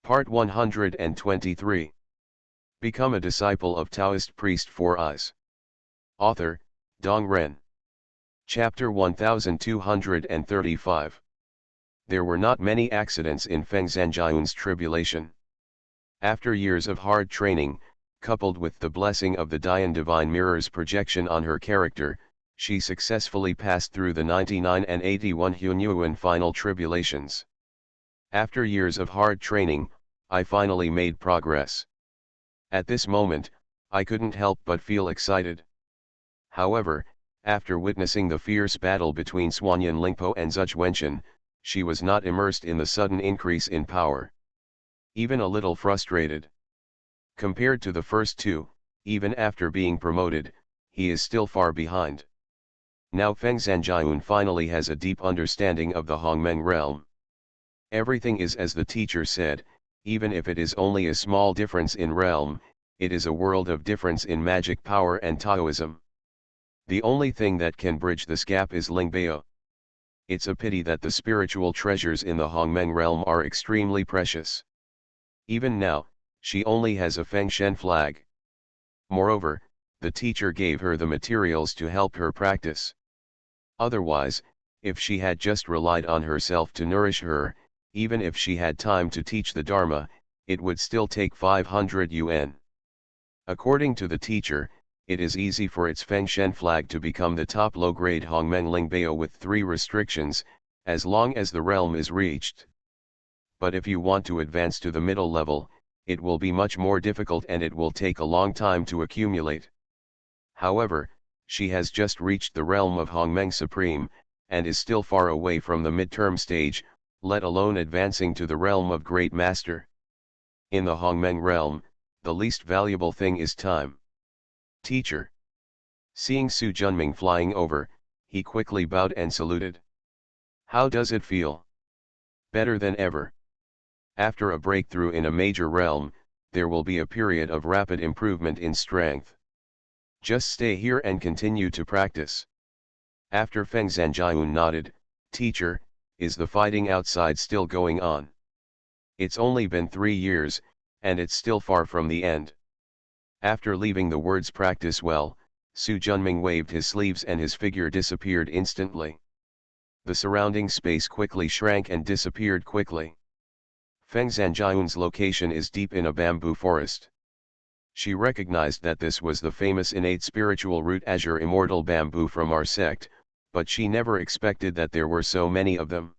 Part 123. Become a disciple of Taoist priest 4 eyes. Author, Dong Ren. Chapter 1235. There were not many accidents in Feng Zhanjian's tribulation. After years of hard training, coupled with the blessing of the Dian Divine Mirror's projection on her character, she successfully passed through the 99 and 81 Hunyuan final tribulations. After years of hard training, I finally made progress. At this moment, I couldn't help but feel excited. However, after witnessing the fierce battle between Suanyan Lingpo and Zhuge Wenshan, she was not immersed in the sudden increase in power. Even a little frustrated. Compared to the first two, even after being promoted, he is still far behind. Now Feng Zhanjian finally has a deep understanding of the Hongmeng realm. Everything is as the teacher said, even if it is only a small difference in realm, it is a world of difference in magic power and Taoism. The only thing that can bridge this gap is Lingbao. It's a pity that the spiritual treasures in the Hongmeng realm are extremely precious. Even now, she only has a Feng Shen flag. Moreover, the teacher gave her the materials to help her practice. Otherwise, if she had just relied on herself to nourish her, even if she had time to teach the Dharma, it would still take 500 yuan. According to the teacher, it is easy for its Feng Shen flag to become the top low-grade Hongmeng Lingbao with 3 restrictions, as long as the realm is reached. But if you want to advance to the middle level, it will be much more difficult and it will take a long time to accumulate. However, she has just reached the realm of Hongmeng Supreme, and is still far away from the midterm stage, let alone advancing to the realm of Great Master. In the Hongmeng realm, the least valuable thing is time. Teacher. Seeing Su Junming flying over, he quickly bowed and saluted. How does it feel? Better than ever. After a breakthrough in a major realm, there will be a period of rapid improvement in strength. Just stay here and continue to practice. After Feng Zhanjian nodded, Teacher, is the fighting outside still going on? It's only been 3 years, and it's still far from the end. After leaving the words practice well, Su Junming waved his sleeves and his figure disappeared instantly. The surrounding space quickly shrank and disappeared quickly. Feng Zhanjian's location is deep in a bamboo forest. She recognized that this was the famous innate spiritual root azure immortal bamboo from our sect, but she never expected that there were so many of them.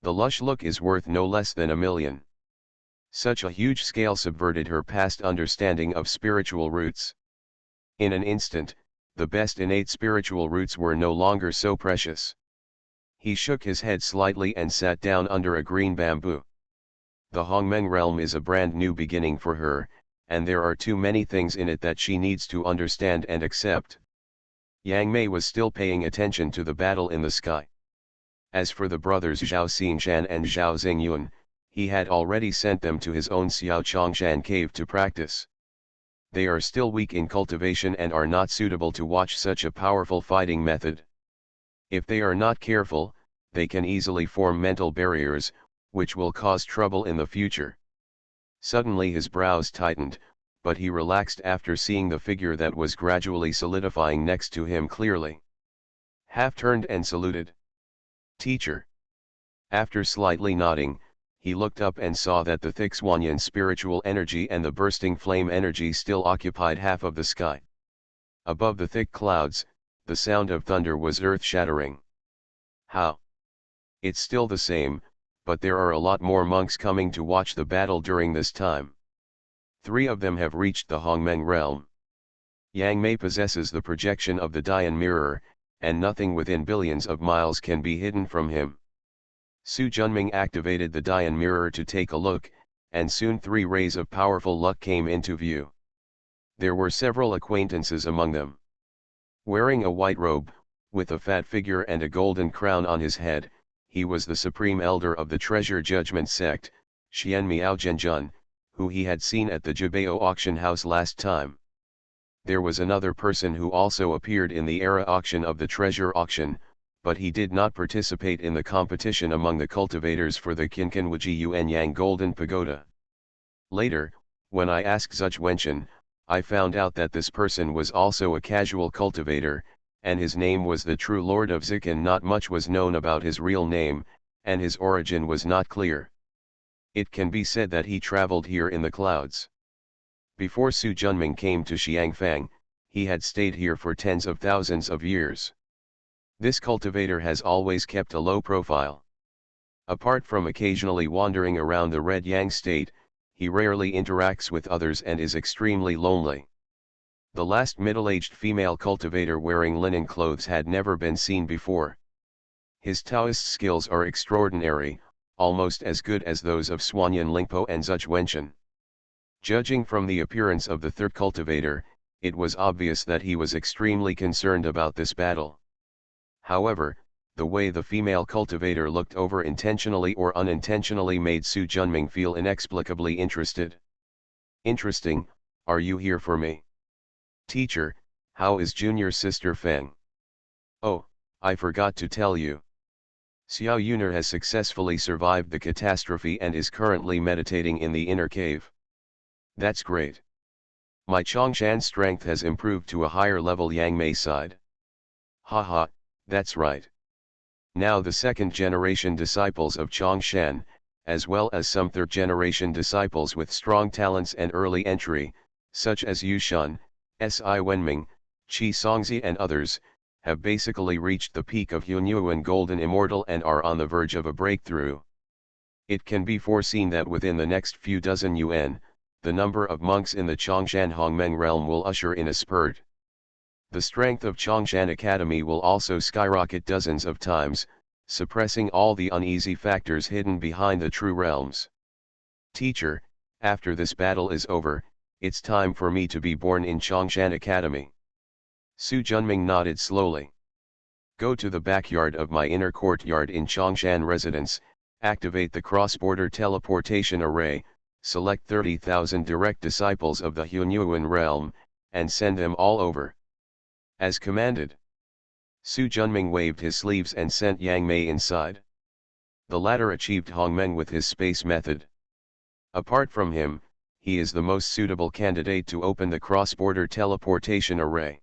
The lush look is worth no less than 1 million. Such a huge scale subverted her past understanding of spiritual roots. In an instant, the best innate spiritual roots were no longer so precious. He shook his head slightly and sat down under a green bamboo. The Hongmeng realm is a brand new beginning for her, and there are too many things in it that she needs to understand and accept. Yang Mei was still paying attention to the battle in the sky. As for the brothers Zhao Xingshan and Zhao Xingyun, he had already sent them to his own Xiao Chongshan cave to practice. They are still weak in cultivation and are not suitable to watch such a powerful fighting method. If they are not careful, they can easily form mental barriers, which will cause trouble in the future. Suddenly his brows tightened, but he relaxed after seeing the figure that was gradually solidifying next to him clearly. Half turned and saluted. Teacher. After slightly nodding, he looked up and saw that the thick Suanyan spiritual energy and the bursting flame energy still occupied half of the sky. Above the thick clouds, the sound of thunder was earth-shattering. How? It's still the same, but there are a lot more monks coming to watch the battle during this time. 3 of them have reached the Hongmeng realm. Yang Mei possesses the projection of the Dian mirror, and nothing within billions of miles can be hidden from him. Su Junming activated the Dian mirror to take a look, and soon 3 rays of powerful luck came into view. There were several acquaintances among them. Wearing a white robe, with a fat figure and a golden crown on his head, he was the supreme elder of the Treasure Judgment sect, Xian Miao Zhenjun, who he had seen at the Jubeo auction house last time. There was another person who also appeared in the era auction of the treasure auction, but he did not participate in the competition among the cultivators for the Qinkanwuji Yuan Yang Golden Pagoda. Later, when I asked Zuch Wenchen, I found out that this person was also a casual cultivator, and his name was the true Lord of Zik, and not much was known about his real name, and his origin was not clear. It can be said that he traveled here in the clouds. Before Su Junming came to Xiangfang, he had stayed here for tens of thousands of years. This cultivator has always kept a low profile. Apart from occasionally wandering around the Red Yang state, he rarely interacts with others and is extremely lonely. The last middle-aged female cultivator wearing linen clothes had never been seen before. His Taoist skills are extraordinary, almost as good as those of Suanyan Lingpo and Zuch Wenchen. Judging from the appearance of the third cultivator, it was obvious that he was extremely concerned about this battle. However, the way the female cultivator looked over intentionally or unintentionally made Su Junming feel inexplicably interested. Interesting, are you here for me? Teacher, how is junior sister Feng? Oh, I forgot to tell you. Xiao Yuner has successfully survived the catastrophe and is currently meditating in the inner cave. That's great. My Chongshan strength has improved to a higher level Yang Mei side. Haha, that's right. Now the second-generation disciples of Chongshan, as well as some third-generation disciples with strong talents and early entry, such as Yu Shun, Si Wenming, Qi Songzi and others, have basically reached the peak of Hunyuan Golden Immortal and are on the verge of a breakthrough. It can be foreseen that within the next few dozen yuan, the number of monks in the Chongshan Hongmeng realm will usher in a spurt. The strength of Chongshan Academy will also skyrocket dozens of times, suppressing all the uneasy factors hidden behind the true realms. Teacher, after this battle is over, it's time for me to be born in Chongshan Academy. Su Junming nodded slowly. Go to the backyard of my inner courtyard in Chongshan residence, activate the cross-border teleportation array, select 30,000 direct disciples of the Hunyuan realm, and send them all over. As commanded. Su Junming waved his sleeves and sent Yang Mei inside. The latter achieved Hongmeng with his space method. Apart from him, he is the most suitable candidate to open the cross-border teleportation array.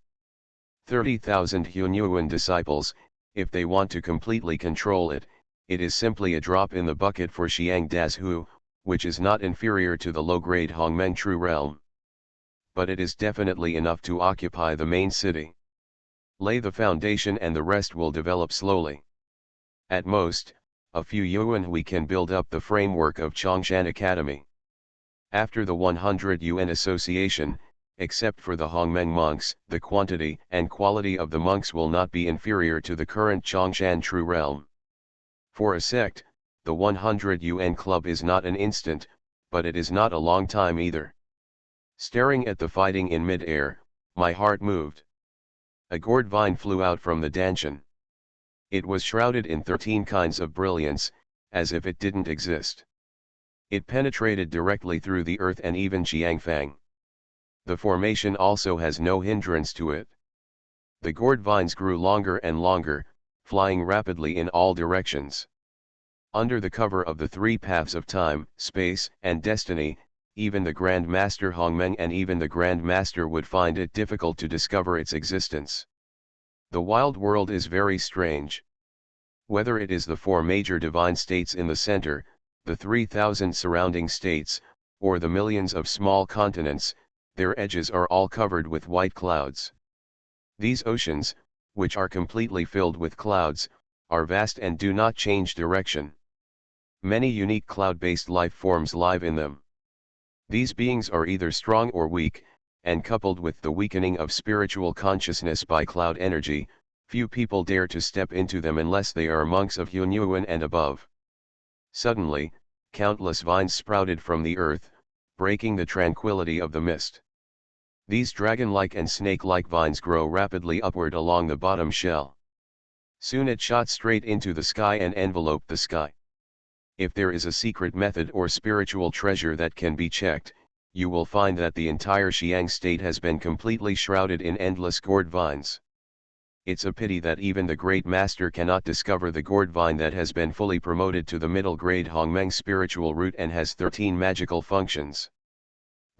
30,000 Hunyuan disciples, if they want to completely control it, it is simply a drop in the bucket for Xiang Dazhu, which is not inferior to the low-grade Hongmeng True Realm. But it is definitely enough to occupy the main city. Lay the foundation and the rest will develop slowly. At most, a few yuan we can build up the framework of Chongshan Academy. After the 100 yuan association, except for the Hongmeng monks, the quantity and quality of the monks will not be inferior to the current Chongshan True Realm. For a sect, the 100 yuan club is not an instant, but it is not a long time either. Staring at the fighting in mid-air, my heart moved. A gourd vine flew out from the dantian. It was shrouded in 13 kinds of brilliance, as if it didn't exist. It penetrated directly through the earth and even Xiangfang. The formation also has no hindrance to it. The gourd vines grew longer and longer, flying rapidly in all directions. Under the cover of the three paths of time, space, and destiny, even the Grand Master Hongmeng and even the Grand Master would find it difficult to discover its existence. The wild world is very strange. Whether it is the four major divine states in the center, the 3,000 surrounding states, or the millions of small continents, their edges are all covered with white clouds. These oceans, which are completely filled with clouds, are vast and do not change direction. Many unique cloud-based life forms live in them. These beings are either strong or weak, and coupled with the weakening of spiritual consciousness by cloud energy, few people dare to step into them unless they are monks of Hunyuan and above. Suddenly, countless vines sprouted from the earth, breaking the tranquility of the mist. These dragon-like and snake-like vines grow rapidly upward along the bottom shell. Soon it shot straight into the sky and enveloped the sky. If there is a secret method or spiritual treasure that can be checked, you will find that the entire Xiang state has been completely shrouded in endless gourd vines. It's a pity that even the Great Master cannot discover the gourd vine that has been fully promoted to the middle grade Hongmeng spiritual root and has 13 magical functions.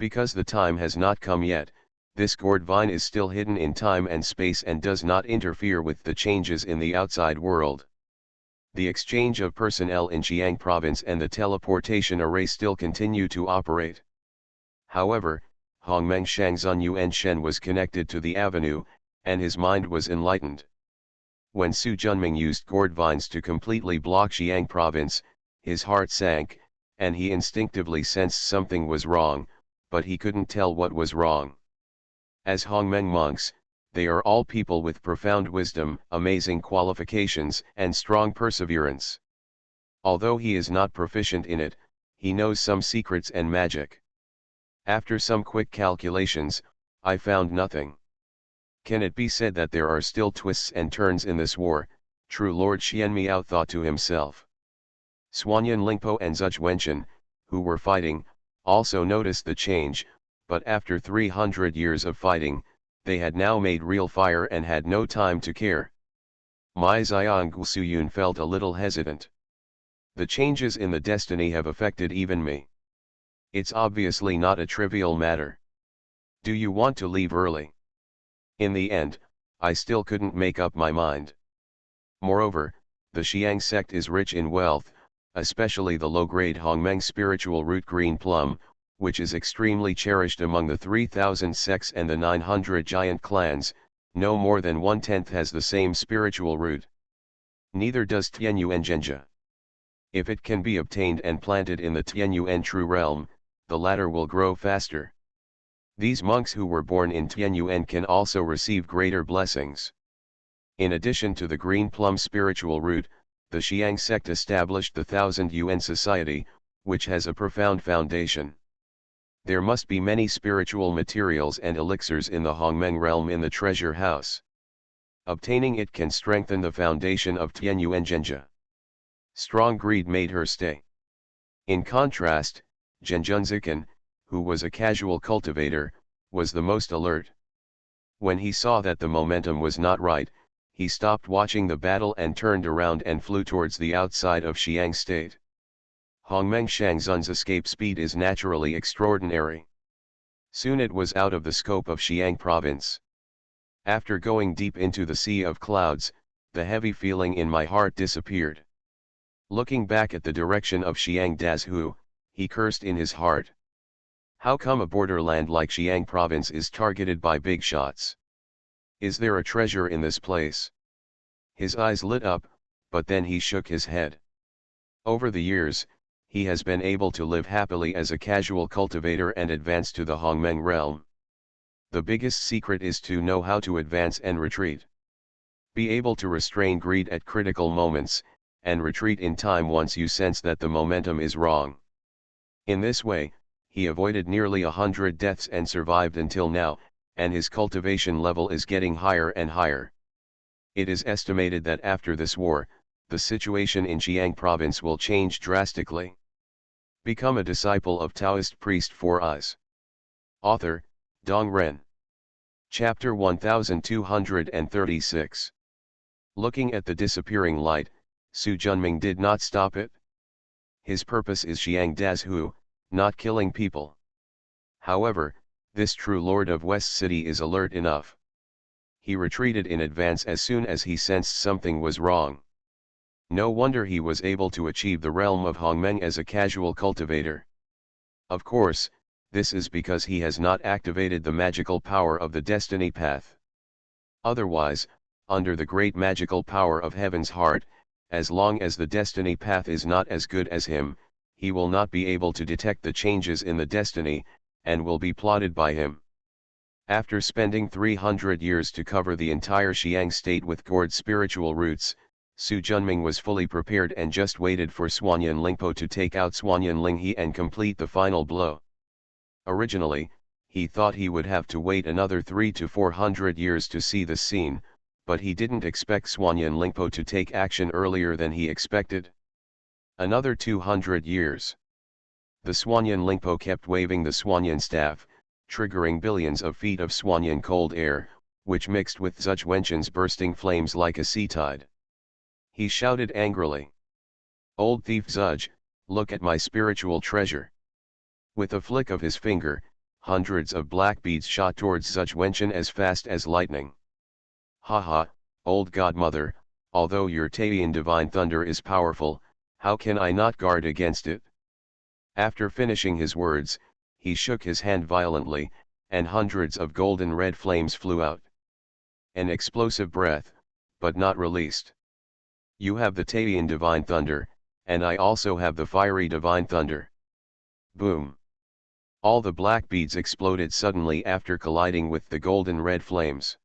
Because the time has not come yet, this gourd vine is still hidden in time and space and does not interfere with the changes in the outside world. The exchange of personnel in Xiang province and the teleportation array still continue to operate. However, Hongmeng Shangzun Yuan Shen was connected to the avenue, and his mind was enlightened. When Su Junming used gourd vines to completely block Xiang province, his heart sank, and he instinctively sensed something was wrong, but he couldn't tell what was wrong. As Hongmeng monks, they are all people with profound wisdom, amazing qualifications, and strong perseverance. Although he is not proficient in it, he knows some secrets and magic. After some quick calculations, I found nothing. Can it be said that there are still twists and turns in this war? True Lord Xianmiao thought to himself. Xuanyan Lingpo and Zhuge Wenchen, who were fighting, also noticed the change, but after 300 years of fighting, they had now made real fire and had no time to care. Mai Xiang Gusuyun felt a little hesitant. The changes in the destiny have affected even me. It's obviously not a trivial matter. Do you want to leave early? In the end, I still couldn't make up my mind. Moreover, the Xiang sect is rich in wealth, especially the low-grade Hongmeng spiritual root green plum, which is extremely cherished among the 3,000 sects and the 900 giant clans. No more than 1/10 has the same spiritual root. Neither does Tianyuan Zhenjia. If it can be obtained and planted in the Tianyuan true realm, the latter will grow faster. These monks who were born in Tianyuan can also receive greater blessings. In addition to the green plum spiritual root, the Xiang sect established the 1000 Yuan Society, which has a profound foundation. There must be many spiritual materials and elixirs in the Hongmeng realm in the treasure house. Obtaining it can strengthen the foundation of Tianyuan Zhenjia. Strong greed made her stay. In contrast, Zhenjun Zikan, who was a casual cultivator, was the most alert. When he saw that the momentum was not right, he stopped watching the battle and turned around and flew towards the outside of Xiang state. Hongmeng Shangzun's escape speed is naturally extraordinary. Soon it was out of the scope of Xiang province. After going deep into the sea of clouds, the heavy feeling in my heart disappeared. Looking back at the direction of Xiang Dazhu, he cursed in his heart. How come a borderland like Xiang province is targeted by big shots? Is there a treasure in this place? His eyes lit up, but then he shook his head. Over the years, he has been able to live happily as a casual cultivator and advance to the Hongmeng realm. The biggest secret is to know how to advance and retreat. Be able to restrain greed at critical moments, and retreat in time once you sense that the momentum is wrong. In this way, he avoided nearly 100 deaths and survived until now, and his cultivation level is getting higher and higher. It is estimated that after this war, the situation in Xiang province will change drastically. Become a disciple of Taoist priest for us. Author, Dong Ren. Chapter 1236. Looking at the disappearing light, Su Junming did not stop it. His purpose is Xiang Dazhu, not killing people. However, this true lord of West City is alert enough. He retreated in advance as soon as he sensed something was wrong. No wonder he was able to achieve the realm of Hongmeng as a casual cultivator. Of course, this is because he has not activated the magical power of the destiny path. Otherwise, under the great magical power of Heaven's heart, as long as the destiny path is not as good as him, he will not be able to detect the changes in the destiny, and will be plotted by him. After spending 300 years to cover the entire Xiang state with gourd spiritual roots, Su Junming was fully prepared and just waited for Xuanyan Lingpo to take out Xuanyan Linghe and complete the final blow. Originally, he thought he would have to wait another 300 to 400 years to see the scene, but he didn't expect Xuanyan Lingpo to take action earlier than he expected. Another 200 years. The Xuanyan Lingpo kept waving the Xuanyan staff, triggering billions of feet of Xuanyan cold air, which mixed with Zhuge Wenchen's bursting flames like a sea tide. He shouted angrily. "Old thief Zhuge, look at my spiritual treasure." With a flick of his finger, hundreds of black beads shot towards such Wenchen as fast as lightning. Haha, old godmother, although your Taoian divine thunder is powerful, how can I not guard against it? After finishing his words, he shook his hand violently, and hundreds of golden red flames flew out. An explosive breath, but not released. You have the Taoian divine thunder, and I also have the fiery divine thunder. Boom! All the black beads exploded suddenly after colliding with the golden red flames.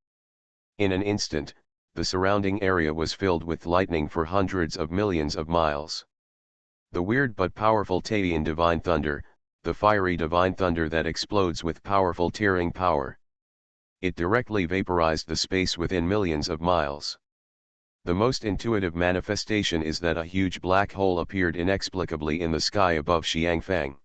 In an instant, the surrounding area was filled with lightning for hundreds of millions of miles. The weird but powerful Taoian divine thunder, the fiery divine thunder that explodes with powerful tearing power. It directly vaporized the space within millions of miles. The most intuitive manifestation is that a huge black hole appeared inexplicably in the sky above Xiangfang.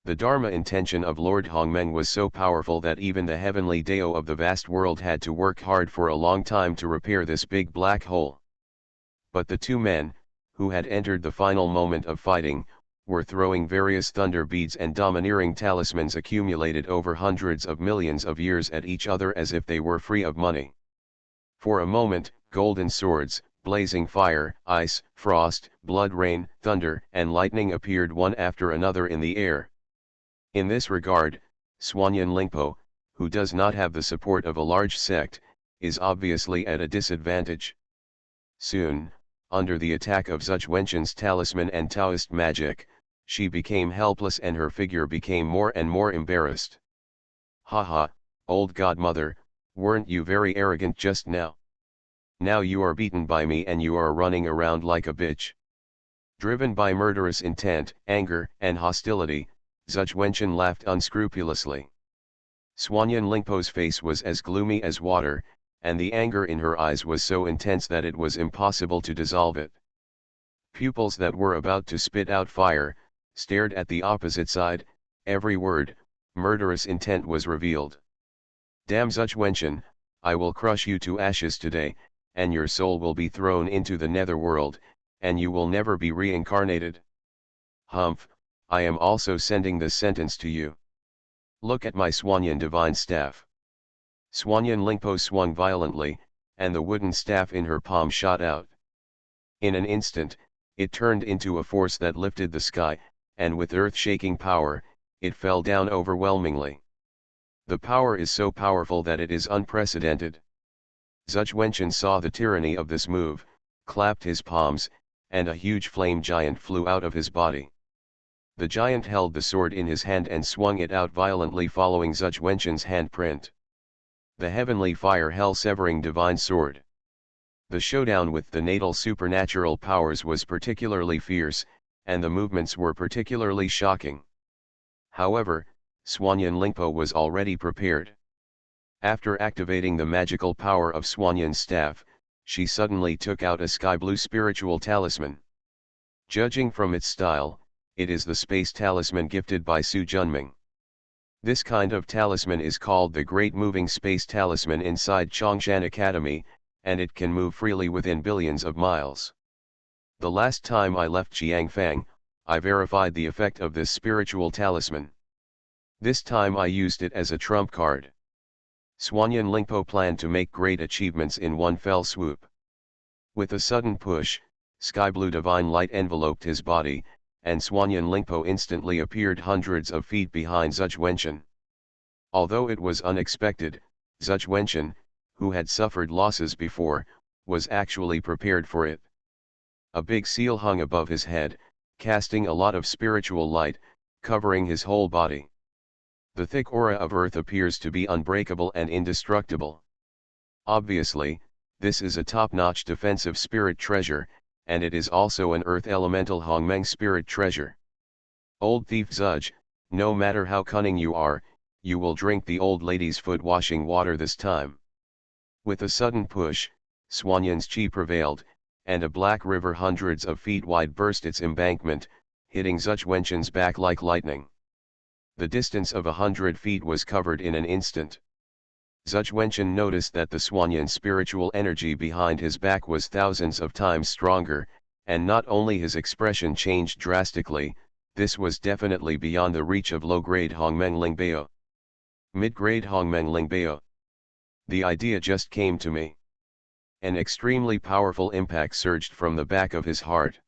The Dharma intention of Lord Hongmeng was so powerful that even the heavenly Dao of the vast world had to work hard for a long time to repair this big black hole. But the two men, who had entered the final moment of fighting, were throwing various thunder beads and domineering talismans accumulated over hundreds of millions of years at each other as if they were free of money. For a moment, golden swords, blazing fire, ice, frost, blood rain, thunder, and lightning appeared one after another in the air. In this regard, Xuanyan Lingpo, who does not have the support of a large sect, is obviously at a disadvantage. Soon, under the attack of Zuch Wenchen's talisman and Taoist magic, she became helpless and her figure became more and more embarrassed. Haha, old godmother, weren't you very arrogant just now? Now you are beaten by me and you are running around like a bitch. Driven by murderous intent, anger, and hostility, Zuch Wenchen laughed unscrupulously. Xuanyan Lingpo's face was as gloomy as water, and the anger in her eyes was so intense that it was impossible to dissolve it. Pupils that were about to spit out fire, stared at the opposite side, every word, murderous intent was revealed. Damn Zuch Wenchen, I will crush you to ashes today, and your soul will be thrown into the netherworld, and you will never be reincarnated. Humph, I am also sending this sentence to you. Look at my Xuanyan divine staff. Xuanyan Lingpo swung violently, and the wooden staff in her palm shot out. In an instant, it turned into a force that lifted the sky, and with earth-shaking power, it fell down overwhelmingly. The power is so powerful that it is unprecedented. Zuch Wenchen saw the tyranny of this move, clapped his palms, and a huge flame giant flew out of his body. The giant held the sword in his hand and swung it out violently following Zuch Wenchen's handprint. The heavenly fire hell-severing divine sword. The showdown with the natal supernatural powers was particularly fierce, and the movements were particularly shocking. However, Xuanyan Lingpo was already prepared. After activating the magical power of Xuanyan's staff, she suddenly took out a sky-blue spiritual talisman. Judging from its style, it is the space talisman gifted by Su Junming. This kind of talisman is called the Great Moving Space Talisman inside Chongshan Academy, and it can move freely within billions of miles. The last time I left Xiangfang, I verified the effect of this spiritual talisman. This time I used it as a trump card. Xuanyan Lingpo planned to make great achievements in one fell swoop. With a sudden push, sky-blue divine light enveloped his body, and Xuanyan Lingpo instantly appeared hundreds of feet behind Zuch Wenchen. Although it was unexpected, Zuch Wenchen, who had suffered losses before, was actually prepared for it. A big seal hung above his head, casting a lot of spiritual light, covering his whole body. The thick aura of earth appears to be unbreakable and indestructible. Obviously, this is a top-notch defensive spirit treasure, and it is also an earth elemental Hongmeng spirit treasure. Old thief Zuch, no matter how cunning you are, you will drink the old lady's foot-washing water this time. With a sudden push, Xuanyan's chi prevailed, and a black river hundreds of feet wide burst its embankment, hitting Zuch Wenchen's back like lightning. The distance of 100 feet was covered in an instant. Zuch Wenchen noticed that the Xuanyan spiritual energy behind his back was thousands of times stronger, and not only his expression changed drastically, this was definitely beyond the reach of low-grade Hongmeng Lingbao. Mid-grade Hongmeng Lingbao. The idea just came to me. An extremely powerful impact surged from the back of his heart.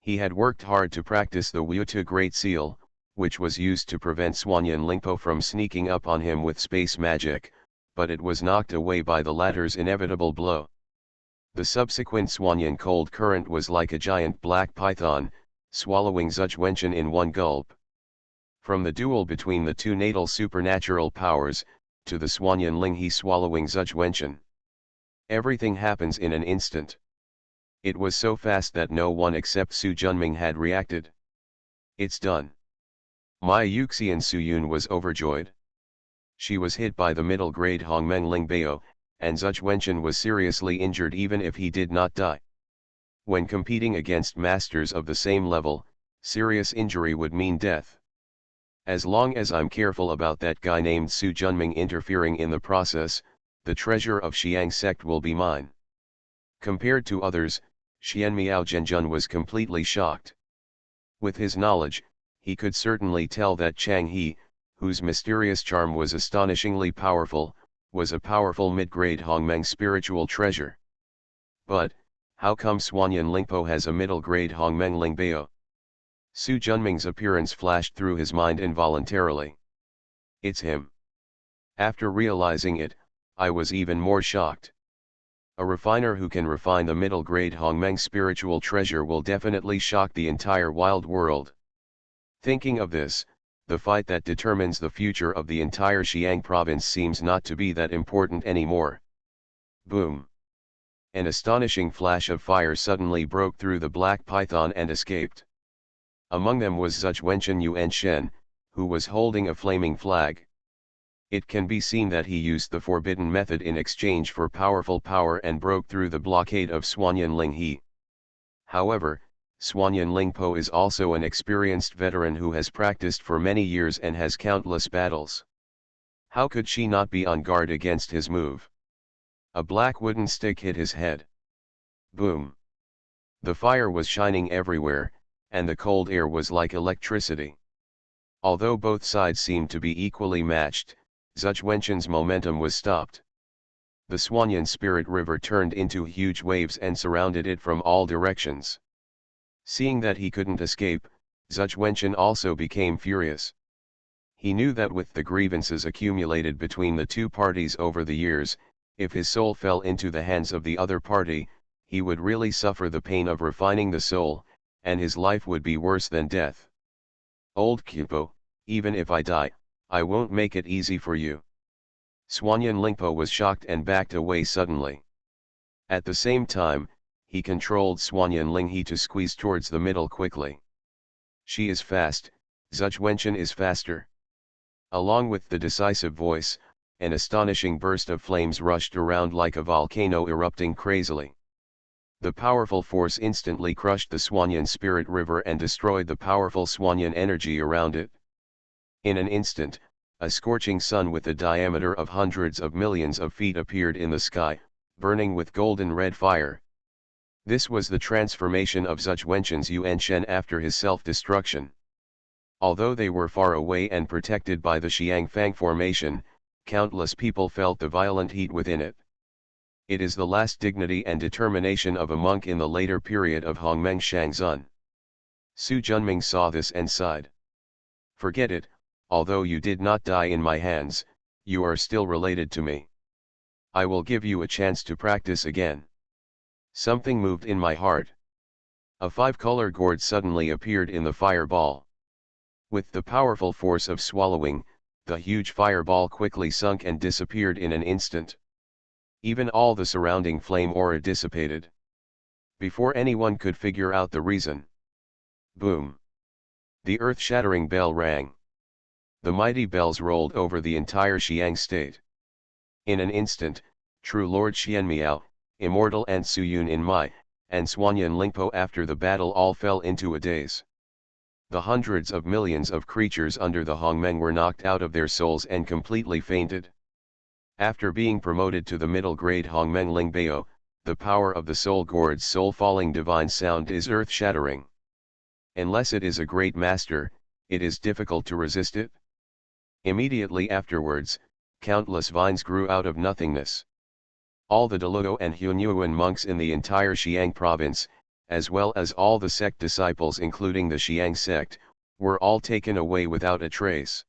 He had worked hard to practice the Wutu Great Seal, which was used to prevent Suanyan Lingpo from sneaking up on him with space magic, but it was knocked away by the latter's inevitable blow. The subsequent Suanyan cold current was like a giant black python, swallowing Zhuge Wenchen in one gulp. From the duel between the two natal supernatural powers, to the Suanyan Linghe swallowing Zhuge Wenchen. Everything happens in an instant. It was so fast that no one except Su Junming had reacted. It's done. Mai Yuxian Suyun was overjoyed. She was hit by the middle-grade Hongmeng Lingbao, and Zhuge Wenchen was seriously injured even if he did not die. When competing against masters of the same level, serious injury would mean death. As long as I'm careful about that guy named Su Junming interfering in the process, the treasure of Xiang sect will be mine. Compared to others, Xian Miao Zhenjun was completely shocked. With his knowledge, he could certainly tell that Chang He, whose mysterious charm was astonishingly powerful, was a powerful mid-grade Hongmeng spiritual treasure. But, how come Suanyan Lingpo has a middle-grade Hongmeng Lingbao? Su Junming's appearance flashed through his mind involuntarily. It's him. After realizing it, I was even more shocked. A refiner who can refine the middle-grade Hongmeng spiritual treasure will definitely shock the entire wild world. Thinking of this, the fight that determines the future of the entire Xiang province seems not to be that important anymore. Boom! An astonishing flash of fire suddenly broke through the black python and escaped. Among them was Zhuge Wenchen Yuan Shen, who was holding a flaming flag. It can be seen that he used the forbidden method in exchange for powerful power and broke through the blockade of Suanyan Linghe. However, Suanyan Lingpo is also an experienced veteran who has practiced for many years and has countless battles. How could she not be on guard against his move? A black wooden stick hit his head. Boom! The fire was shining everywhere, and the cold air was like electricity. Although both sides seemed to be equally matched, Zhuge Wenchen's momentum was stopped. The Suanyan spirit river turned into huge waves and surrounded it from all directions. Seeing that he couldn't escape, Zhuge Wenchen also became furious. He knew that with the grievances accumulated between the two parties over the years, if his soul fell into the hands of the other party, he would really suffer the pain of refining the soul, and his life would be worse than death. Old Kupo, even if I die, I won't make it easy for you. Suanyan Lingpo was shocked and backed away suddenly. At the same time, he controlled Suanyan Linghe to squeeze towards the middle quickly. She is fast, Zhuge Wenchen is faster. Along with the decisive voice, an astonishing burst of flames rushed around like a volcano erupting crazily. The powerful force instantly crushed the Suanyan spirit river and destroyed the powerful Suanyan energy around it. In an instant, a scorching sun with a diameter of hundreds of millions of feet appeared in the sky, burning with golden red fire. This was the transformation of Zhuge Wenchen's Yuan Shen after his self-destruction. Although they were far away and protected by the Xiang Fang formation, countless people felt the violent heat within it. It is the last dignity and determination of a monk in the later period of Hongmeng Shangzun. Su Junming saw this and sighed. Forget it, although you did not die in my hands, you are still related to me. I will give you a chance to practice again. Something moved in my heart. A five-color gourd suddenly appeared in the fireball. With the powerful force of swallowing, the huge fireball quickly sunk and disappeared in an instant. Even all the surrounding flame aura dissipated. Before anyone could figure out the reason. Boom! The earth-shattering bell rang. The mighty bells rolled over the entire Xiang state. In an instant, true Lord Xianmiao, Immortal and Suyun in Mai, and Suanyan Lingpo after the battle all fell into a daze. The hundreds of millions of creatures under the Hongmeng were knocked out of their souls and completely fainted. After being promoted to the middle grade Hongmeng Lingbao, the power of the soul gourd's soul-falling divine sound is earth-shattering. Unless it is a great master, it is difficult to resist it. Immediately afterwards, countless vines grew out of nothingness. All the Daluo and Hunyuan monks in the entire Xiang province, as well as all the sect disciples including the Xiang sect, were all taken away without a trace.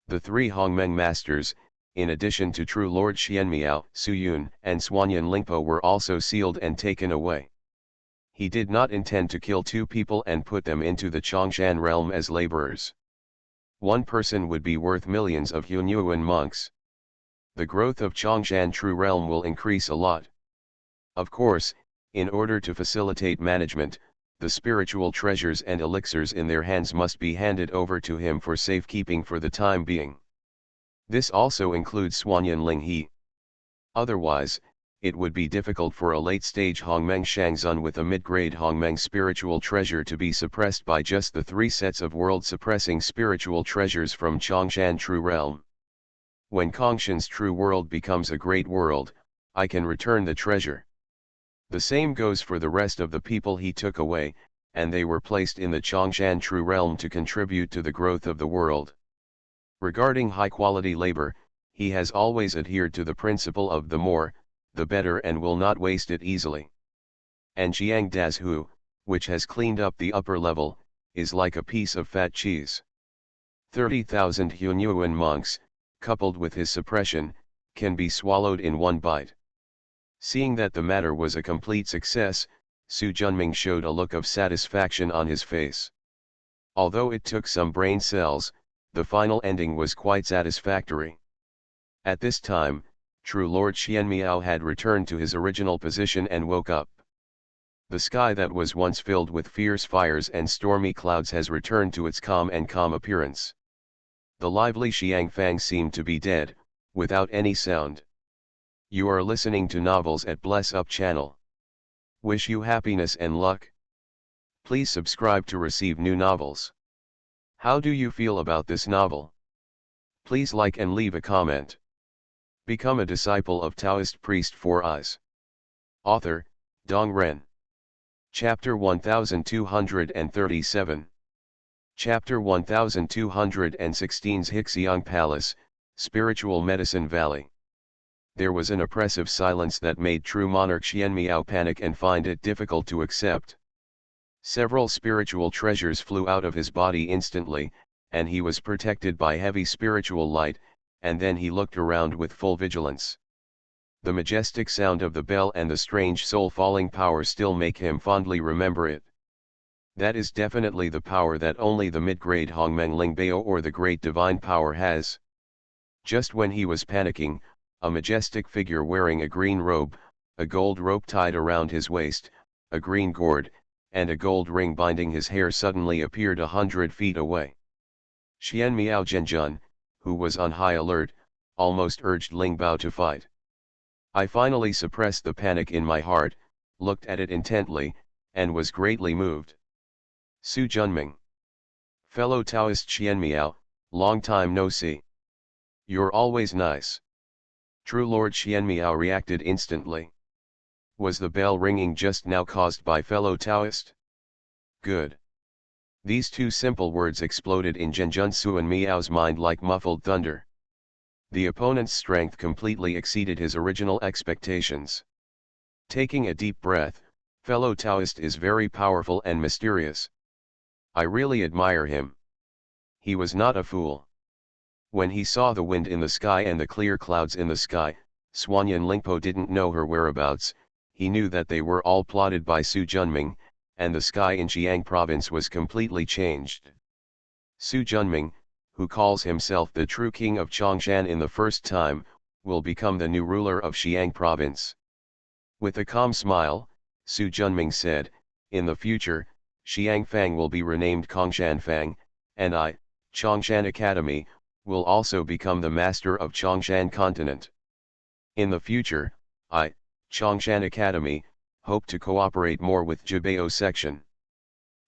The three Hongmeng masters, in addition to true Lord Xianmiao, Su Yun, and Suanyan Lingpo were also sealed and taken away. He did not intend to kill two people and put them into the Chongshan realm as laborers. One person would be worth millions of Hunyuan monks. The growth of Chongshan True Realm will increase a lot. Of course, in order to facilitate management, the spiritual treasures and elixirs in their hands must be handed over to him for safekeeping for the time being. This also includes Suanyan Linghe. Otherwise, it would be difficult for a late-stage Hongmeng Shangzun with a mid-grade Hongmeng spiritual treasure to be suppressed by just the three sets of world-suppressing spiritual treasures from Chongshan True Realm. When Kongshan's true world becomes a great world, I can return the treasure. The same goes for the rest of the people he took away, and they were placed in the Chongshan True Realm to contribute to the growth of the world. Regarding high-quality labor, he has always adhered to the principle of the more, the better and will not waste it easily. And Jiang Dazhu, which has cleaned up the upper level, is like a piece of fat cheese. 30,000 Hunyuan monks, coupled with his suppression, can be swallowed in one bite. Seeing that the matter was a complete success, Su Junming showed a look of satisfaction on his face. Although it took some brain cells, the final ending was quite satisfactory. At this time, true Lord Xianmiao had returned to his original position and woke up. The sky that was once filled with fierce fires and stormy clouds has returned to its calm appearance. The lively Xiang Fang seemed to be dead, without any sound. You are listening to Novels at Bless Up channel. Wish you happiness and luck. Please subscribe to receive new novels. How do you feel about this novel? Please like and leave a comment. Become a disciple of Taoist priest Four Eyes. Author, Dong Ren. Chapter 1237. Chapter 1216's Hixiang Palace, Spiritual Medicine Valley. There was an oppressive silence that made true monarch Xianmiao panic and find it difficult to accept. Several spiritual treasures flew out of his body instantly, and he was protected by heavy spiritual light, and then he looked around with full vigilance. The majestic sound of the bell and the strange soul-falling power still make him fondly remember it. That is definitely the power that only the mid-grade Hongmeng Lingbao or the great divine power has. Just when he was panicking, a majestic figure wearing a green robe, a gold rope tied around his waist, a green gourd, and a gold ring binding his hair suddenly appeared 100 feet away. Xianmiao Zhenjun, who was on high alert, almost urged Lingbao to fight. I finally suppressed the panic in my heart, looked at it intently, and was greatly moved. Su Junming. Fellow Taoist Xianmiao, long time no see. You're always nice. True Lord Xianmiao reacted instantly. Was the bell ringing just now caused by fellow Taoist? Good. These two simple words exploded in Zhenjun Suanmiao's mind like muffled thunder. The opponent's strength completely exceeded his original expectations. Taking a deep breath, fellow Taoist is very powerful and mysterious. I really admire him. He was not a fool. When he saw the wind in the sky and the clear clouds in the sky, Suanyan Lingpo didn't know her whereabouts. He knew that they were all plotted by Su Junming, and the sky in Xiang province was completely changed. Su Junming, who calls himself the true king of Chongshan in the first time, will become the new ruler of Xiang province. With a calm smile, Su Junming said, in the future, Xiang Fang will be renamed Kongshan Fang, and I, Chongshan Academy, will also become the master of Chongshan continent. In the future, I, Chongshan Academy, hope to cooperate more with Jibao section.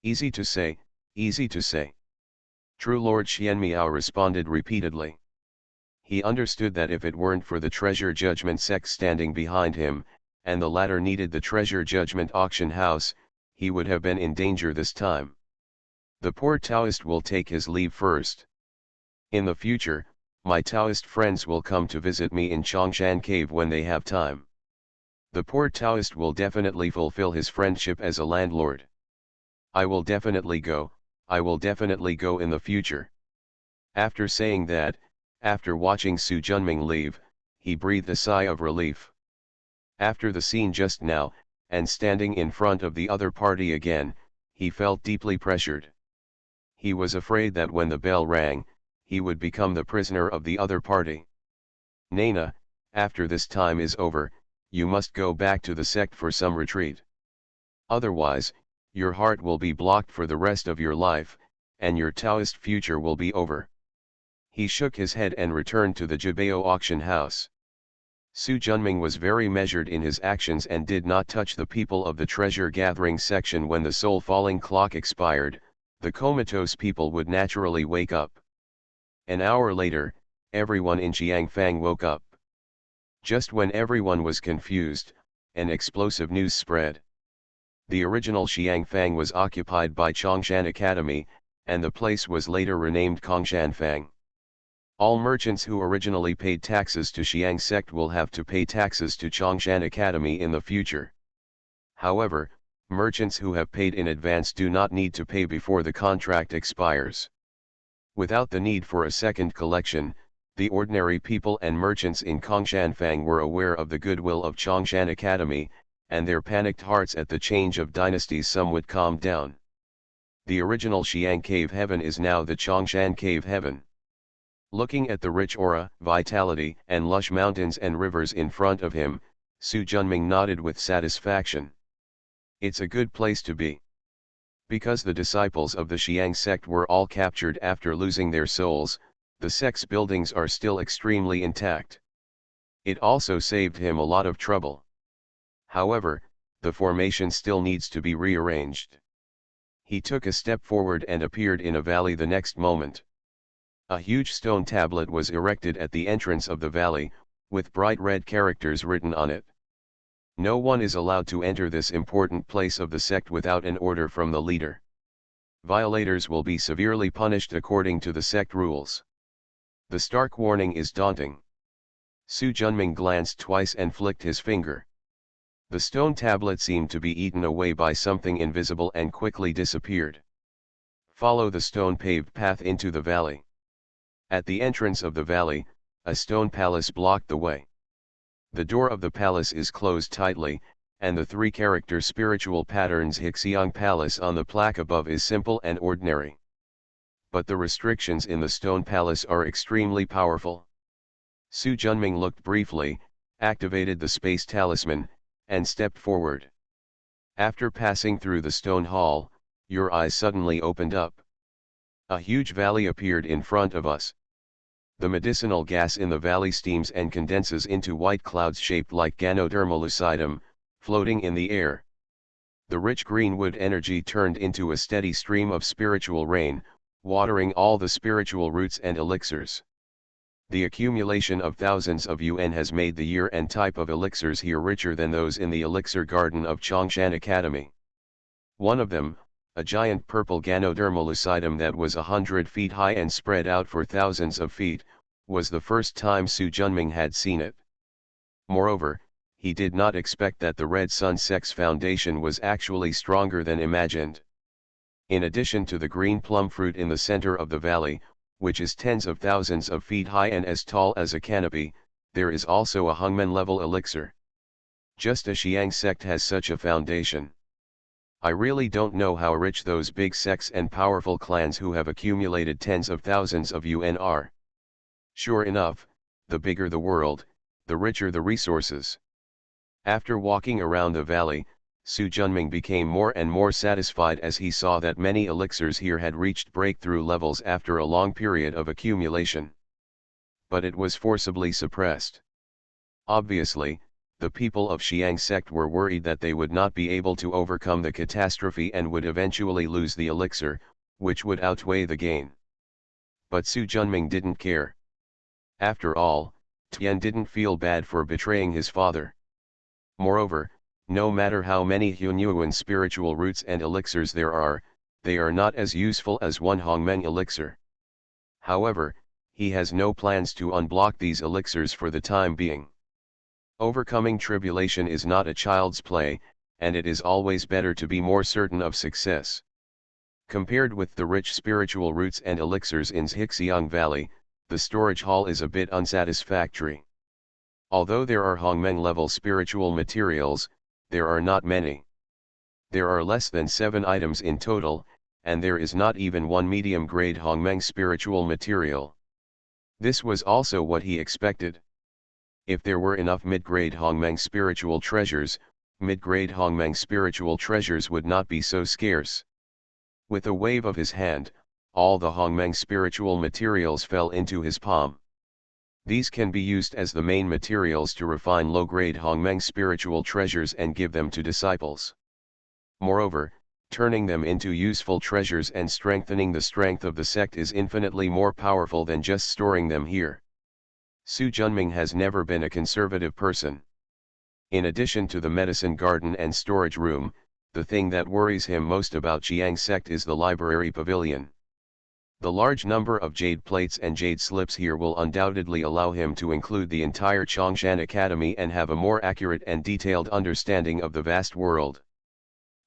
Easy to say, easy to say. True Lord Xianmiao responded repeatedly. He understood that if it weren't for the treasure judgment sect standing behind him, and the latter needed the treasure judgment auction house, he would have been in danger this time. The poor Taoist will take his leave first. In the future, my Taoist friends will come to visit me in Chongshan Cave when they have time. The poor Taoist will definitely fulfill his friendship as a landlord. I will definitely go in the future. After saying that, after watching Su Junming leave, he breathed a sigh of relief. After the scene just now, and standing in front of the other party again, he felt deeply pressured. He was afraid that when the bell rang, he would become the prisoner of the other party. Nana, after this time is over, you must go back to the sect for some retreat. Otherwise, your heart will be blocked for the rest of your life, and your Taoist future will be over. He shook his head and returned to the Jibao auction house. Su Junming was very measured in his actions and did not touch the people of the treasure gathering section. When the soul falling clock expired, the comatose people would naturally wake up. An hour later, everyone in Xiangfang woke up. Just when everyone was confused, an explosive news spread. The original Xiangfang was occupied by Chongshan Academy, and the place was later renamed Kongshanfang. All merchants who originally paid taxes to Xiang sect will have to pay taxes to Chongshan Academy in the future. However, merchants who have paid in advance do not need to pay before the contract expires. Without the need for a second collection, the ordinary people and merchants in Kongshanfang were aware of the goodwill of Chongshan Academy, and their panicked hearts at the change of dynasties somewhat calmed down. The original Xiang Cave Heaven is now the Chongshan Cave Heaven. Looking at the rich aura, vitality, and lush mountains and rivers in front of him, Su Junming nodded with satisfaction. It's a good place to be. Because the disciples of the Xiang sect were all captured after losing their souls, the sect's buildings are still extremely intact. It also saved him a lot of trouble. However, the formation still needs to be rearranged. He took a step forward and appeared in a valley the next moment. A huge stone tablet was erected at the entrance of the valley, with bright red characters written on it. No one is allowed to enter this important place of the sect without an order from the leader. Violators will be severely punished according to the sect rules. The stark warning is daunting. Su Junming glanced twice and flicked his finger. The stone tablet seemed to be eaten away by something invisible and quickly disappeared. Follow the stone-paved path into the valley. At the entrance of the valley, a stone palace blocked the way. The door of the palace is closed tightly, and the three-character spiritual patterns Hixiang Palace on the plaque above is simple and ordinary. But the restrictions in the stone palace are extremely powerful. Su Junming looked briefly, activated the space talisman, and stepped forward. After passing through the stone hall, your eyes suddenly opened up. A huge valley appeared in front of us. The medicinal gas in the valley steams and condenses into white clouds shaped like Ganoderma lucidum, floating in the air. The rich green wood energy turned into a steady stream of spiritual rain, watering all the spiritual roots and elixirs. The accumulation of thousands of yuan has made the year and type of elixirs here richer than those in the elixir garden of Chongshan Academy. One of them, a giant purple Ganoderma lucidum that was 100 feet high and spread out for thousands of feet, was the first time Su Junming had seen it. Moreover, he did not expect that the Red Sun Sect's foundation was actually stronger than imagined. In addition to the green plum fruit in the center of the valley, which is tens of thousands of feet high and as tall as a canopy, there is also a Hungmen-level elixir. Just a Xiang sect has such a foundation. I really don't know how rich those big sects and powerful clans who have accumulated tens of thousands of yuan are. Sure enough, the bigger the world, the richer the resources. After walking around the valley, Su Junming became more and more satisfied as he saw that many elixirs here had reached breakthrough levels after a long period of accumulation. But it was forcibly suppressed. Obviously, the people of Xiang sect were worried that they would not be able to overcome the catastrophe and would eventually lose the elixir, which would outweigh the gain. But Su Junming didn't care. After all, Tian didn't feel bad for betraying his father. Moreover, no matter how many Hunyuan spiritual roots and elixirs there are, they are not as useful as one Hongmeng elixir. However, he has no plans to unblock these elixirs for the time being. Overcoming tribulation is not a child's play, and it is always better to be more certain of success. Compared with the rich spiritual roots and elixirs in Zhexiang Valley, the storage hall is a bit unsatisfactory. Although there are Hongmeng-level spiritual materials, there are not many. There are less than 7 items in total, and there is not even one medium-grade Hongmeng spiritual material. This was also what he expected. If there were enough mid-grade Hongmeng spiritual treasures, mid-grade Hongmeng spiritual treasures would not be so scarce. With a wave of his hand, all the Hongmeng spiritual materials fell into his palm. These can be used as the main materials to refine low-grade Hongmeng spiritual treasures and give them to disciples. Moreover, turning them into useful treasures and strengthening the strength of the sect is infinitely more powerful than just storing them here. Su Junming has never been a conservative person. In addition to the medicine garden and storage room, the thing that worries him most about Jiang sect is the library pavilion. The large number of jade plates and jade slips here will undoubtedly allow him to include the entire Chongshan Academy and have a more accurate and detailed understanding of the vast world.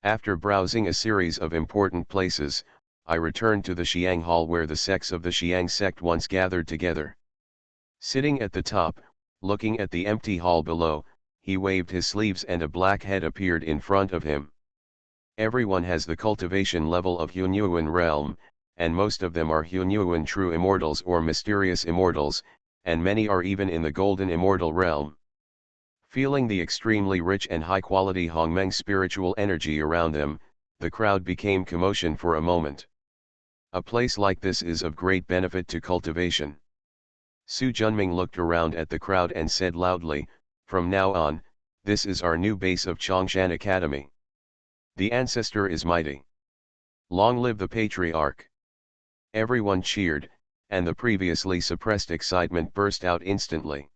After browsing a series of important places, I returned to the Xiang Hall where the sects of the Xiang sect once gathered together. Sitting at the top, looking at the empty hall below, he waved his sleeves and a black head appeared in front of him. Everyone has the cultivation level of Hunyuan realm, and most of them are Hunyuan true immortals or mysterious immortals, and many are even in the golden immortal realm. Feeling the extremely rich and high-quality Hongmeng spiritual energy around them, the crowd became commotion for a moment. A place like this is of great benefit to cultivation. Su Junming looked around at the crowd and said loudly, "From now on, this is our new base of Chongshan Academy. The ancestor is mighty. Long live the patriarch." Everyone cheered, and the previously suppressed excitement burst out instantly.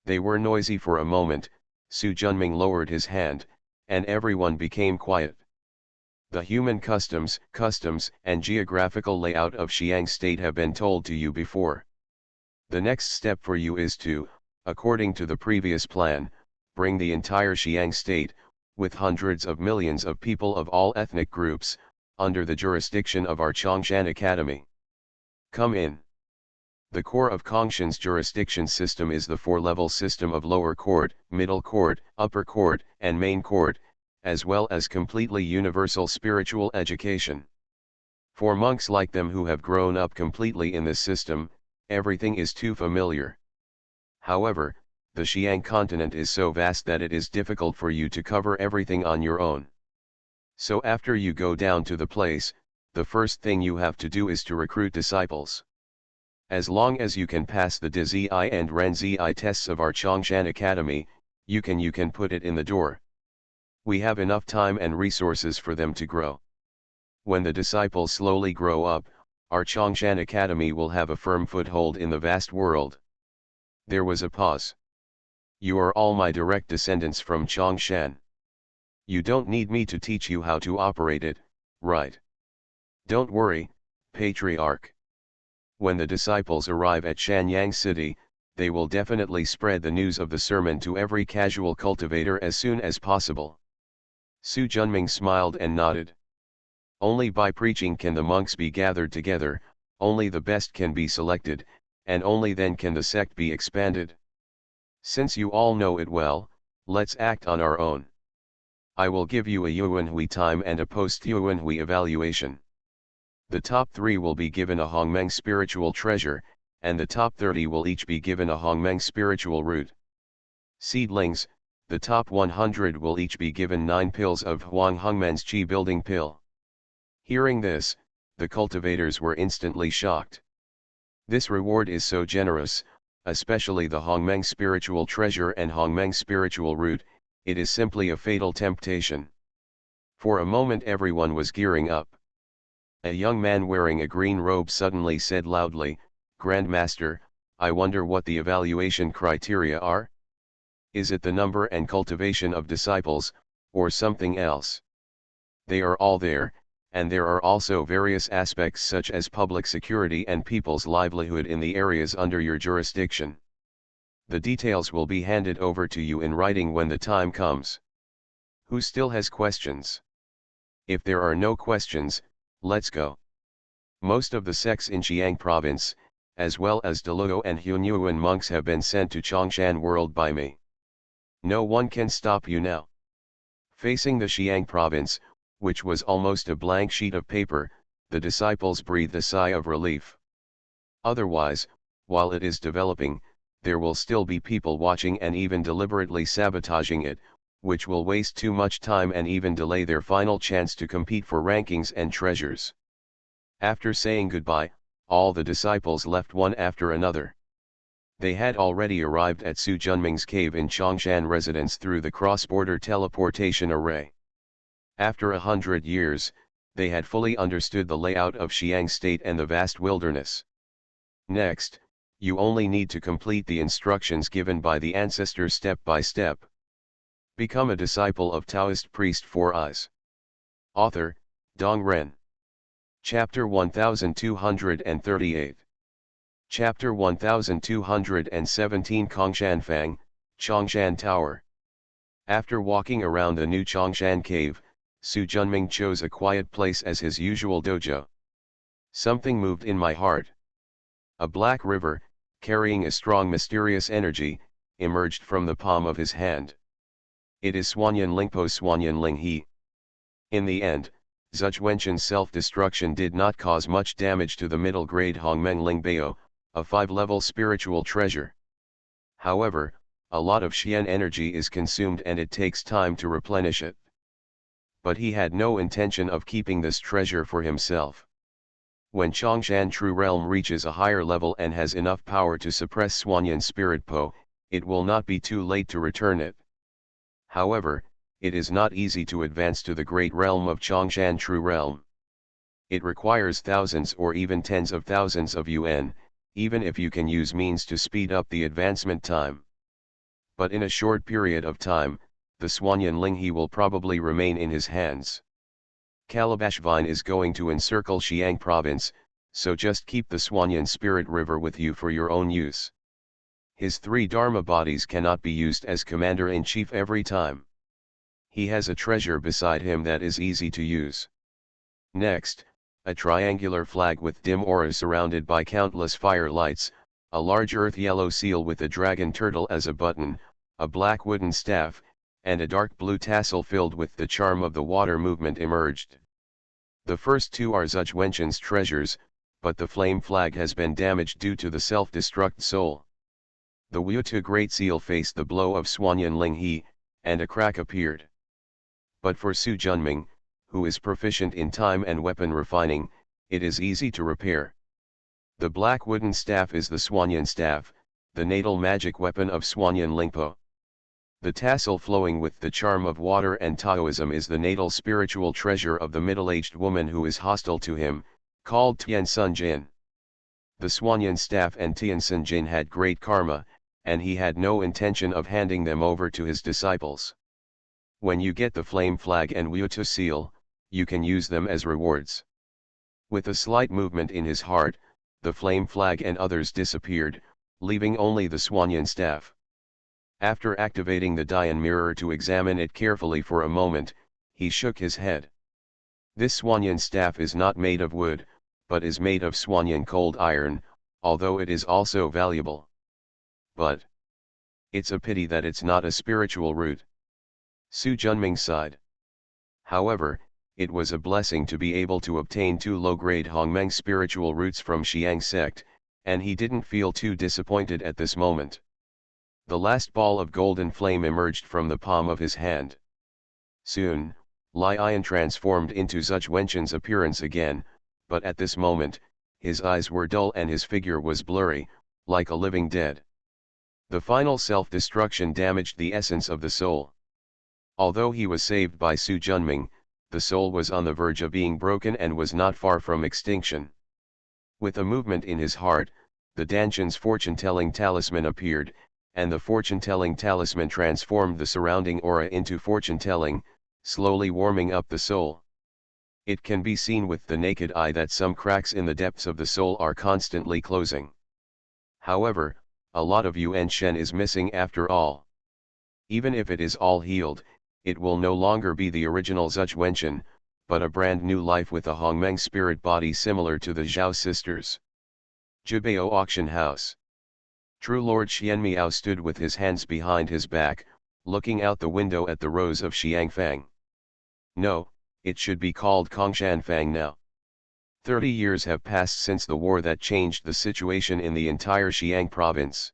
They were noisy for a moment. Su Junming lowered his hand, and everyone became quiet. The human customs, and geographical layout of Xiang State have been told to you before. The next step for you is to, according to the previous plan, bring the entire Xiang State, with hundreds of millions of people of all ethnic groups, under the jurisdiction of our Chongshan Academy. Come in. The core of Kongshan's jurisdiction system is the 4-level system of lower court, middle court, upper court, and main court, as well as completely universal spiritual education. For monks like them who have grown up completely in this system, everything is too familiar. However, the Xiang continent is so vast that it is difficult for you to cover everything on your own. So after you go down to the place, the first thing you have to do is to recruit disciples. As long as you can pass the DZI and RenZI tests of our Chongshan Academy, you can put it in the door. We have enough time and resources for them to grow. When the disciples slowly grow up, our Chongshan Academy will have a firm foothold in the vast world. There was a pause. You are all my direct descendants from Chongshan. You don't need me to teach you how to operate it, right? Don't worry, Patriarch. When the disciples arrive at Shanyang City, they will definitely spread the news of the sermon to every casual cultivator as soon as possible. Su Junming smiled and nodded. Only by preaching can the monks be gathered together, only the best can be selected, and only then can the sect be expanded. Since you all know it well, let's act on our own. I will give you a Yuanhui time and a post-Yuanhui evaluation. The top 3 will be given a Hongmeng spiritual treasure, and the top 30 will each be given a Hongmeng spiritual root. Seedlings, the top 100 will each be given 9 pills of Huang Hongmen's Qi building pill. Hearing this, the cultivators were instantly shocked. This reward is so generous, especially the Hongmeng spiritual treasure and Hongmeng spiritual root, it is simply a fatal temptation. For a moment everyone was gearing up. A young man wearing a green robe suddenly said loudly, "Grandmaster, I wonder what the evaluation criteria are? Is it the number and cultivation of disciples, or something else?" "They are all there," and there are also various aspects such as public security and people's livelihood in the areas under your jurisdiction. The details will be handed over to you in writing when the time comes. Who still has questions? If there are no questions, let's go. Most of the sects in Xiang province, as well as Deluo and Hunyuan monks have been sent to Chongshan world by me. No one can stop you now. Facing the Xiang province, which was almost a blank sheet of paper, the disciples breathed a sigh of relief. Otherwise, while it is developing, there will still be people watching and even deliberately sabotaging it, which will waste too much time and even delay their final chance to compete for rankings and treasures. After saying goodbye, all the disciples left one after another. They had already arrived at Su Junming's cave in Chongshan residence through the cross-border teleportation array. After 100 years, they had fully understood the layout of Xiang state and the vast wilderness. Next, you only need to complete the instructions given by the ancestors step by step. Become a disciple of Taoist priest Four Eyes. Author, Dong Ren. Chapter 1238. Chapter 1217 Kongshan Fang, Chongshan Tower. After walking around the new Chongshan cave, Su Junming chose a quiet place as his usual dojo. Something moved in my heart. A black river, carrying a strong mysterious energy, emerged from the palm of his hand. It is Suanyan Lingpo Suanyan Ling He. In the end, Zhuchuanshan's self-destruction did not cause much damage to the middle-grade Hongmeng Lingbao, a 5-level spiritual treasure. However, a lot of Xian energy is consumed and it takes time to replenish it. But he had no intention of keeping this treasure for himself. When Chongshan True Realm reaches a higher level and has enough power to suppress Suanyan Spirit Po, it will not be too late to return it. However, it is not easy to advance to the great realm of Chongshan True Realm. It requires thousands or even tens of thousands of yuan, even if you can use means to speed up the advancement time. But in a short period of time, the Suanyan Linghe will probably remain in his hands. Calabash Vine is going to encircle Xiang province, so just keep the Suanyan Spirit River with you for your own use. His 3 Dharma bodies cannot be used as commander-in-chief every time. He has a treasure beside him that is easy to use. Next, a triangular flag with dim aura surrounded by countless fire lights, a large earth yellow seal with a dragon turtle as a button, a black wooden staff, and a dark blue tassel filled with the charm of the water movement emerged. The first 2 are Zhuchuanshan's treasures, but the flame flag has been damaged due to the self-destruct soul. The Wutu Great Seal faced the blow of Suanyan Linghe, and a crack appeared. But for Su Junming, who is proficient in time and weapon refining, it is easy to repair. The black wooden staff is the Suanyan staff, the natal magic weapon of Suanyan Lingpo. The tassel flowing with the charm of water and Taoism is the natal spiritual treasure of the middle-aged woman who is hostile to him, called Tiansun Jin. The Suanyan staff and Tiansun Jin had great karma, and he had no intention of handing them over to his disciples. When you get the flame flag and Wutu seal, you can use them as rewards. With a slight movement in his heart, the flame flag and others disappeared, leaving only the Suanyan staff. After activating the Dian mirror to examine it carefully for a moment, he shook his head. This Suanyan staff is not made of wood, but is made of Suanyan cold iron, although it is also valuable. But it's a pity that it's not a spiritual root. Su Junming sighed. However, it was a blessing to be able to obtain 2 low-grade Hongmeng spiritual roots from Xiang sect, and he didn't feel too disappointed at this moment. The last ball of golden flame emerged from the palm of his hand. Soon, Li Ian transformed into Zhuchuanshan's appearance again, but at this moment, his eyes were dull and his figure was blurry, like a living dead. The final self-destruction damaged the essence of the soul. Although he was saved by Su Junming, the soul was on the verge of being broken and was not far from extinction. With a movement in his heart, the Danshan's fortune-telling talisman appeared, and the fortune-telling talisman transformed the surrounding aura into fortune-telling, slowly warming up the soul. It can be seen with the naked eye that some cracks in the depths of the soul are constantly closing. However, a lot of Yuan Shen is missing after all. Even if it is all healed, it will no longer be the original Zhuge Wenshan, but a brand new life with a Hongmeng spirit body similar to the Zhao sisters. Jibao Auction House. True Lord Xianmiao stood with his hands behind his back, looking out the window at the rows of Xiangfang. No, it should be called Kongshanfang now. 30 years have passed since the war that changed the situation in the entire Xiang province.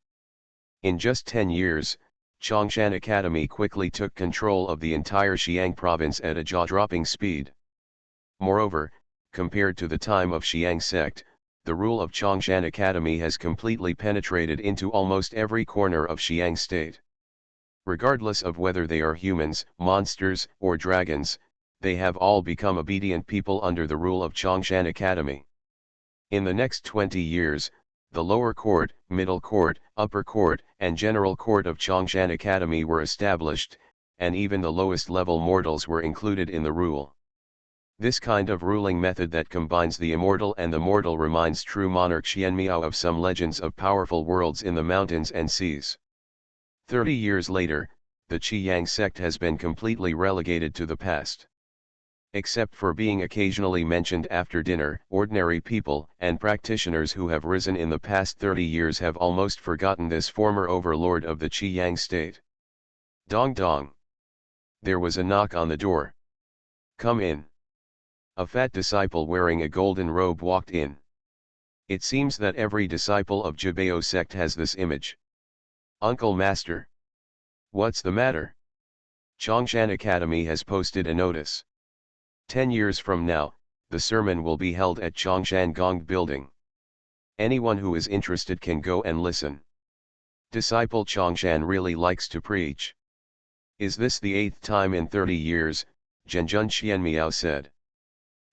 In just 10 years, Chongshan Academy quickly took control of the entire Xiang province at a jaw-dropping speed. Moreover, compared to the time of Xiang sect, the rule of Chongshan Academy has completely penetrated into almost every corner of Xiang state. Regardless of whether they are humans, monsters, or dragons, they have all become obedient people under the rule of Chongshan Academy. In the next 20 years, the lower court, middle court, upper court, and general court of Chongshan Academy were established, and even the lowest level mortals were included in the rule. This kind of ruling method that combines the immortal and the mortal reminds true monarch Xianmiao of some legends of powerful worlds in the mountains and seas. 30 years later, the Qiyang sect has been completely relegated to the past. Except for being occasionally mentioned after dinner, ordinary people and practitioners who have risen in the past 30 years have almost forgotten this former overlord of the Qiyang state. Dong dong. There was a knock on the door. Come in. A fat disciple wearing a golden robe walked in. It seems that every disciple of Jibao sect has this image. Uncle Master. What's the matter? Chongshan Academy has posted a notice. 10 years from now, the sermon will be held at Chongshan Gong Building. Anyone who is interested can go and listen. Disciple Chongshan really likes to preach. Is this the 8th time in 30 years? Zhenjun Xianmiao said.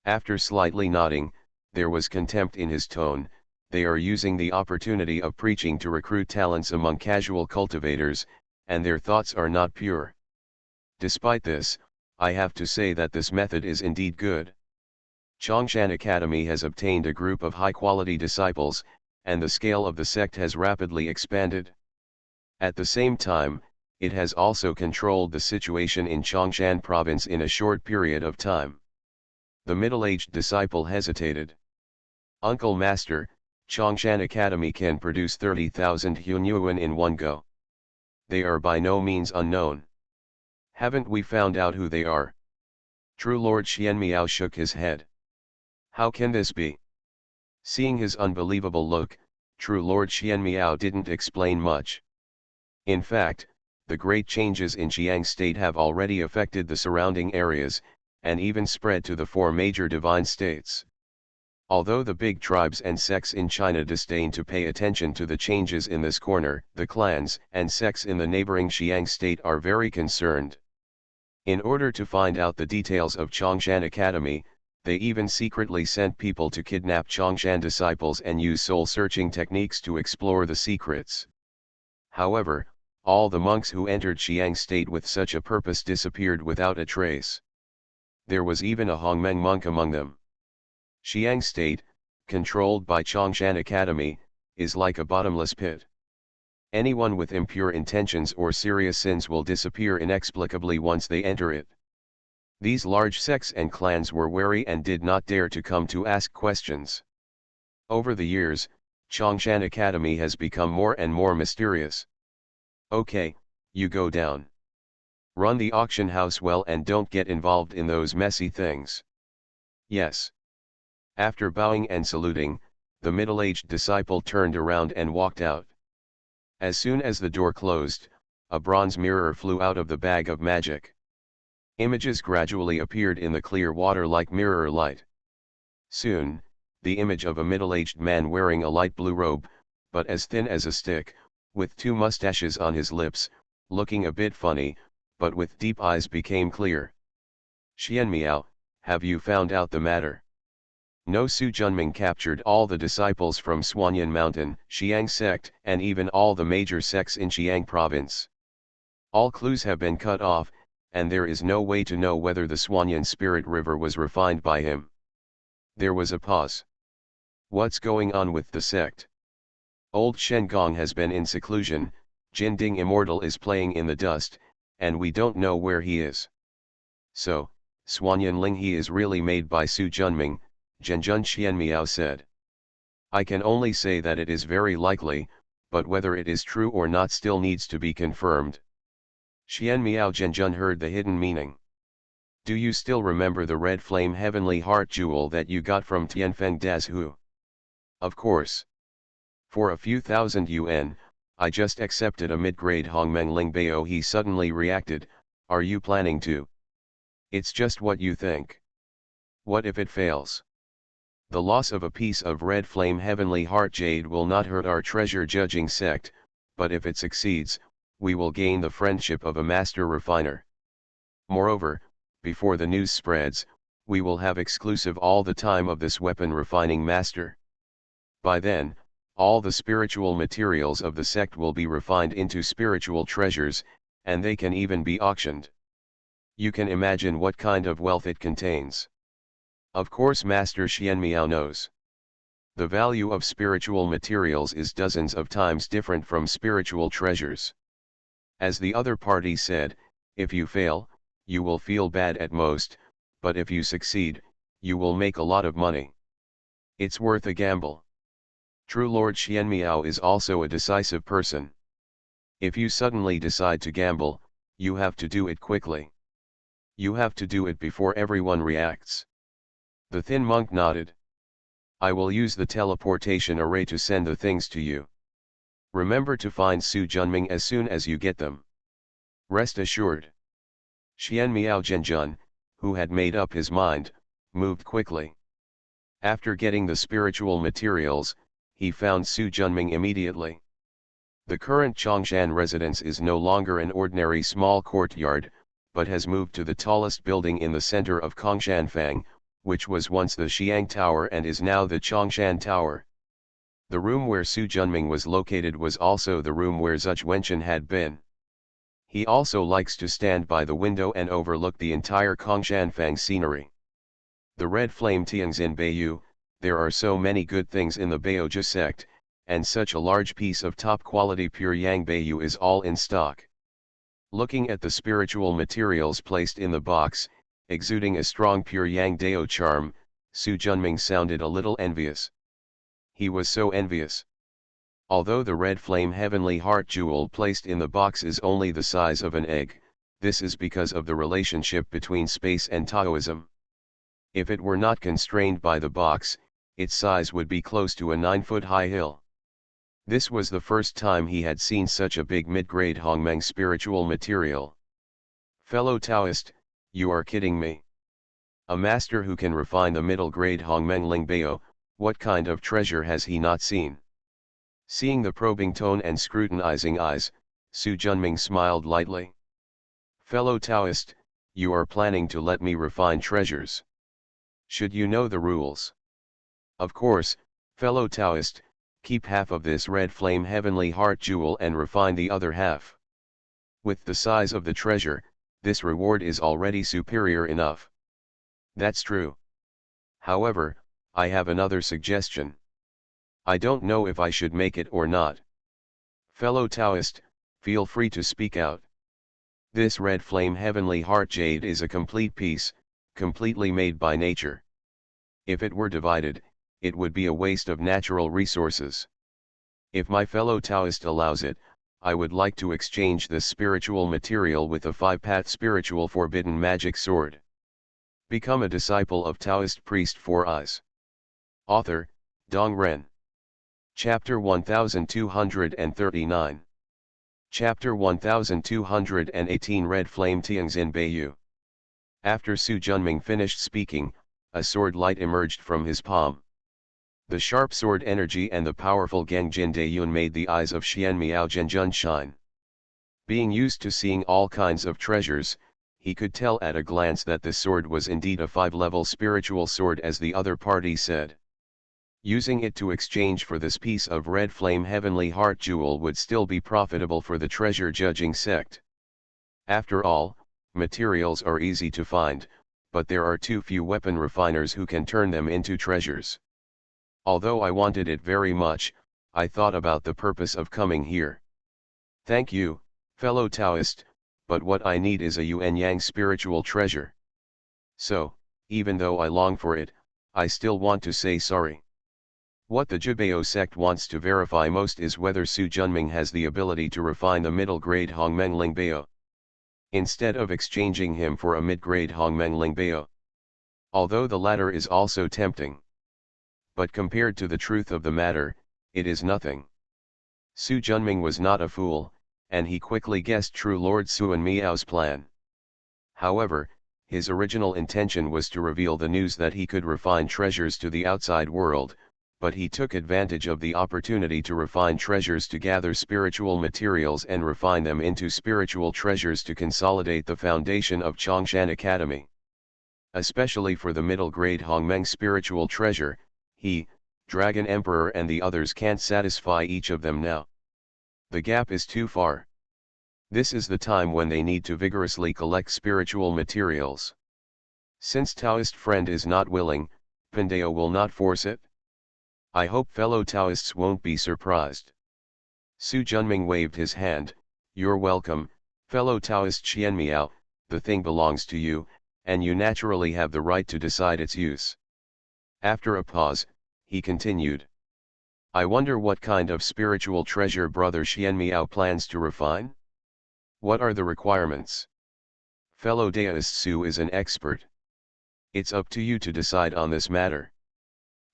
After slightly nodding, there was contempt in his tone. They are using the opportunity of preaching to recruit talents among casual cultivators, and their thoughts are not pure. Despite this, I have to say that this method is indeed good. Chongshan Academy has obtained a group of high-quality disciples, and the scale of the sect has rapidly expanded. At the same time, it has also controlled the situation in Chongshan province in a short period of time. The middle-aged disciple hesitated. Uncle Master, Chongshan Academy can produce 30,000 Hunyuan in one go. They are by no means unknown. Haven't we found out who they are? True Lord Xianmiao shook his head. How can this be? Seeing his unbelievable look, True Lord Xianmiao didn't explain much. In fact, the great changes in Xiang state have already affected the surrounding areas, and even spread to the 4 major divine states. Although the big tribes and sects in China disdain to pay attention to the changes in this corner, the clans and sects in the neighboring Xiang state are very concerned. In order to find out the details of Chongshan Academy, they even secretly sent people to kidnap Chongshan disciples and use soul-searching techniques to explore the secrets. However, all the monks who entered Xiang state with such a purpose disappeared without a trace. There was even a Hongmeng monk among them. Xiang state, controlled by Chongshan Academy, is like a bottomless pit. Anyone with impure intentions or serious sins will disappear inexplicably once they enter it. These large sects and clans were wary and did not dare to come to ask questions. Over the years, Chongshan Academy has become more and more mysterious. Okay, you go down. Run the auction house well and don't get involved in those messy things. Yes. After bowing and saluting, the middle-aged disciple turned around and walked out. As soon as the door closed, a bronze mirror flew out of the bag of magic. Images gradually appeared in the clear water like mirror light. Soon, the image of a middle-aged man wearing a light blue robe, but as thin as a stick, with 2 mustaches on his lips, looking a bit funny, but with deep eyes became clear. Xianmiao, have you found out the matter? No. Su Junming captured all the disciples from Suanyan Mountain, Xiang sect, and even all the major sects in Xiang province. All clues have been cut off, and there is no way to know whether the Swanyan spirit river was refined by him. There was a pause. What's going on with the sect? Old Shengong has been in seclusion, Jinding Immortal is playing in the dust, and we don't know where he is. So, Swanyan Ling he is really made by Su Junming, Zhenjun Xianmiao said. I can only say that it is very likely, but whether it is true or not still needs to be confirmed. Xianmiao Zhenjun heard the hidden meaning. Do you still remember the red flame heavenly heart jewel that you got from Tianfeng Dazhu? Of course. For a few thousand yuan, I just accepted a mid-grade Hongmeng Lingbao. He suddenly reacted, are you planning to? It's just what you think. What if it fails? The loss of a piece of red flame heavenly heart jade will not hurt our treasure judging sect, but if it succeeds, we will gain the friendship of a master refiner. Moreover, before the news spreads, we will have exclusive all the time of this weapon refining master. By then, all the spiritual materials of the sect will be refined into spiritual treasures, and they can even be auctioned. You can imagine what kind of wealth it contains. Of course Master Xianmiao knows. The value of spiritual materials is dozens of times different from spiritual treasures. As the other party said, if you fail, you will feel bad at most, but if you succeed, you will make a lot of money. It's worth a gamble. True Lord Xianmiao is also a decisive person. If you suddenly decide to gamble, you have to do it quickly. You have to do it before everyone reacts. The thin monk nodded. I will use the teleportation array to send the things to you. Remember to find Su Junming as soon as you get them. Rest assured. Xianmiao Zhenjun, who had made up his mind, moved quickly. After getting the spiritual materials, he found Su Junming immediately. The current Chongshan residence is no longer an ordinary small courtyard, but has moved to the tallest building in the center of Kongshanfang, which was once the Xiang Tower and is now the Chongshan Tower. The room where Su Junming was located was also the room where Zhuge Wenchen had been. He also likes to stand by the window and overlook the entire Kongshanfang scenery. The red flame Tianxin Beiyu, there are so many good things in the Baoja sect, and such a large piece of top-quality pure Yang Beiyu is all in stock. Looking at the spiritual materials placed in the box, exuding a strong pure Yang Dao charm, Su Junming sounded a little envious. He was so envious. Although the red flame heavenly heart jewel placed in the box is only the size of an egg, this is because of the relationship between space and Taoism. If it were not constrained by the box, its size would be close to a 9-foot high hill. This was the first time he had seen such a big mid-grade Hongmeng spiritual material. Fellow Taoist, you are kidding me. A master who can refine the middle-grade Hongmeng Lingbao, what kind of treasure has he not seen? Seeing the probing tone and scrutinizing eyes, Su Junming smiled lightly. Fellow Taoist, you are planning to let me refine treasures. Should you know the rules? Of course, fellow Taoist, keep half of this red flame heavenly heart jewel and refine the other half. With the size of the treasure, this reward is already superior enough. That's true. However, I have another suggestion. I don't know if I should make it or not. Fellow Taoist, feel free to speak out. This red flame heavenly heart jade is a complete piece, completely made by nature. If it were divided, it would be a waste of natural resources. If my fellow Taoist allows it, I would like to exchange this spiritual material with a 5-path spiritual forbidden magic sword. Become a disciple of Taoist priest 4 Eyes. Author, Dong Ren. Chapter 1239. Chapter 1218 Red Flame Tianxin Beiyu. After Su Junming finished speaking, a sword light emerged from his palm. The sharp sword energy and the powerful Gangjin Dayun made the eyes of Xianmiao Zhenjun shine. Being used to seeing all kinds of treasures, he could tell at a glance that the sword was indeed a 5-level spiritual sword as the other party said. Using it to exchange for this piece of red flame heavenly heart jewel would still be profitable for the treasure judging sect. After all, Materials are easy to find, but there are too few weapon refiners who can turn them into treasures. Although I wanted it very much, I thought about the purpose of coming here. Thank you, fellow Taoist, but what I need is a Yuan-Yang spiritual treasure. So, even though I long for it, I still want to say sorry. What the Jibao sect wants to verify most is whether Su Junming has the ability to refine the middle-grade Hongmeng Lingbao, instead of exchanging him for a mid-grade Hongmeng Lingbao. Although the latter is also tempting. But compared to the truth of the matter, it is nothing. Su Junming was not a fool, and he quickly guessed True Lord Suan Miao's plan. However, his original intention was to reveal the news that he could refine treasures to the outside world, but he took advantage of the opportunity to refine treasures to gather spiritual materials and refine them into spiritual treasures to consolidate the foundation of Chongshan Academy. Especially for the middle-grade Hongmeng spiritual treasure, he, Dragon Emperor and the others can't satisfy each of them now. The gap is too far. This is the time when they need to vigorously collect spiritual materials. Since Taoist friend is not willing, Pandeo will not force it. I hope fellow Taoists won't be surprised. Su Junming waved his hand. You're welcome, fellow Taoist Xian Miao, the thing belongs to you, and you naturally have the right to decide its use. After a pause, he continued. I wonder what kind of spiritual treasure Brother Xian Miao plans to refine? What are the requirements? Fellow Taoist Su is an expert. It's up to you to decide on this matter.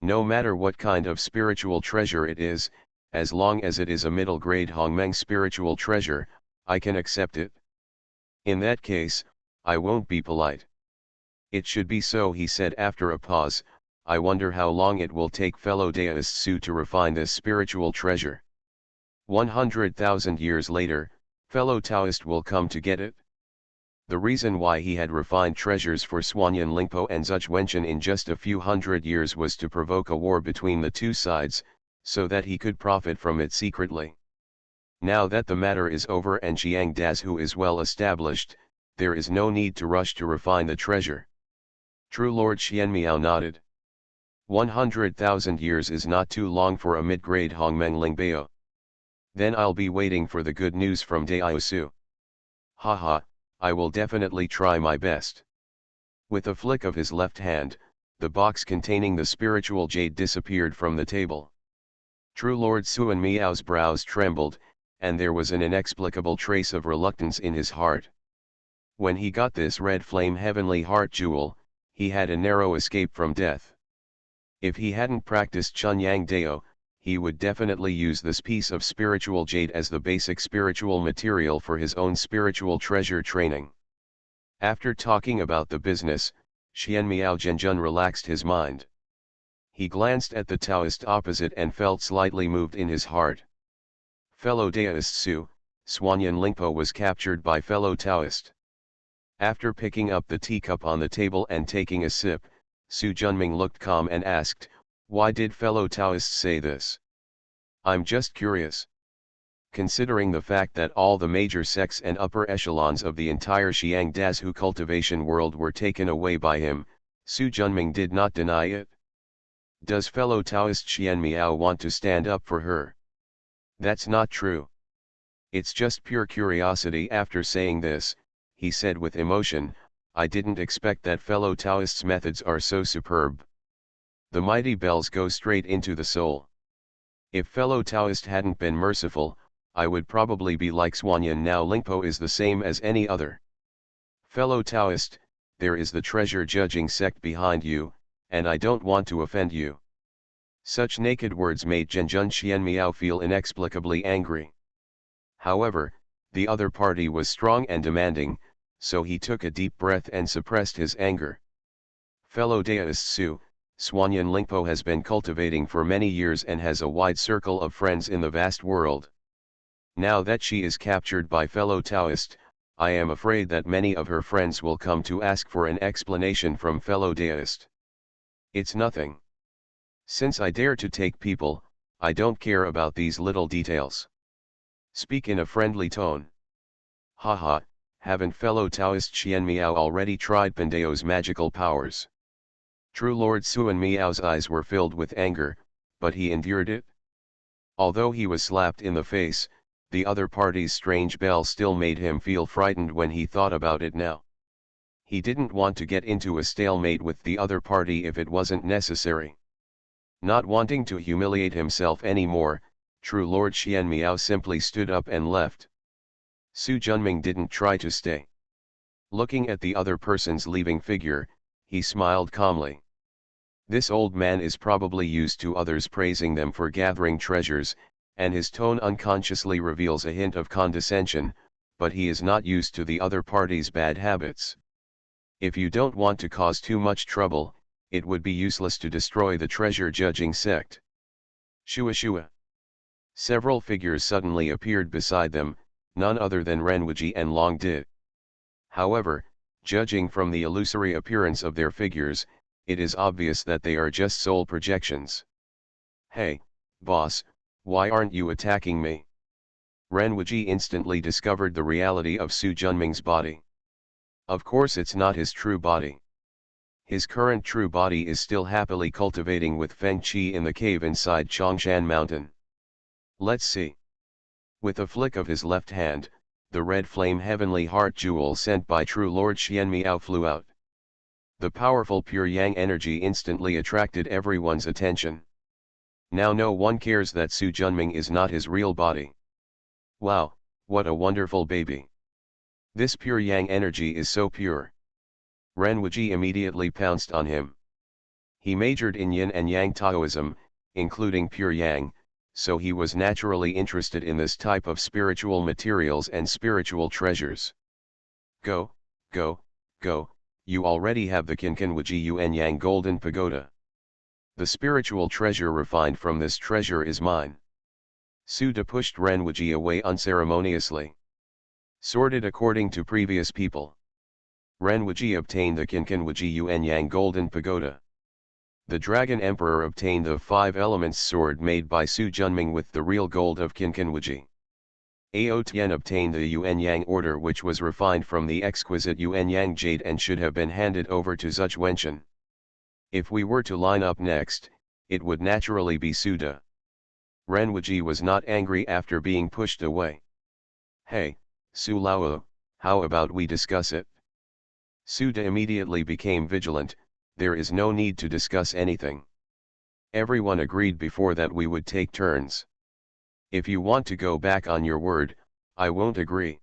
No matter what kind of spiritual treasure it is, as long as it is a middle-grade Hongmeng spiritual treasure, I can accept it. In that case, I won't be polite. It should be so, he said after a pause. I wonder how long it will take fellow Taoist Su to refine this spiritual treasure. 100,000 years later, fellow Taoist will come to get it. The reason why he had refined treasures for Suanyan Lingpo and Zuch Wenchen in just a few hundred years was to provoke a war between the two sides, so that he could profit from it secretly. Now that the matter is over and Xiang Dazhu is well established, there is no need to rush to refine the treasure. True Lord Xian Miao nodded. 100,000 years is not too long for a mid-grade Hongmeng Lingbao. Then I'll be waiting for the good news from Daosu. Haha, I will definitely try my best. With a flick of his left hand, the box containing the spiritual jade disappeared from the table. True Lord Suan Miao's brows trembled, and there was an inexplicable trace of reluctance in his heart. When he got this red flame heavenly heart jewel, he had a narrow escape from death. If he hadn't practiced Chunyang Dao, he would definitely use this piece of spiritual jade as the basic spiritual material for his own spiritual treasure training. After talking about the business, Xian Miao Zhenjun relaxed his mind. He glanced at the Taoist opposite and felt slightly moved in his heart. Fellow Taoist Su, Suanyan Lingpo was captured by fellow Taoist. After picking up the teacup on the table and taking a sip, Su Junming looked calm and asked, why did fellow Taoists say this? I'm just curious. Considering the fact that all the major sects and upper echelons of the entire Xiang Dazhu cultivation world were taken away by him, Su Junming did not deny it. Does fellow Taoist Xian Miao want to stand up for her? That's not true. It's just pure curiosity. After saying this, he said with emotion, I didn't expect that fellow Taoists' methods are so superb. The mighty bells go straight into the soul. If fellow Taoist hadn't been merciful, I would probably be like Suanyan now. Lingpo is the same as any other. Fellow Taoist, there is the treasure judging sect behind you, and I don't want to offend you. Such naked words made Zhenjun Xian Miao feel inexplicably angry. However, the other party was strong and demanding, so he took a deep breath and suppressed his anger. Fellow Taoist Su, Suanyan Lingpo has been cultivating for many years and has a wide circle of friends in the vast world. Now that she is captured by fellow Taoist, I am afraid that many of her friends will come to ask for an explanation from fellow Taoist. It's nothing. Since I dare to take people, I don't care about these little details. Speak in a friendly tone. Haha, Haven't fellow Taoist Qian Miao already tried Pandao's magical powers? True Lord Suan Miao's eyes were filled with anger, but he endured it. Although he was slapped in the face, the other party's strange bell still made him feel frightened when he thought about it now. He didn't want to get into a stalemate with the other party if it wasn't necessary. Not wanting to humiliate himself anymore, True Lord Qian Miao simply stood up and left. Su Junming didn't try to stay. Looking at the other person's leaving figure, he smiled calmly. This old man is probably used to others praising them for gathering treasures, and his tone unconsciously reveals a hint of condescension, but he is not used to the other party's bad habits. If you don't want to cause too much trouble, it would be useless to destroy the treasure-judging sect. Shua Shua. Several figures suddenly appeared beside them, none other than Renwuji and Long Di. However, judging from the illusory appearance of their figures, it is obvious that they are just soul projections. Hey, boss, why aren't you attacking me? Renwuji instantly discovered the reality of Su Junming's body. Of course it's not his true body. His current true body is still happily cultivating with Feng Qi in the cave inside Chongshan Mountain. Let's see. With a flick of his left hand, the red flame heavenly heart jewel sent by True Lord Qian Miao flew out. The powerful pure yang energy instantly attracted everyone's attention. Now no one cares that Su Junming is not his real body. Wow, what a wonderful baby. This pure yang energy is so pure. Renwuji immediately pounced on him. He majored in yin and yang Taoism, including pure yang, so he was naturally interested in this type of spiritual materials and spiritual treasures. Go, go, go, you already have the Kinkanwuji Yuan Yang Golden Pagoda. The spiritual treasure refined from this treasure is mine. Suda pushed Renwuji away unceremoniously. Sorted according to previous people. Renwuji obtained the Kinkanwuji Yuan Yang Golden Pagoda. The Dragon Emperor obtained the 5 elements sword made by Su Junming with the real gold of Kinkanwuji. Ao Tian obtained the Yuan Yang order, which was refined from the exquisite Yuan Yang jade and should have been handed over to Zuch Wenshan. If we were to line up next, it would naturally be Suda. Renwuji was not angry after being pushed away. Hey, Su Lao, how about we discuss it? Suda immediately became vigilant. There is no need to discuss anything. Everyone agreed before that we would take turns. If you want to go back on your word, I won't agree.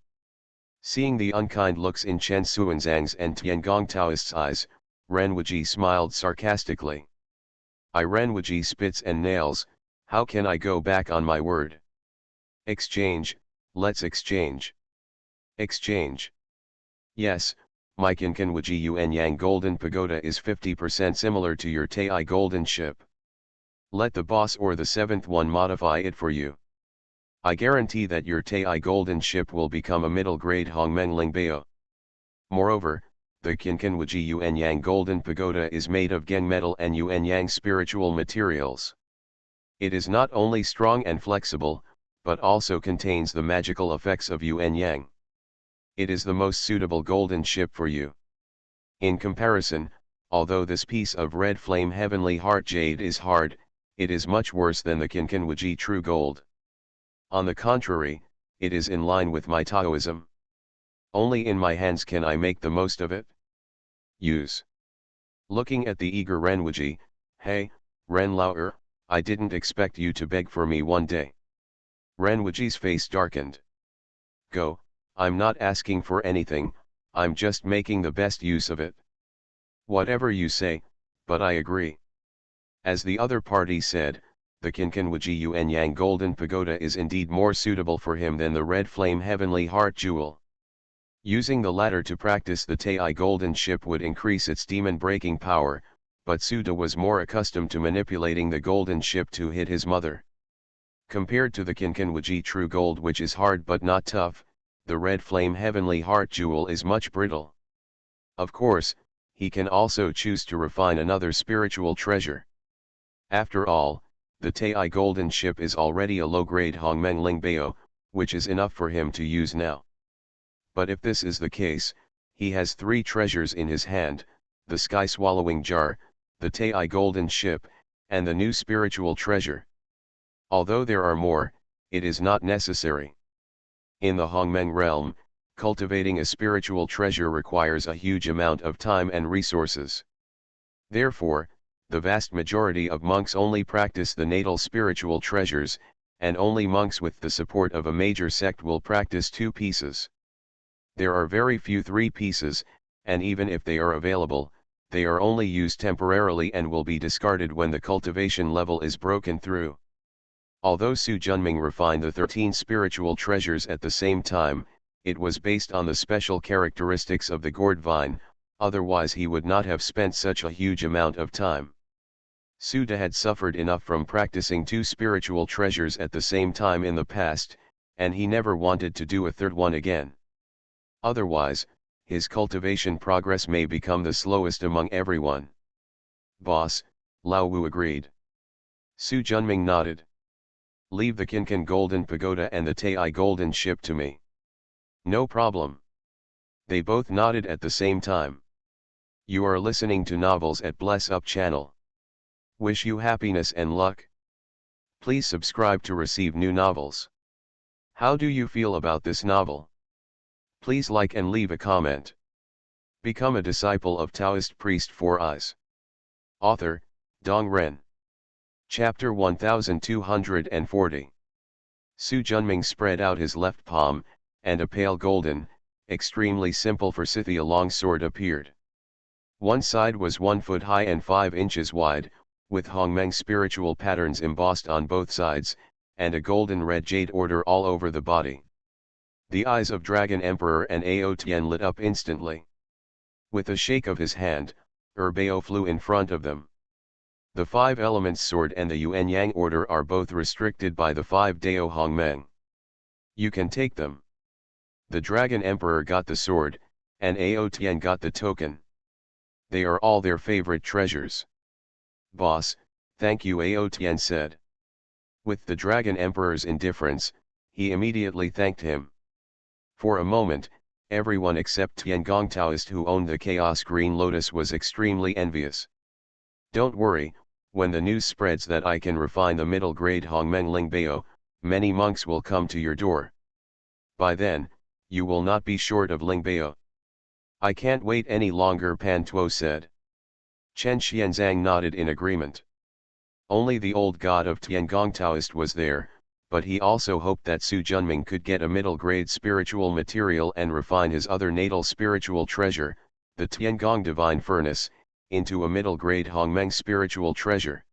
Seeing the unkind looks in Chen Xuanzang's and Tiangong Taoist's eyes, Renwuji smiled sarcastically. I Renwuji spits and nails, how can I go back on my word? Exchange, let's exchange. Exchange. Yes, my Kinkanwuji Yuan Yang Golden Pagoda is 50% similar to your Tai Golden Ship. Let the boss or the 7th one modify it for you. I guarantee that your Tai Golden Ship will become a middle-grade Hongmeng Lingbao. Moreover, the Kinkanwuji Yuan Yang Golden Pagoda is made of Geng metal and Yuan Yang spiritual materials. It is not only strong and flexible, but also contains the magical effects of Yuan Yang. It is the most suitable golden ship for you. In comparison, although this piece of red flame heavenly heart jade is hard, it is much worse than the Kinkanwuji true gold. On the contrary, it is in line with my Taoism. Only in my hands can I make the most of it. Use. Looking at the eager Renwuji, hey, Ren Lao, I didn't expect you to beg for me one day. Renwuji's face darkened. Go. I'm not asking for anything, I'm just making the best use of it. Whatever you say, but I agree. As the other party said, the Kinkanwuji Yuan Yang Golden Pagoda is indeed more suitable for him than the red flame heavenly heart jewel. Using the latter to practice the Tai Golden Ship would increase its demon-breaking power, but Suda was more accustomed to manipulating the golden ship to hit his mother. Compared to the Kinkanwuji true gold, which is hard but not tough, the red flame heavenly heart jewel is much brittle. Of course, he can also choose to refine another spiritual treasure. After all, the Tai Golden Ship is already a low-grade Hongmeng Lingbao, which is enough for him to use now. But if this is the case, he has three treasures in his hand: the sky-swallowing jar, the Tai golden ship, and the new spiritual treasure. Although there are more, it is not necessary. In the Hongmeng realm, cultivating a spiritual treasure requires a huge amount of time and resources. Therefore, the vast majority of monks only practice the natal spiritual treasures, and only monks with the support of a major sect will practice 2 pieces. There are very few 3 pieces, and even if they are available, they are only used temporarily and will be discarded when the cultivation level is broken through. Although Su Junming refined the 13 spiritual treasures at the same time, it was based on the special characteristics of the gourd vine, otherwise he would not have spent such a huge amount of time. Suda had suffered enough from practicing 2 spiritual treasures at the same time in the past, and he never wanted to do a third one again. Otherwise, his cultivation progress may become the slowest among everyone. Boss, Lao Wu agreed. Su Junming nodded. Leave the Kinkan Golden Pagoda and the Tai Golden Ship to me. No problem. They both nodded at the same time. You are listening to Novels at Bless Up channel. Wish you happiness and luck. Please subscribe to receive new novels. How do you feel about this novel? Please like and leave a comment. Become a disciple of Taoist priest Four Eyes. Author, Dong Ren. Chapter 1240. Su Junming spread out his left palm, and a pale golden, extremely simple for Scythia longsword appeared. One side was 1 foot high and 5 inches wide, with Hongmeng spiritual patterns embossed on both sides, and a golden red jade order all over the body. The eyes of Dragon Emperor and Ao Tian lit up instantly. With a shake of his hand, Bao flew in front of them. The 5 elements sword and the Yuan Yang order are both restricted by the 5 Dao Hongmeng. You can take them. The Dragon Emperor got the sword, and Ao Tian got the token. They are all their favorite treasures. Boss, thank you, Ao Tian said. With the Dragon Emperor's indifference, he immediately thanked him. For a moment, everyone except Tiangong Taoist who owned the Chaos Green Lotus was extremely envious. Don't worry, when the news spreads that I can refine the middle-grade Hongmeng Lingbao, many monks will come to your door. By then, you will not be short of Lingbao. I can't wait any longer, Pan Tuo said. Chen Xianzang nodded in agreement. Only the old god of Tiangong Taoist was there, but he also hoped that Su Junming could get a middle-grade spiritual material and refine his other natal spiritual treasure, the Tiangong Divine Furnace, into a middle-grade Hongmeng spiritual treasure.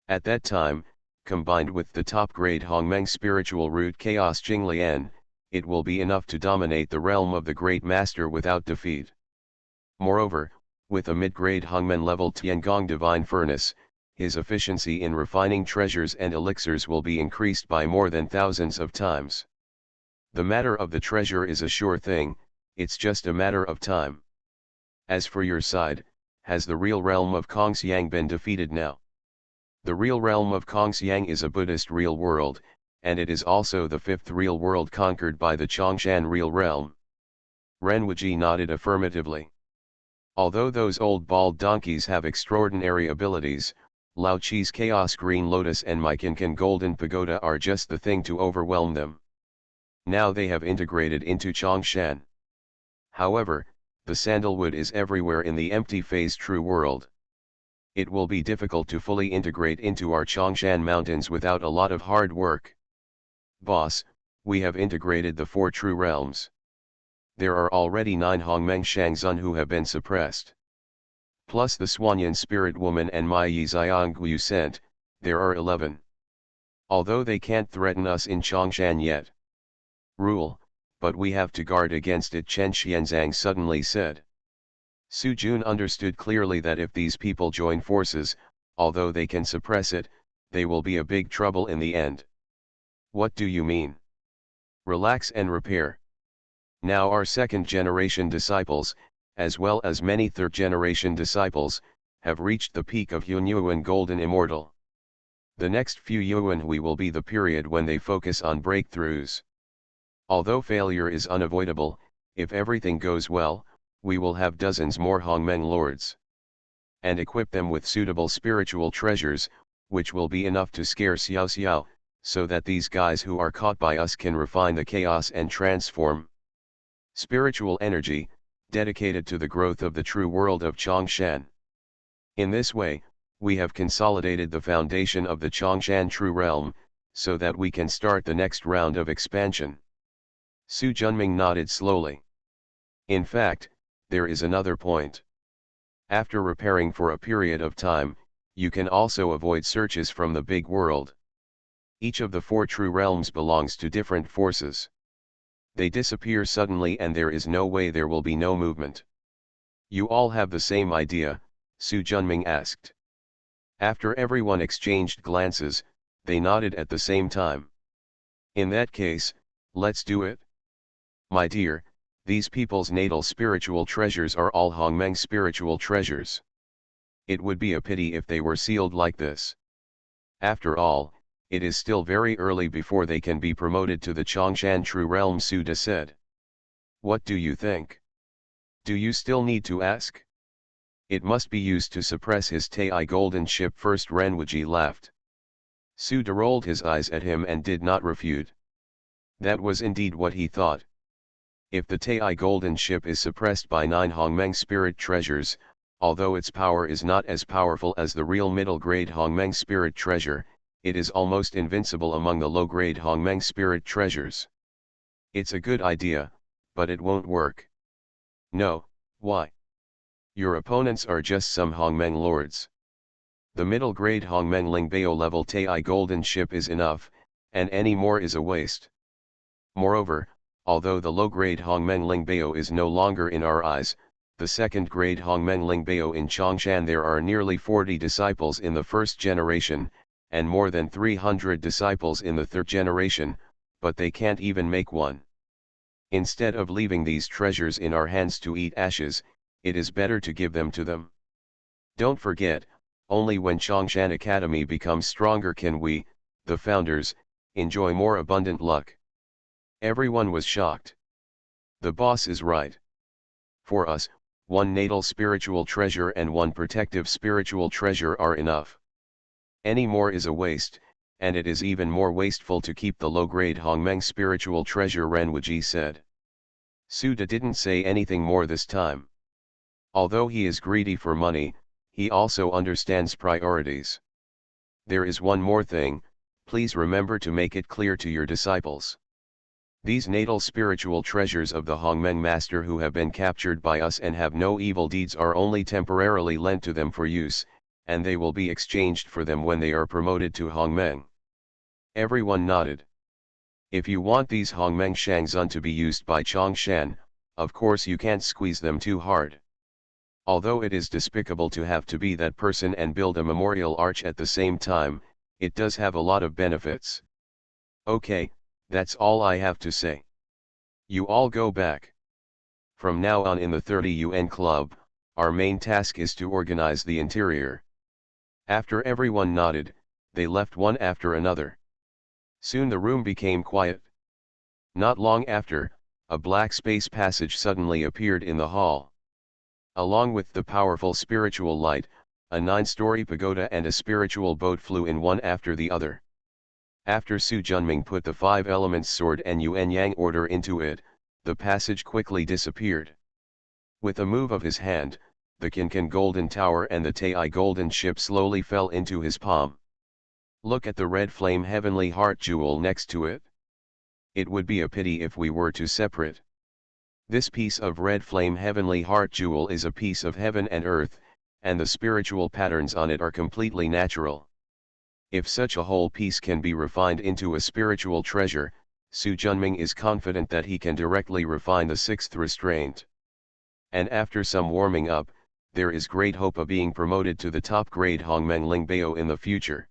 At that time, combined with the top-grade Hongmeng spiritual root Chaos Jinglian, it will be enough to dominate the realm of the Great Master without defeat. Moreover, with a mid-grade Hongmen level Tiangong Divine Furnace, his efficiency in refining treasures and elixirs will be increased by more than thousands of times. The matter of the treasure is a sure thing, it's just a matter of time. As for your side, has the real realm of Kongxiang been defeated now? The real realm of Kongxiang is a Buddhist real world, and it is also the 5th real world conquered by the Chongshan real realm. Ren Wuji nodded affirmatively. Although those old bald donkeys have extraordinary abilities, Lao Chi's Chaos Green Lotus and my Kinkan Golden Pagoda are just the thing to overwhelm them. Now they have integrated into Chongshan. However, the sandalwood is everywhere in the empty phase true world. It will be difficult to fully integrate into our Chongshan mountains without a lot of hard work. Boss, we have integrated the 4 true realms. There are already 9 Hongmeng Shangzun who have been suppressed. Plus the Swanyan Spirit Woman and Mai Yi Xianggu sent, there are 11. Although they can't threaten us in Chongshan yet. Rule, but we have to guard against it, Chen Xianzang suddenly said. Su Jun understood clearly that if these people join forces, although they can suppress it, they will be a big trouble in the end. What do you mean? Relax and repair. Now our 2nd generation disciples, as well as many 3rd generation disciples, have reached the peak of Hunyuan Golden Immortal. The next few Yuanhui will be the period when they focus on breakthroughs. Although failure is unavoidable, if everything goes well, we will have dozens more Hongmeng lords. And equip them with suitable spiritual treasures, which will be enough to scare Xiao Xiao, so that these guys who are caught by us can refine the chaos and transform. Spiritual energy, dedicated to the growth of the true world of Chongshan. In this way, we have consolidated the foundation of the Chongshan true realm, so that we can start the next round of expansion. Su Junming nodded slowly. In fact, there is another point. After repairing for a period of time, you can also avoid searches from the big world. Each of the 4 true realms belongs to different forces. They disappear suddenly and there is no way there will be no movement. You all have the same idea? Su Junming asked. After everyone exchanged glances, they nodded at the same time. In that case, let's do it. My dear, these people's natal spiritual treasures are all Hongmeng spiritual treasures. It would be a pity if they were sealed like this. After all, it is still very early before they can be promoted to the Chongshan True Realm, Suda said. What do you think? Do you still need to ask? It must be used to suppress his Tai golden ship first. Renwuji laughed. Suda rolled his eyes at him and did not refute. That was indeed what he thought. If the Tai golden ship is suppressed by 9 Hongmeng spirit treasures, although its power is not as powerful as the real middle-grade Hongmeng spirit treasure, it is almost invincible among the low-grade Hongmeng spirit treasures. It's a good idea, but it won't work. No, why? Your opponents are just some Hongmeng lords. The middle-grade Hongmeng Lingbao level Tai golden ship is enough, and any more is a waste. Moreover, although the low-grade Hongmeng Lingbao is no longer in our eyes, the second-grade Hongmeng Lingbao in Chongshan, there are nearly 40 disciples in the first generation, and more than 300 disciples in the third generation, but they can't even make one. Instead of leaving these treasures in our hands to eat ashes, it is better to give them to them. Don't forget, only when Chongshan Academy becomes stronger can we, the founders, enjoy more abundant luck. Everyone was shocked. The boss is right. For us, 1 natal spiritual treasure and 1 protective spiritual treasure are enough. Any more is a waste, and it is even more wasteful to keep the low-grade Hongmeng spiritual treasure, Renwuji said. Suda didn't say anything more this time. Although he is greedy for money, he also understands priorities. There is one more thing, please remember to make it clear to your disciples. These natal spiritual treasures of the Hongmeng master who have been captured by us and have no evil deeds are only temporarily lent to them for use, and they will be exchanged for them when they are promoted to Hongmeng. Everyone nodded. If you want these Hongmeng Shangzun to be used by Chongshan, of course you can't squeeze them too hard. Although it is despicable to have to be that person and build a memorial arch at the same time, it does have a lot of benefits. Okay, that's all I have to say. You all go back. From now on in the 30 UN Club, our main task is to organize the interior. After everyone nodded, they left one after another. Soon the room became quiet. Not long after, a black space passage suddenly appeared in the hall. Along with the powerful spiritual light, a 9-story pagoda and a spiritual boat flew in one after the other. After Su Junming put the 5 elements sword and Yuan Yang order into it, the passage quickly disappeared. With a move of his hand, the Kinkan golden tower and the Tai golden ship slowly fell into his palm. Look at the red flame heavenly heart jewel next to it. It would be a pity if we were to separate. This piece of red flame heavenly heart jewel is a piece of heaven and earth, and the spiritual patterns on it are completely natural. If such a whole piece can be refined into a spiritual treasure, Su Junming is confident that he can directly refine the 6th restraint. And after some warming up, there is great hope of being promoted to the top grade Hongmeng Lingbao in the future.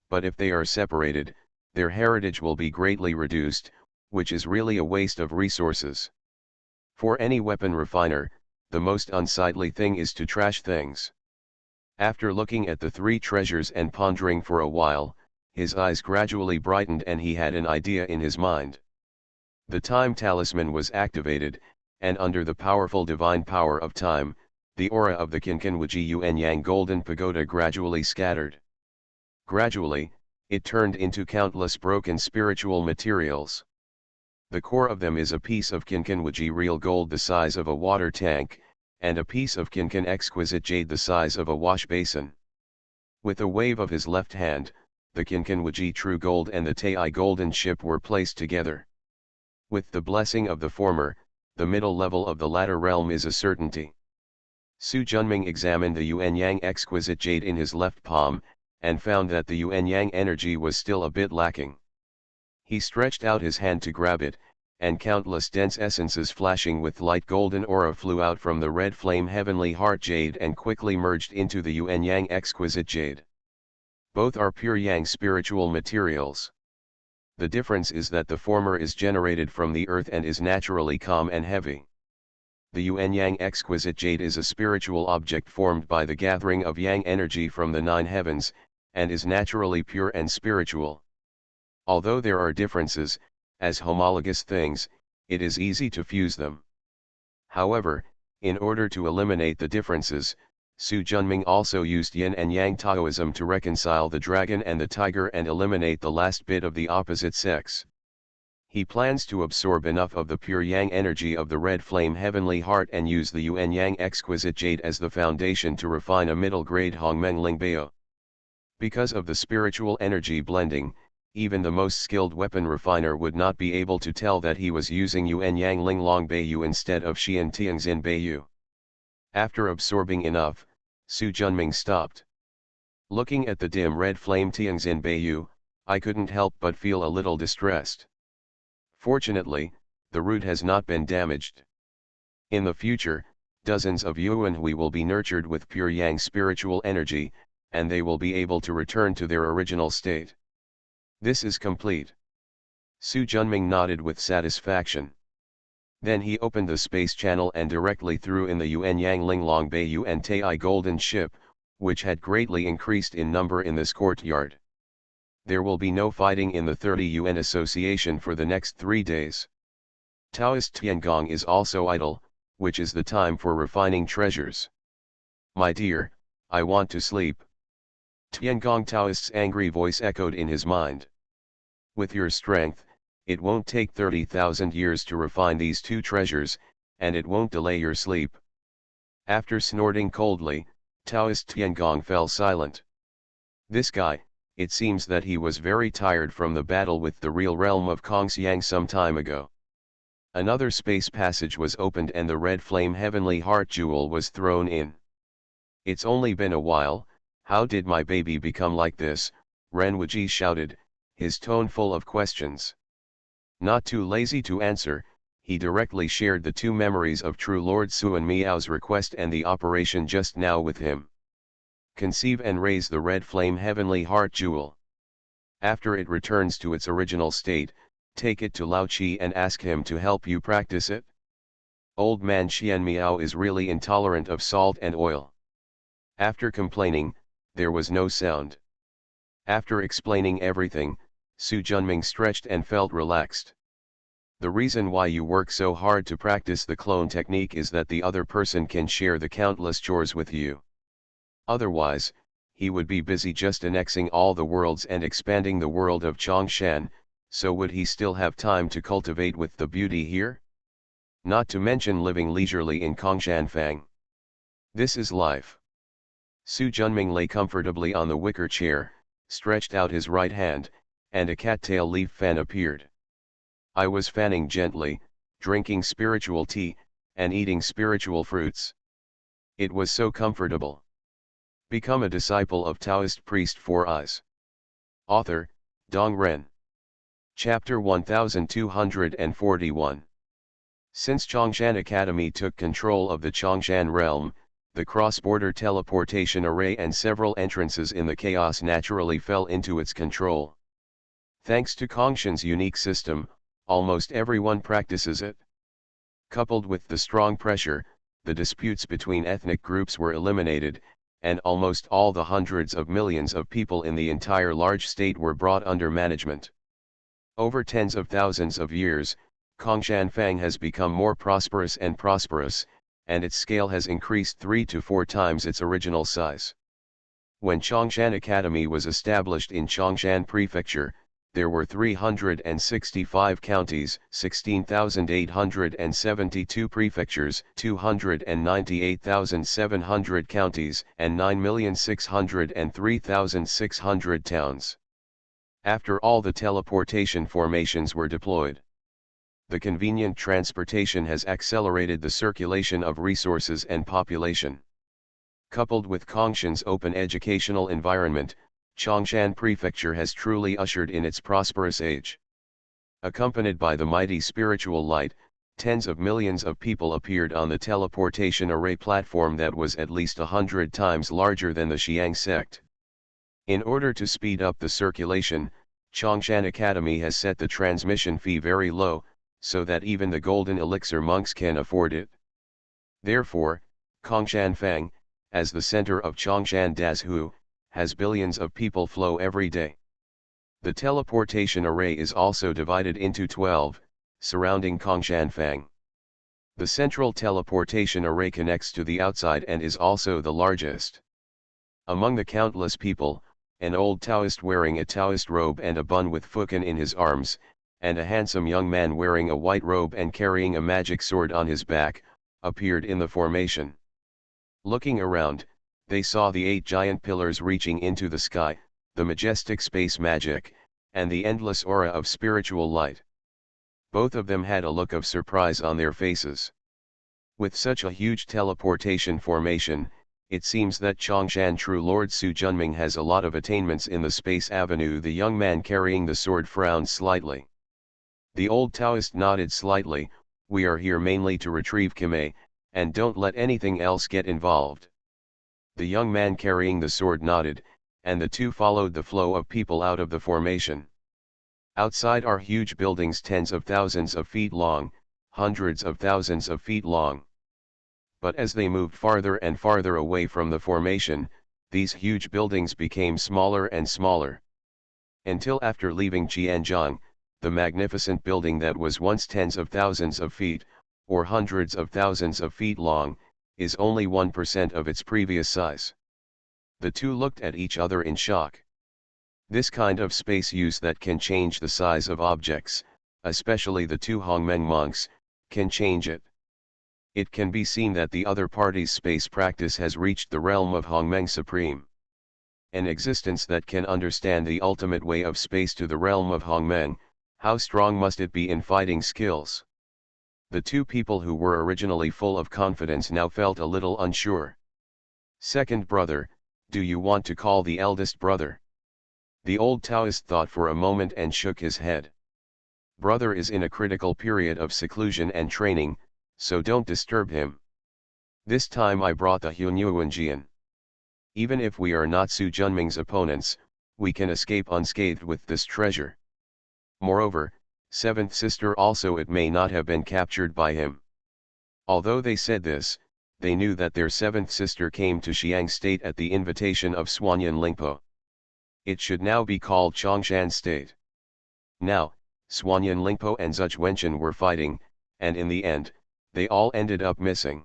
But if they are separated, their heritage will be greatly reduced, which is really a waste of resources. For any weapon refiner, the most unsightly thing is to trash things. After looking at the 3 treasures and pondering for a while, his eyes gradually brightened and he had an idea in his mind. The time talisman was activated, and under the powerful divine power of time, the aura of the Kinkinwaji Yuan-Yang Golden Pagoda gradually scattered. Gradually, it turned into countless broken spiritual materials. The core of them is a piece of Kinkinwaji real gold the size of a water tank, and a piece of Kinkin exquisite jade the size of a wash basin. With a wave of his left hand, the Kinkinwaji true gold and the Tai golden ship were placed together. With the blessing of the former, the middle level of the latter realm is a certainty. Su Junming examined the Yuan-Yang exquisite jade in his left palm, and found that the Yuan-Yang energy was still a bit lacking. He stretched out his hand to grab it, and countless dense essences flashing with light golden aura flew out from the red flame heavenly heart jade and quickly merged into the Yuan-Yang exquisite jade. Both are pure Yang spiritual materials. The difference is that the former is generated from the earth and is naturally calm and heavy. The Yuan-Yang exquisite jade is a spiritual object formed by the gathering of Yang energy from the nine heavens, and is naturally pure and spiritual. Although there are differences, as homologous things, it is easy to fuse them. However, in order to eliminate the differences, Su Junming also used Yin and Yang Taoism to reconcile the dragon and the tiger and eliminate the last bit of the opposite sex. He plans to absorb enough of the pure Yang energy of the red flame heavenly heart and use the Yuan-Yang exquisite jade as the foundation to refine a middle-grade Hongmeng Lingbao. Because of the spiritual energy blending, even the most skilled weapon refiner would not be able to tell that he was using Yuan-Yang Linglong Beiyu instead of Xian Tianxin Beiyu. After absorbing enough, Su Junming stopped. Looking at the dim red flame Tianxin Beiyu, I couldn't help but feel a little distressed. Fortunately, the root has not been damaged. In the future, dozens of Yuanhui will be nurtured with pure Yang spiritual energy, and they will be able to return to their original state. This is complete. Su Junming nodded with satisfaction. Then he opened the space channel and directly threw in the Yuan-Yang Linglong Beiyu and Tai golden ship, which had greatly increased in number in this courtyard. There will be no fighting in the 30 Yuan Association for the next 3 days. Taoist Tiangong is also idle, which is the time for refining treasures. My dear, I want to sleep. Tiangong Taoist's angry voice echoed in his mind. With your strength, it won't take 30,000 years to refine these two treasures, and it won't delay your sleep. After snorting coldly, Taoist Tiangong fell silent. This guy, it seems that he was very tired from the battle with the real realm of Kongxiang some time ago. Another space passage was opened and the red flame heavenly heart jewel was thrown in. It's only been a while, how did my baby become like this? Renwuji shouted, his tone full of questions. Not too lazy to answer, he directly shared the two memories of true Lord Suan Miao's request and the operation just now with him. Conceive and raise the red flame heavenly heart jewel. After it returns to its original state, take it to Lao Qi and ask him to help you practice it. Old man Xian Miao is really intolerant of salt and oil. After complaining, there was no sound. After explaining everything, Su Junming stretched and felt relaxed. The reason why you work so hard to practice the clone technique is that the other person can share the countless chores with you. Otherwise, he would be busy just annexing all the worlds and expanding the world of Chongshan, so would he still have time to cultivate with the beauty here? Not to mention living leisurely in Kongshanfang. This is life. Su Junming lay comfortably on the wicker chair, stretched out his right hand, and a cattail leaf fan appeared. I was fanning gently, drinking spiritual tea, and eating spiritual fruits. It was so comfortable. Become a disciple of Taoist priest Four Eyes. Author, Dong Ren. Chapter 1241. Since Chongshan Academy took control of the Chongshan realm, the cross-border teleportation array and several entrances in the chaos naturally fell into its control. Thanks to Kongshan's unique system, almost everyone practices it. Coupled with the strong pressure, the disputes between ethnic groups were eliminated, and almost all the hundreds of millions of people in the entire large state were brought under management. Over tens of thousands of years, Kongshan Fang has become more prosperous, and its scale has increased 3 to 4 times its original size. When Chongshan Academy was established in Chongshan Prefecture, there were 365 counties, 16,872 prefectures, 298,700 counties, and 9,603,600 towns. After all the teleportation formations were deployed, the convenient transportation has accelerated the circulation of resources and population. Coupled with Kongshan's open educational environment, Chongshan Prefecture has truly ushered in its prosperous age. Accompanied by the mighty spiritual light, tens of millions of people appeared on the teleportation array platform that was at least 100 times larger than the Xiang sect. In order to speed up the circulation, Chongshan Academy has set the transmission fee very low, so that even the golden elixir monks can afford it. Therefore, Kongshan Fang, as the center of Chongshan Dazhu, has billions of people flow every day. The teleportation array is also divided into 12, surrounding Kongshan Fang. The central teleportation array connects to the outside and is also the largest. Among the countless people, an old Taoist wearing a Taoist robe and a bun with fukin in his arms, and a handsome young man wearing a white robe and carrying a magic sword on his back, appeared in the formation. Looking around, they saw the 8 giant pillars reaching into the sky, the majestic space magic, and the endless aura of spiritual light. Both of them had a look of surprise on their faces. With such a huge teleportation formation, it seems that Chongshan True Lord Su Junming has a lot of attainments in the space avenue. The young man carrying the sword frowned slightly. The old Taoist nodded slightly. We are here mainly to retrieve Kime, and don't let anything else get involved. The young man carrying the sword nodded, and the two followed the flow of people out of the formation. Outside are huge buildings tens of thousands of feet long, hundreds of thousands of feet long. But as they moved farther and farther away from the formation, these huge buildings became smaller and smaller. Until after leaving Qianzhang, the magnificent building that was once tens of thousands of feet, or hundreds of thousands of feet long, is only 1% of its previous size. The two looked at each other in shock. This kind of space use that can change the size of objects, especially the two Hongmeng monks, can change it. It can be seen that the other party's space practice has reached the realm of Hongmeng Supreme. An existence that can understand the ultimate way of space to the realm of Hongmeng, how strong must it be in fighting skills? The two people who were originally full of confidence now felt a little unsure. Second brother, do you want to call the eldest brother? The old Taoist thought for a moment and shook his head. Brother is in a critical period of seclusion and training, so don't disturb him. This time I brought the Hunyuanjian. Even if we are not Su Junming's opponents, we can escape unscathed with this treasure. Moreover, seventh sister also it may not have been captured by him. Although they said this, they knew that their seventh sister came to Xiang State at the invitation of Suanyan Lingpo. It should now be called Chongshan State. Now, Suanyan Lingpo and Zhuge Wenchen were fighting, and in the end, they all ended up missing.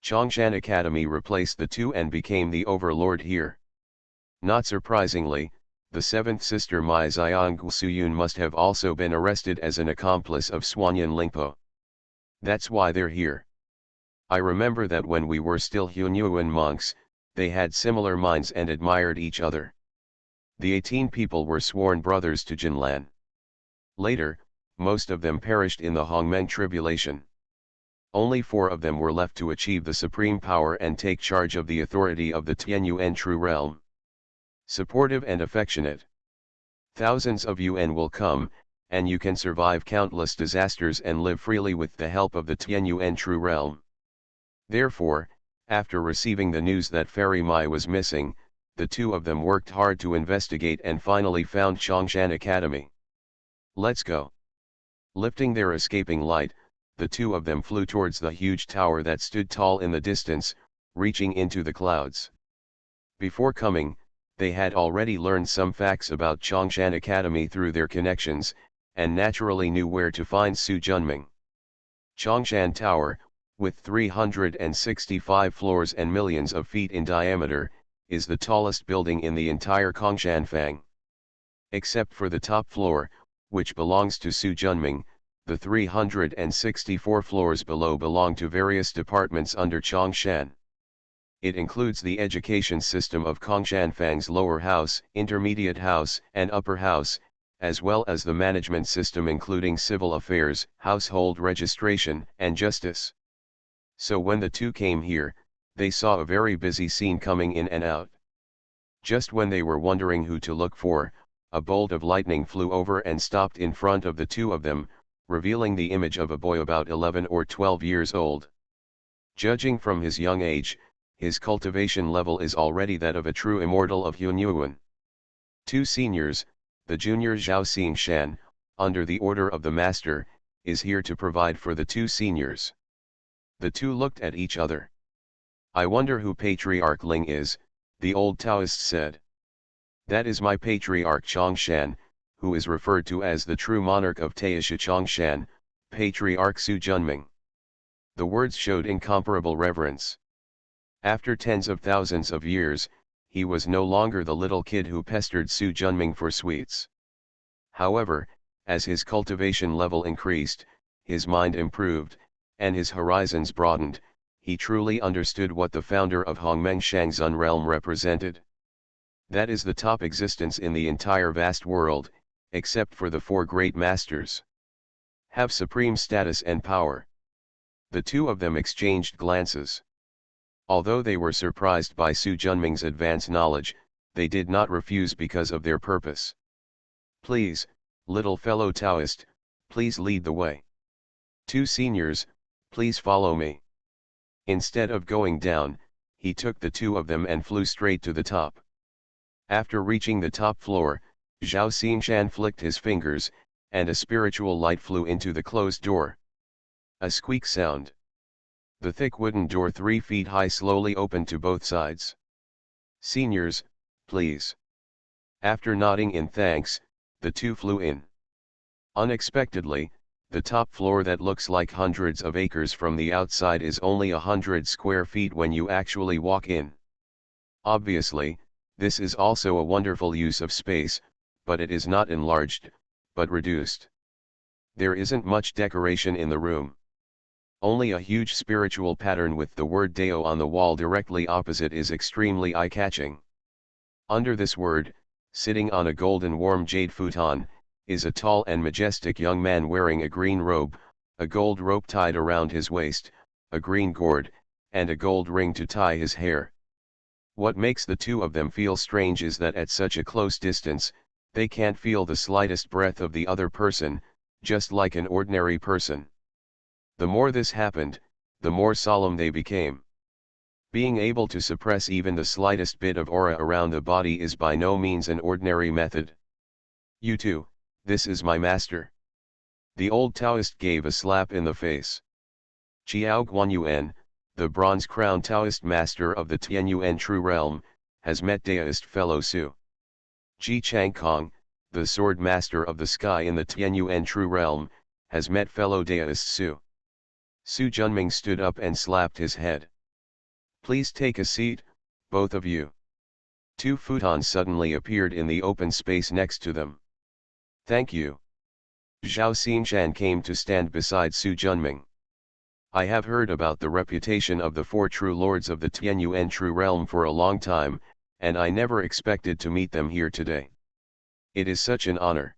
Chongshan Academy replaced the two and became the overlord here. Not surprisingly, the seventh sister Mai Xiang Suyun must have also been arrested as an accomplice of Suanyan Lingpo. That's why they're here. I remember that when we were still Hunyuan monks, they had similar minds and admired each other. The 18 people were sworn brothers to Jinlan. Later, most of them perished in the Hongmeng tribulation. Only 4 of them were left to achieve the supreme power and take charge of the authority of the Tianyuan true realm. Supportive and affectionate. Thousands of Yuan will come, and you can survive countless disasters and live freely with the help of the Tianyuan true realm. Therefore, after receiving the news that Fairy Mai was missing, the two of them worked hard to investigate and finally found Chongshan Academy. Let's go. Lifting their escaping light, the two of them flew towards the huge tower that stood tall in the distance, reaching into the clouds. Before coming, they had already learned some facts about Chongshan Academy through their connections, and naturally knew where to find Su Junming. Chongshan Tower, with 365 floors and millions of feet in diameter, is the tallest building in the entire Kongshanfang. Except for the top floor, which belongs to Su Junming, the 364 floors below belong to various departments under Chongshan. It includes the education system of Kongshanfang's lower house, intermediate house, and upper house, as well as the management system including civil affairs, household registration, and justice. So when the two came here, they saw a very busy scene coming in and out. Just when they were wondering who to look for, a bolt of lightning flew over and stopped in front of the two of them, revealing the image of a boy about 11 or 12 years old. Judging from his young age, his cultivation level is already that of a true immortal of Hunyuan. Two seniors, the junior Zhao Xingshan, under the order of the master, is here to provide for the two seniors. The two looked at each other. I wonder who Patriarch Ling is, the old Taoist said. That is my patriarch Chongshan, who is referred to as the true monarch of Taisha Chongshan, Patriarch Su Junming. The words showed incomparable reverence. After tens of thousands of years, he was no longer the little kid who pestered Su Junming for sweets. However, as his cultivation level increased, his mind improved, and his horizons broadened, he truly understood what the founder of Hongmeng Shangzun realm represented. That is the top existence in the entire vast world, except for the four great masters. Have supreme status and power. The two of them exchanged glances. Although they were surprised by Su Junming's advanced knowledge, they did not refuse because of their purpose. Please, little fellow Taoist, please lead the way. Two seniors, please follow me. Instead of going down, he took the two of them and flew straight to the top. After reaching the top floor, Zhao Xingshan flicked his fingers, and a spiritual light flew into the closed door. A squeak sound. The thick wooden door 3 feet high slowly opened to both sides. Seniors, please. After nodding in thanks, the two flew in. Unexpectedly, the top floor that looks like hundreds of acres from the outside is only 100 square feet when you actually walk in. Obviously, this is also a wonderful use of space, but it is not enlarged, but reduced. There isn't much decoration in the room. Only a huge spiritual pattern with the word Dao on the wall directly opposite is extremely eye-catching. Under this word, sitting on a golden warm jade futon, is a tall and majestic young man wearing a green robe, a gold rope tied around his waist, a green gourd, and a gold ring to tie his hair. What makes the two of them feel strange is that at such a close distance, they can't feel the slightest breath of the other person, just like an ordinary person. The more this happened, the more solemn they became. Being able to suppress even the slightest bit of aura around the body is by no means an ordinary method. You too, this is my master. The old Taoist gave a slap in the face. Qiao Guanyuan, the bronze-crowned Taoist master of the Tianyuan True Realm, has met Daoist fellow Su. Ji Changkong, the sword master of the sky in the Tianyuan True Realm, has met fellow Daoist Su. Su Junming stood up and slapped his head. Please take a seat, both of you. Two futons suddenly appeared in the open space next to them. Thank you. Zhao Xingshan came to stand beside Su Junming. I have heard about the reputation of the four true lords of the Tianyuan True Realm for a long time, and I never expected to meet them here today. It is such an honor.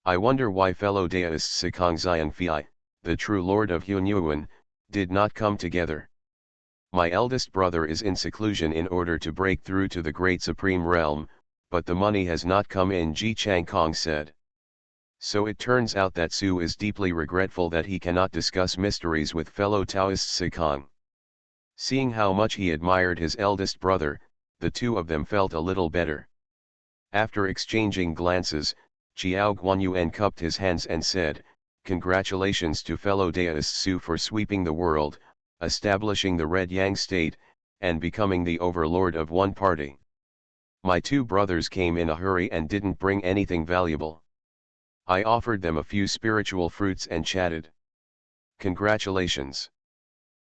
I wonder why fellow Daoist Sikong Xianfei, the true lord of Hunyuan, did not come together. My eldest brother is in seclusion in order to break through to the great supreme realm, but the money has not come in, Ji Changkong said. So it turns out that Su is deeply regretful that he cannot discuss mysteries with fellow Taoist Sikong. Seeing how much he admired his eldest brother, the two of them felt a little better. After exchanging glances, Qiao Guanyuan cupped his hands and said, "Congratulations to fellow Daoist Su for sweeping the world, establishing the Red Yang state, and becoming the overlord of one party. My two brothers came in a hurry and didn't bring anything valuable. I offered them a few spiritual fruits and chatted. Congratulations.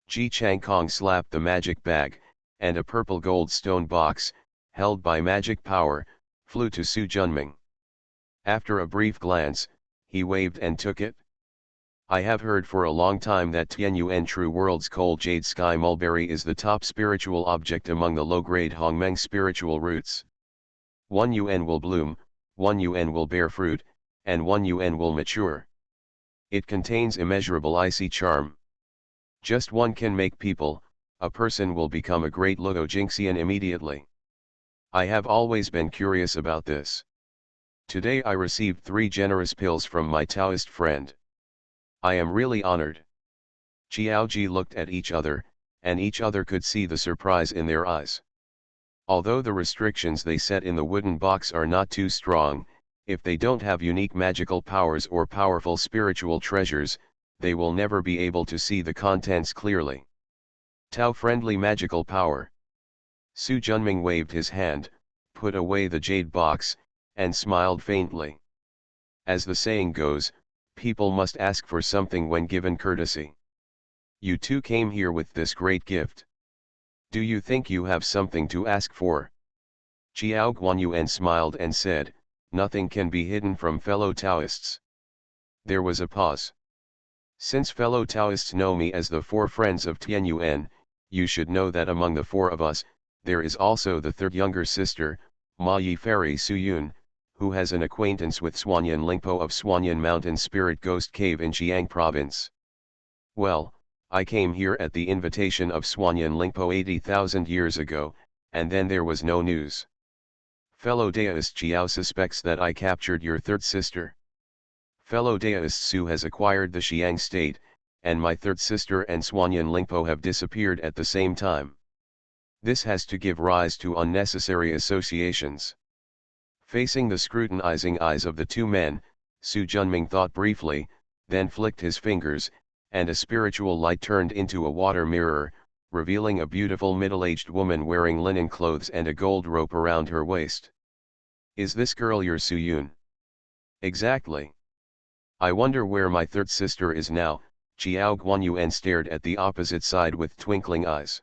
Ji Chang Kong slapped the magic bag, and a purple gold stone box, held by magic power, flew to Su Junming. After a brief glance, he waved and took it. I have heard for a long time that Tianyuan True World's cold jade sky mulberry is the top spiritual object among the low-grade Hongmeng spiritual roots. 1 yuan will bloom, 1 yuan will bear fruit, and 1 yuan will mature. It contains immeasurable icy charm. Just one can make a person will become a great Luo Jingxian immediately. I have always been curious about this. Today I received 3 generous pills from my Taoist friend. I am really honored. Qiaoji looked at each other, and each other could see the surprise in their eyes. Although the restrictions they set in the wooden box are not too strong, if they don't have unique magical powers or powerful spiritual treasures, they will never be able to see the contents clearly. Tao-friendly magical power. Su Junming waved his hand, put away the jade box, and smiled faintly. As the saying goes, people must ask for something when given courtesy. You two came here with this great gift. Do you think you have something to ask for? Qiao Guanyuan smiled and said, nothing can be hidden from fellow Taoists. There was a pause. Since fellow Taoists know me as the 4 friends of Tianyuan, you should know that among the 4 of us, there is also the 3rd younger sister, Ma Yi Fairy Suyun, who has an acquaintance with Suanyan Lingpo of Suanyan Mountain Spirit Ghost Cave in Xiang Province. Well, I came here at the invitation of Suanyan Lingpo 80,000 years ago, and then there was no news. Fellow Daoist Qiao suspects that I captured your 3rd sister. Fellow Daoist Su has acquired the Xiang state, and my 3rd sister and Suanyan Lingpo have disappeared at the same time. This has to give rise to unnecessary associations. Facing the scrutinizing eyes of the 2 men, Su Junming thought briefly, then flicked his fingers, and a spiritual light turned into a water mirror, revealing a beautiful middle-aged woman wearing linen clothes and a gold rope around her waist. Is this girl your Suyun? Exactly. I wonder where my 3rd sister is now. Qiao Guanyuan stared at the opposite side with twinkling eyes.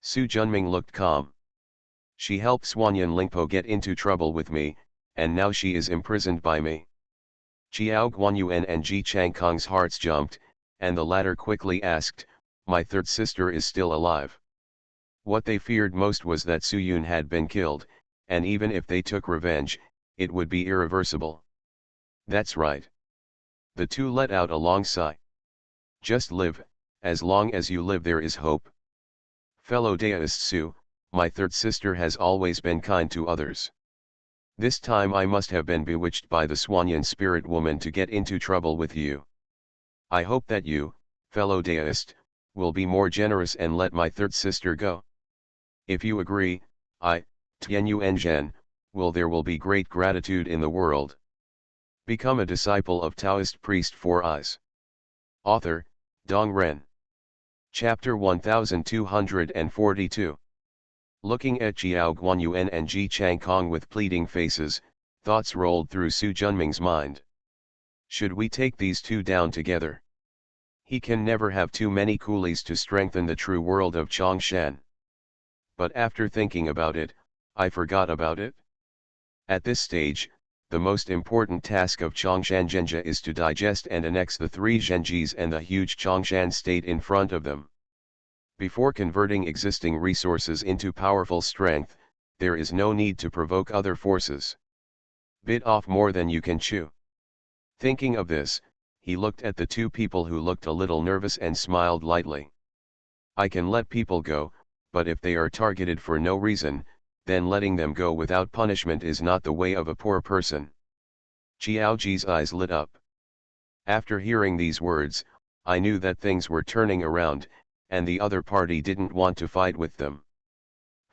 Su Junming looked calm. She helped Suanyan Lingpo get into trouble with me, and now she is imprisoned by me. Qiao Guanyuan and Ji Chang Kong's hearts jumped, and the latter quickly asked, my 3rd sister is still alive. What they feared most was that Suyun had been killed, and even if they took revenge, it would be irreversible. That's right. The 2 let out a long sigh. Just live, as long as you live there is hope. Fellow Daoist Su, my 3rd sister has always been kind to others. This time I must have been bewitched by the Suanyan spirit woman to get into trouble with you. I hope that you, fellow Daoist, will be more generous and let my 3rd sister go. If you agree, I, Tianyuan Zhen, there will be great gratitude in the world. Become a disciple of Taoist priest 4 Eyes. Author, Dong Ren. Chapter 1242. Looking at Qiao Guanyuan and Ji Chang Kong with pleading faces, thoughts rolled through Su Junming's mind. Should we take these 2 down together? He can never have too many coolies to strengthen the true world of Chongshan. But after thinking about it, I forgot about it. At this stage, the most important task of Chongshan Zhenjia is to digest and annex the 3 Zhenjis and the huge Chongshan state in front of them. Before converting existing resources into powerful strength, there is no need to provoke other forces. Bit off more than you can chew. Thinking of this, he looked at the 2 people who looked a little nervous and smiled lightly. I can let people go, but if they are targeted for no reason, then letting them go without punishment is not the way of a poor person. Qiaoji's eyes lit up. After hearing these words, I knew that things were turning around, and the other party didn't want to fight with them.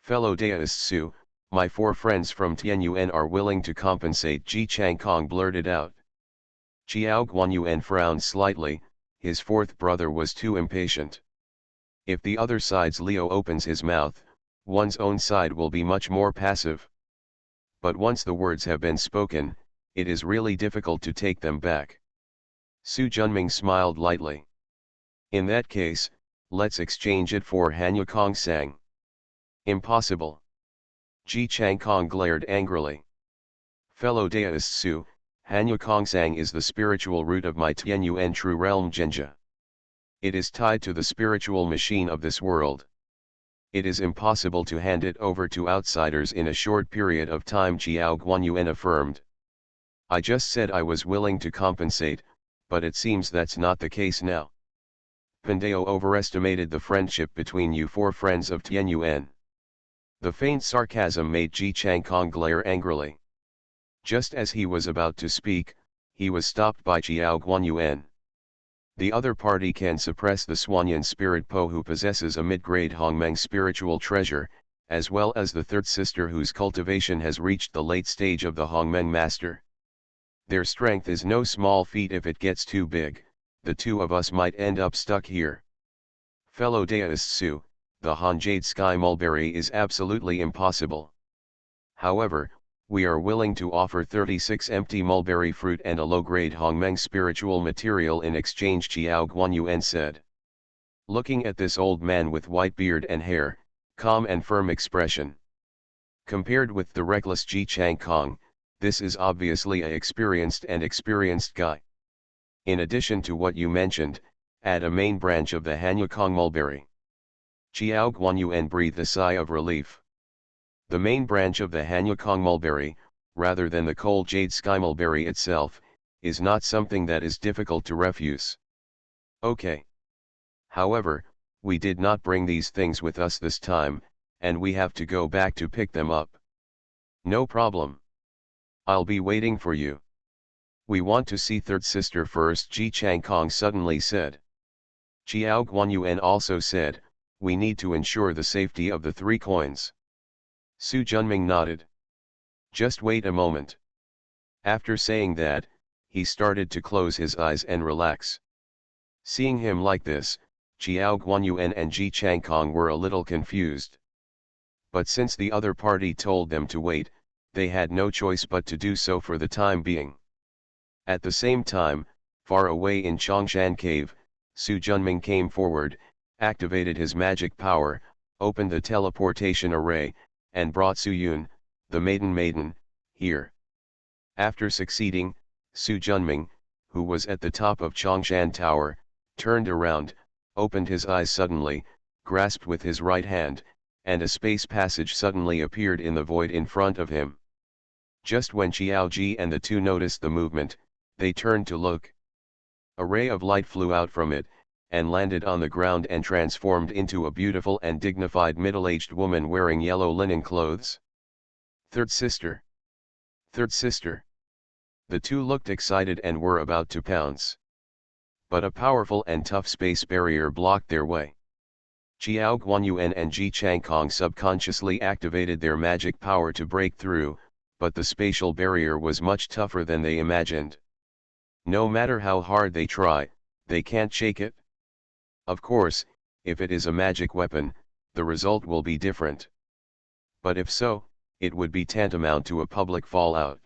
Fellow Daoist Su, my 4 friends from Tianyuan are willing to compensate, Ji Chang Kong blurted out. Qiao Guanyuan frowned slightly, his 4th brother was too impatient. If the other side's Leo opens his mouth, one's own side will be much more passive. But once the words have been spoken, it is really difficult to take them back. Su Junming smiled lightly. In that case, let's exchange it for Hanya Kong Sang. Impossible. Ji Chang Kong glared angrily. Fellow Daoist Su, Hanya Kong Sang is the spiritual root of my Tianyuan true realm Genja. It is tied to the spiritual machine of this world. It is impossible to hand it over to outsiders in a short period of time, Chiao Guanyuan affirmed. I just said I was willing to compensate, but it seems that's not the case now. Pandeo overestimated the friendship between you four friends of Tianyuan. The faint sarcasm made Ji Chang Kong glare angrily. Just as he was about to speak, he was stopped by Chiao Guanyuan. The other party can suppress the Swanyan spirit Po who possesses a mid-grade Hongmeng spiritual treasure, as well as the third sister whose cultivation has reached the late stage of the Hongmeng master. Their strength is no small feat. If it gets too big, the two of us might end up stuck here. Fellow Daoist Su, the Han Jade Sky Mulberry is absolutely impossible. However, we are willing to offer 36 empty mulberry fruit and a low-grade Hongmeng spiritual material in exchange, Chiao Guanyuan said. Looking at this old man with white beard and hair, calm and firm expression. Compared with the reckless Ji Chang Kong, this is obviously an experienced guy. In addition to what you mentioned, add a main branch of the Hanya Kong mulberry. Chiao Guanyuan breathed a sigh of relief. The main branch of the Hanya Kong mulberry, rather than the cold jade sky mulberry itself, is not something that is difficult to refuse. Okay. However, we did not bring these things with us this time, and we have to go back to pick them up. No problem. I'll be waiting for you. We want to see third sister first, Ji Chang Kong suddenly said. Chiao Guanyuan also said, we need to ensure the safety of the 3 coins. Su Junming nodded. Just wait a moment. After saying that, he started to close his eyes and relax. Seeing him like this, Chiao Guanyuan and Ji Chang Kong were a little confused. But since the other party told them to wait, they had no choice but to do so for the time being. At the same time, far away in Chongshan Cave, Su Junming came forward, activated his magic power, opened the teleportation array, and brought Su Yun, the maiden, here. After succeeding, Su Junming, who was at the top of Chongshan Tower, turned around, opened his eyes suddenly, grasped with his right hand, and a space passage suddenly appeared in the void in front of him. Just when Xiao Ji and the two noticed the movement, they turned to look. A ray of light flew out from it, and landed on the ground and transformed into a beautiful and dignified middle-aged woman wearing yellow linen clothes. Third sister. Third sister. The two looked excited and were about to pounce. But a powerful and tough space barrier blocked their way. Chiao Guanyuan and Ji Chang Kong subconsciously activated their magic power to break through, but the spatial barrier was much tougher than they imagined. No matter how hard they try, they can't shake it. Of course, if it is a magic weapon, the result will be different. But if so, it would be tantamount to a public fallout.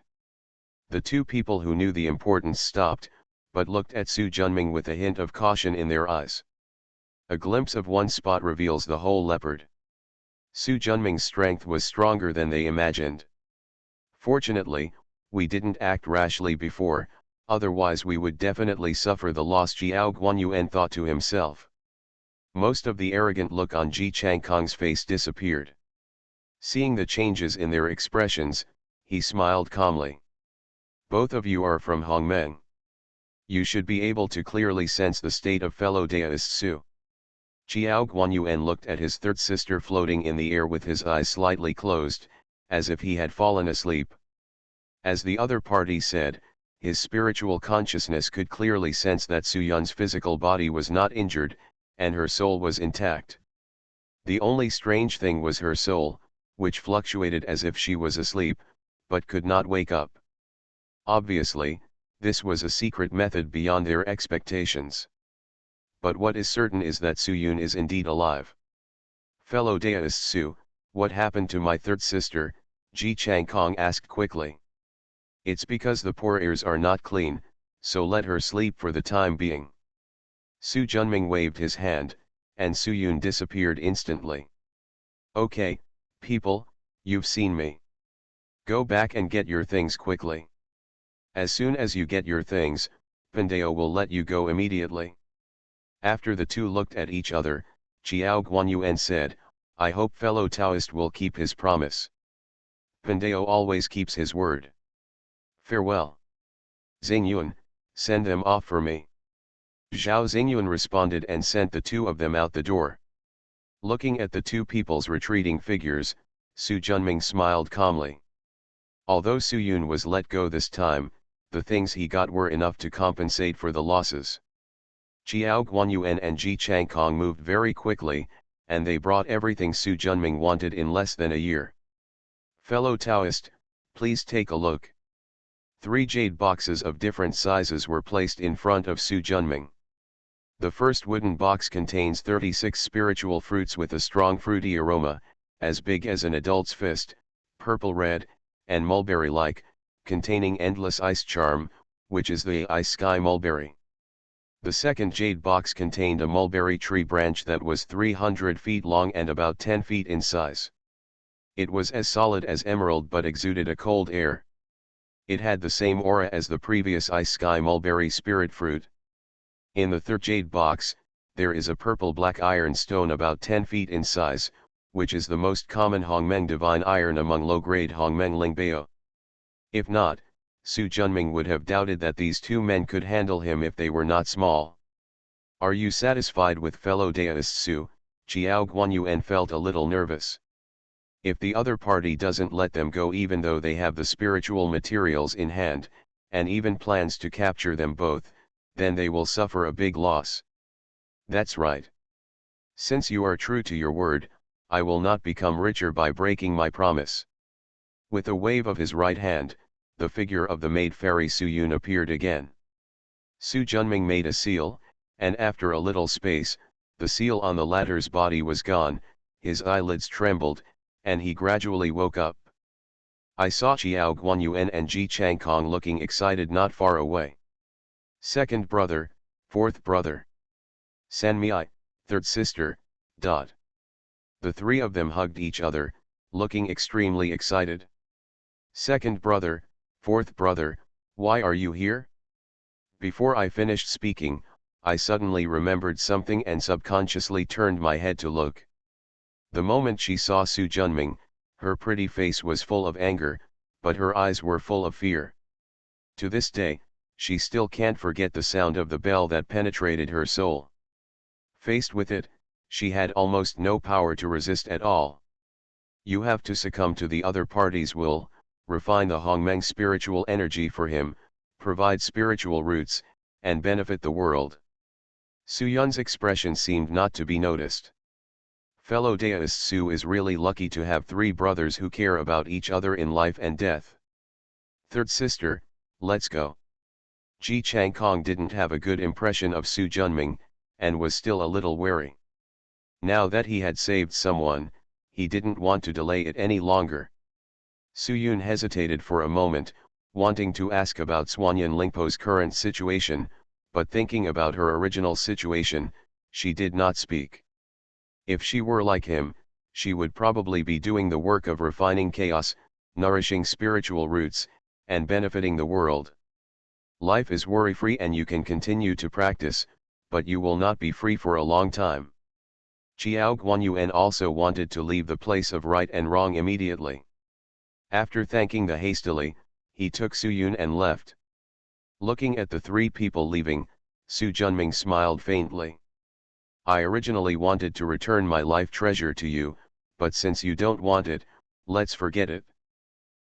The two people who knew the importance stopped, but looked at Su Junming with a hint of caution in their eyes. A glimpse of one spot reveals the whole leopard. Su Junming's strength was stronger than they imagined. Fortunately, we didn't act rashly before, otherwise we would definitely suffer the loss, Xiao Guanyuan thought to himself. Most of the arrogant look on Ji Chang Kong's face disappeared. Seeing the changes in their expressions, he smiled calmly. Both of you are from Hongmeng. You should be able to clearly sense the state of fellow Daoist Su. Xiao Guanyuan looked at his third sister floating in the air with his eyes slightly closed, as if he had fallen asleep. As the other party said, his spiritual consciousness could clearly sense that Su Yun's physical body was not injured, and her soul was intact. The only strange thing was her soul, which fluctuated as if she was asleep, but could not wake up. Obviously, this was a secret method beyond their expectations. But what is certain is that Su Yun is indeed alive. Fellow Daoist Su, what happened to my third sister? Ji Chang Kong asked quickly. It's because the poor ears are not clean, so let her sleep for the time being. Su Junming waved his hand, and Su Yun disappeared instantly. Okay, people, you've seen me. Go back and get your things quickly. As soon as you get your things, Pandeo will let you go immediately. After the two looked at each other, Chiao Guanyuan said, I hope fellow Taoist will keep his promise. Pandeo always keeps his word. Farewell. Xingyun, send them off for me. Zhao Xingyun responded and sent the two of them out the door. Looking at the two people's retreating figures, Su Junming smiled calmly. Although Su Yun was let go this time, the things he got were enough to compensate for the losses. Chiao Guanyuan and Ji Changkong moved very quickly, and they brought everything Su Junming wanted in less than a year. Fellow Taoist, please take a look. 3 jade boxes of different sizes were placed in front of Su Junming. The first wooden box contains 36 spiritual fruits with a strong fruity aroma, as big as an adult's fist, purple-red, and mulberry-like, containing endless ice charm, which is the ice sky mulberry. The second jade box contained a mulberry tree branch that was 300 feet long and about 10 feet in size. It was as solid as emerald but exuded a cold air. It had the same aura as the previous ice sky mulberry spirit fruit. In the third jade box, there is a purple-black iron stone about 10 feet in size, which is the most common Hongmeng divine iron among low-grade Hongmeng Lingbao. If not, Su Junming would have doubted that these two men could handle him if they were not small. Are you satisfied with fellow Daoist Su? Chiao Guanyuan felt a little nervous. If the other party doesn't let them go even though they have the spiritual materials in hand, and even plans to capture them both, then they will suffer a big loss. That's right. Since you are true to your word, I will not become richer by breaking my promise. With a wave of his right hand, the figure of the maid fairy Su Yun appeared again. Su Junming made a seal, and after a little space, the seal on the latter's body was gone, his eyelids trembled, and he gradually woke up. I saw Chiao Guanyuan and Ji Changkong looking excited not far away. Second brother, fourth brother. Sanmei, third sister, ... The three of them hugged each other, looking extremely excited. Second brother, fourth brother, why are you here? Before I finished speaking, I suddenly remembered something and subconsciously turned my head to look. The moment she saw Su Junming, her pretty face was full of anger, but her eyes were full of fear. To this day, she still can't forget the sound of the bell that penetrated her soul. Faced with it, she had almost no power to resist at all. You have to succumb to the other party's will, refine the Hongmeng spiritual energy for him, provide spiritual roots, and benefit the world. Su Yun's expression seemed not to be noticed. Fellow Daoist Su is really lucky to have 3 brothers who care about each other in life and death. Third sister, let's go. Ji Changkong didn't have a good impression of Su Junming, and was still a little wary. Now that he had saved someone, he didn't want to delay it any longer. Su Yun hesitated for a moment, wanting to ask about Suanyan Lingpo's current situation, but thinking about her original situation, she did not speak. If she were like him, she would probably be doing the work of refining chaos, nourishing spiritual roots, and benefiting the world. Life is worry-free and you can continue to practice, but you will not be free for a long time. Chiao Guanyuan also wanted to leave the place of right and wrong immediately. After thanking the hastily, he took Su Yun and left. Looking at the 3 people leaving, Su Junming smiled faintly. I originally wanted to return my life treasure to you, but since you don't want it, let's forget it.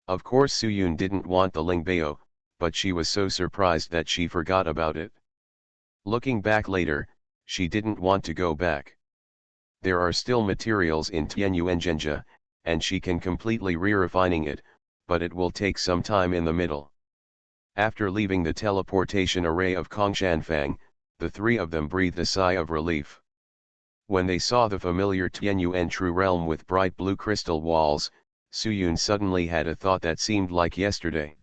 Of course Su Yun didn't want the Lingbao, but she was so surprised that she forgot about it. Looking back later, she didn't want to go back. There are still materials in Tianyuanzhenjia, and she can completely re-refining it, but it will take some time in the middle. After leaving the teleportation array of Kongshanfang, the 3 of them breathed a sigh of relief. When they saw the familiar Tianyuan True Realm with bright blue crystal walls, Su Yun suddenly had a thought that seemed like yesterday.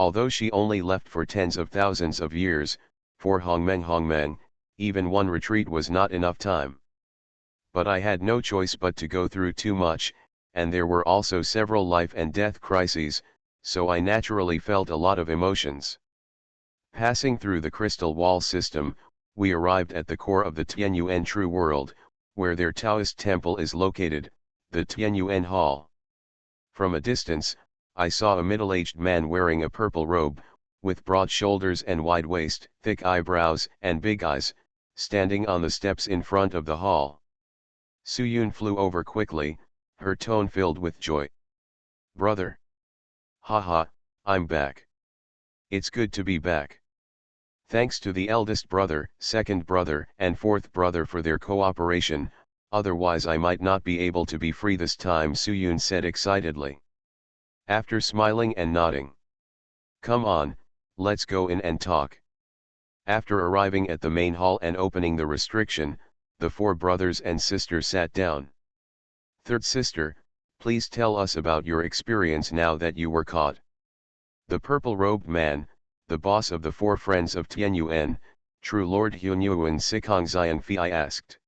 Although she only left for tens of thousands of years, for Hongmeng, even one retreat was not enough time. But I had no choice but to go through too much, and there were also several life and death crises, so I naturally felt a lot of emotions. Passing through the crystal wall system, we arrived at the core of the Tianyuan True World, where their Taoist temple is located, the Tianyuan Hall. From a distance, I saw a middle-aged man wearing a purple robe, with broad shoulders and wide waist, thick eyebrows and big eyes, standing on the steps in front of the hall. Suyun flew over quickly, her tone filled with joy. "Brother. Haha, I'm back. It's good to be back. Thanks to the eldest brother, second brother, and fourth brother for their cooperation, otherwise I might not be able to be free this time," Suyun said excitedly. After smiling and nodding. "Come on, let's go in and talk." After arriving at the main hall and opening the restriction, the four brothers and sisters sat down. "Third sister, please tell us about your experience now that you were caught." The purple-robed man, the boss of the four friends of Tianyuan, True Lord Hunyuan Sikong Zion Phi, asked.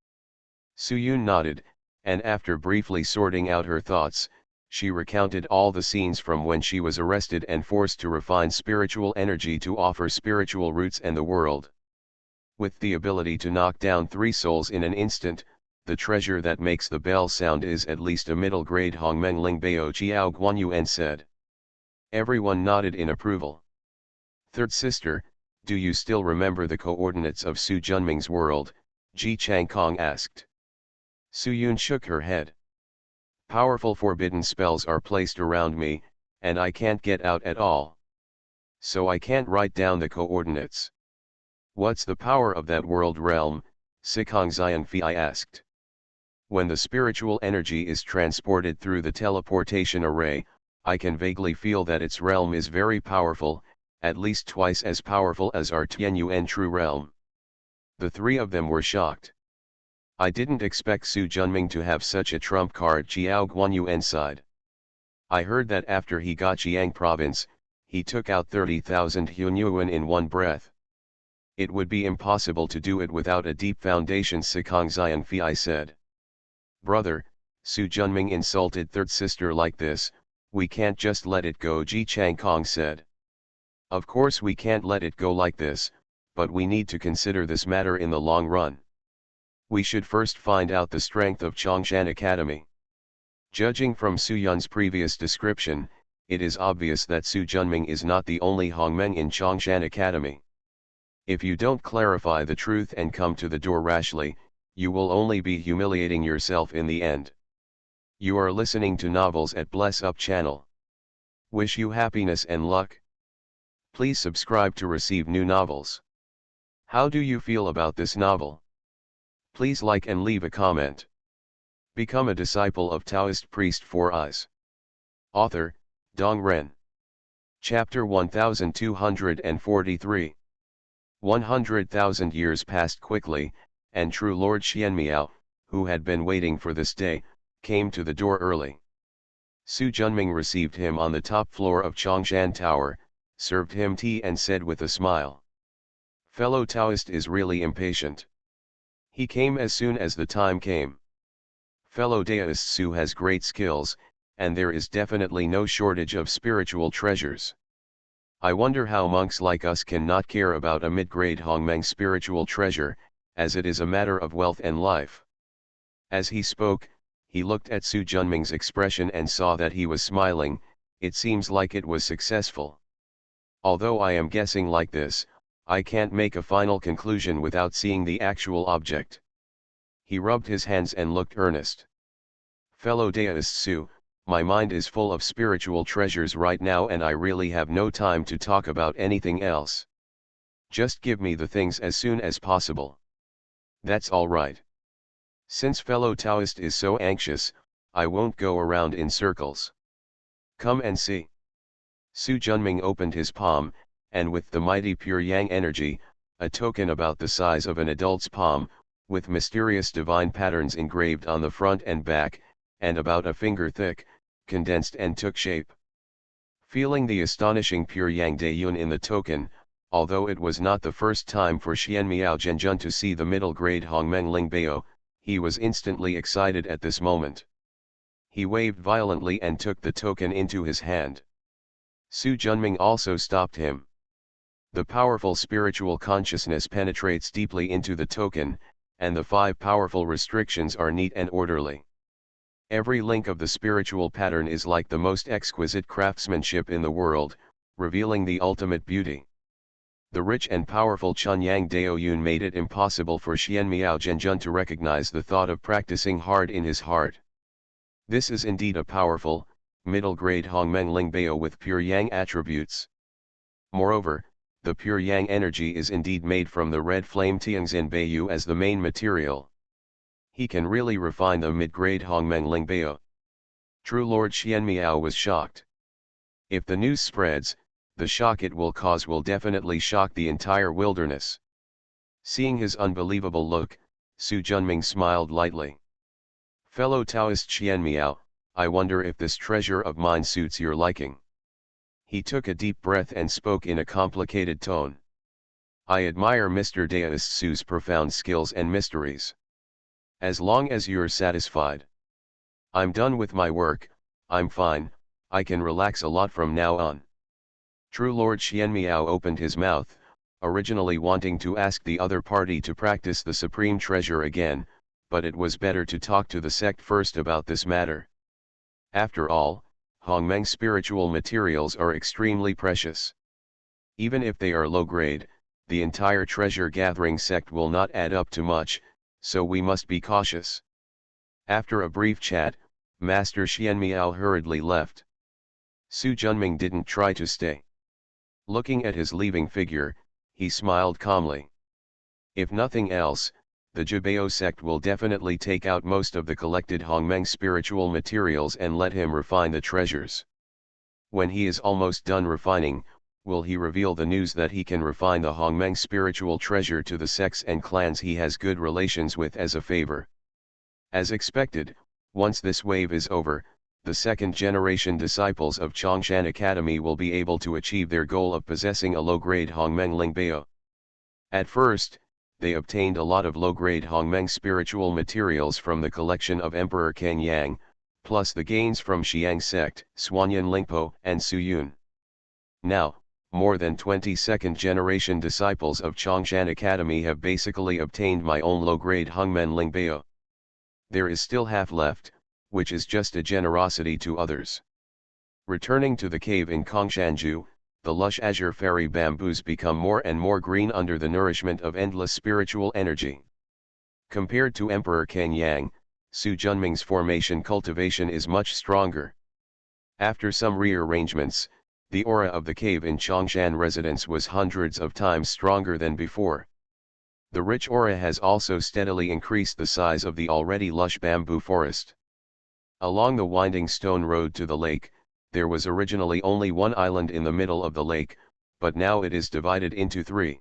Suyun nodded, and after briefly sorting out her thoughts, she recounted all the scenes from when she was arrested and forced to refine spiritual energy to offer spiritual roots and the world. With the ability to knock down 3 souls in an instant, the treasure that makes the bell sound is at least a middle-grade Hongmeng Lingbao Chiao Guanyuan said. Everyone nodded in approval. "Third sister, do you still remember the coordinates of Su Junming's world?" Ji Changkong asked. Suyun shook her head. "Powerful forbidden spells are placed around me, and I can't get out at all. So I can't write down the coordinates." "What's the power of that world realm?" Sikong Zion Phi asked. "When the spiritual energy is transported through the teleportation array, I can vaguely feel that its realm is very powerful, at least twice as powerful as our Tianyuan True Realm." The three of them were shocked. "I didn't expect Su Junming to have such a trump card," Jiao Guanyuan sighed. "I heard that after he got Jiang province, he took out 30,000 Hunyuan in one breath. It would be impossible to do it without a deep foundation," Sikong Zion Phi said. "Brother, Su Junming insulted third sister like this, we can't just let it go," Ji Changkong said. "Of course we can't let it go like this, but we need to consider this matter in the long run. We should first find out the strength of Chongshan Academy." Judging from Suyun's previous description, it is obvious that Su Junming is not the only Hongmeng in Chongshan Academy. If you don't clarify the truth and come to the door rashly, you will only be humiliating yourself in the end. You are listening to Novels at Bless Up channel. Wish you happiness and luck. Please subscribe to receive new novels. How do you feel about this novel? Please like and leave a comment. Become a disciple of Taoist priest 4 Eyes. Author, Dong Ren. Chapter 1243. 100,000 years passed quickly, and True Lord Xianmiao, who had been waiting for this day, came to the door early. Su Junming received him on the top floor of Chongshan Tower, served him tea and said with a smile. "Fellow Taoist is really impatient. He came as soon as the time came. Fellow Taoist Su has great skills, and there is definitely no shortage of spiritual treasures. I wonder how monks like us can not care about a mid-grade Hongmeng spiritual treasure, as it is a matter of wealth and life." As he spoke, he looked at Su Junming's expression and saw that he was smiling. It seems like it was successful. "Although I am guessing like this, I can't make a final conclusion without seeing the actual object." He rubbed his hands and looked earnest. "Fellow Taoist Su, my mind is full of spiritual treasures right now and I really have no time to talk about anything else. Just give me the things as soon as possible." "That's all right. Since fellow Taoist is so anxious, I won't go around in circles. Come and see." Su Junming opened his palm, and with the mighty pure yang energy, a token about the size of an adult's palm, with mysterious divine patterns engraved on the front and back, and about a finger thick, condensed and took shape. Feeling the astonishing pure Yang Daiyun in the token, although it was not the first time for Xianmiao Zhenjun to see the middle-grade Hongmeng Lingbao, he was instantly excited at this moment. He waved violently and took the token into his hand. Su Junming also stopped him. The powerful spiritual consciousness penetrates deeply into the token, and the 5 powerful restrictions are neat and orderly. Every link of the spiritual pattern is like the most exquisite craftsmanship in the world, revealing the ultimate beauty. The rich and powerful Chunyang Daoyun made it impossible for Xianmiao Zhenjun to recognize the thought of practicing hard in his heart. This is indeed a powerful, middle-grade Hongmeng Lingbao with pure Yang attributes. Moreover, the pure Yang energy is indeed made from the red flame Tianxin Beiyu as the main material. He can really refine the mid-grade Hongmeng Lingbao. True Lord Xianmiao was shocked. If the news spreads, the shock it will cause will definitely shock the entire wilderness. Seeing his unbelievable look, Su Junming smiled lightly. Fellow Taoist Xianmiao, I wonder if this treasure of mine suits your liking. He took a deep breath and spoke in a complicated tone. I admire Mr. Taoist Su's profound skills and mysteries. As long as you're satisfied. I'm done with my work, I'm fine, I can relax a lot from now on. True Lord Xianmiao opened his mouth, originally wanting to ask the other party to practice the supreme treasure again, but it was better to talk to the sect first about this matter. After all, Hongmeng spiritual materials are extremely precious. Even if they are low grade, the entire treasure gathering sect will not add up to much, so we must be cautious. After a brief chat, Master Xianmiao hurriedly left. Su Junming didn't try to stay. Looking at his leaving figure, he smiled calmly. If nothing else, the Jubeo sect will definitely take out most of the collected Hongmeng spiritual materials and let him refine the treasures. When he is almost done refining, will he reveal the news that he can refine the Hongmeng spiritual treasure to the sects and clans he has good relations with as a favor. As expected, once this wave is over, the second-generation disciples of Chongshan Academy will be able to achieve their goal of possessing a low-grade Hongmeng Lingbao. At first, they obtained a lot of low-grade Hongmeng spiritual materials from the collection of Emperor Kang Yang, plus the gains from Xiang sect, Suanyan Lingpo and Suyun. Now, more than 20 second-generation disciples of Chongshan Academy have basically obtained my own low-grade Hongmeng Lingbao. There is still half left, which is just a generosity to others. Returning to the cave in Kongshanju, the lush azure fairy bamboos become more and more green under the nourishment of endless spiritual energy. Compared to Emperor Kang Yang, Su Junming's formation cultivation is much stronger. After some rearrangements, the aura of the cave in Chongshan residence was hundreds of times stronger than before. The rich aura has also steadily increased the size of the already lush bamboo forest. Along the winding stone road to the lake, there was originally only one island in the middle of the lake, but now it is divided into 3.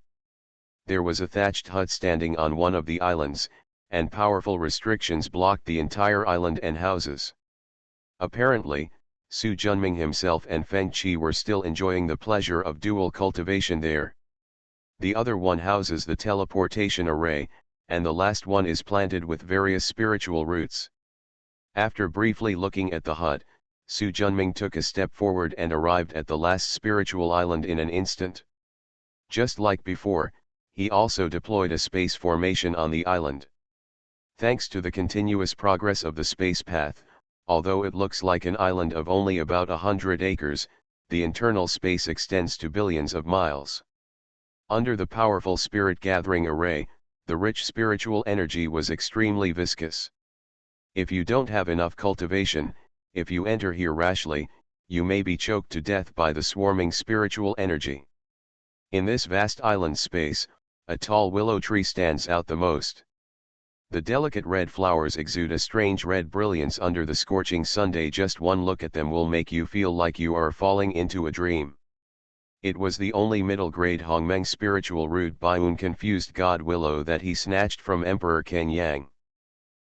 There was a thatched hut standing on one of the islands, and powerful restrictions blocked the entire island and houses. Apparently, Su Junming himself and Feng Qi were still enjoying the pleasure of dual cultivation there. The other one houses the teleportation array, and the last one is planted with various spiritual roots. After briefly looking at the hut, Su Junming took a step forward and arrived at the last spiritual island in an instant. Just like before, he also deployed a space formation on the island. Thanks to the continuous progress of the space path, although it looks like an island of only about 100 acres, the internal space extends to billions of miles. Under the powerful spirit gathering array, the rich spiritual energy was extremely viscous. If you don't have enough cultivation, if you enter here rashly, you may be choked to death by the swarming spiritual energy. In this vast island space, a tall willow tree stands out the most. The delicate red flowers exude a strange red brilliance under the scorching sunday. Just one look at them will make you feel like you are falling into a dream. It was the only middle-grade Hongmeng spiritual root Baiun confused god willow that he snatched from Emperor Kang Yang.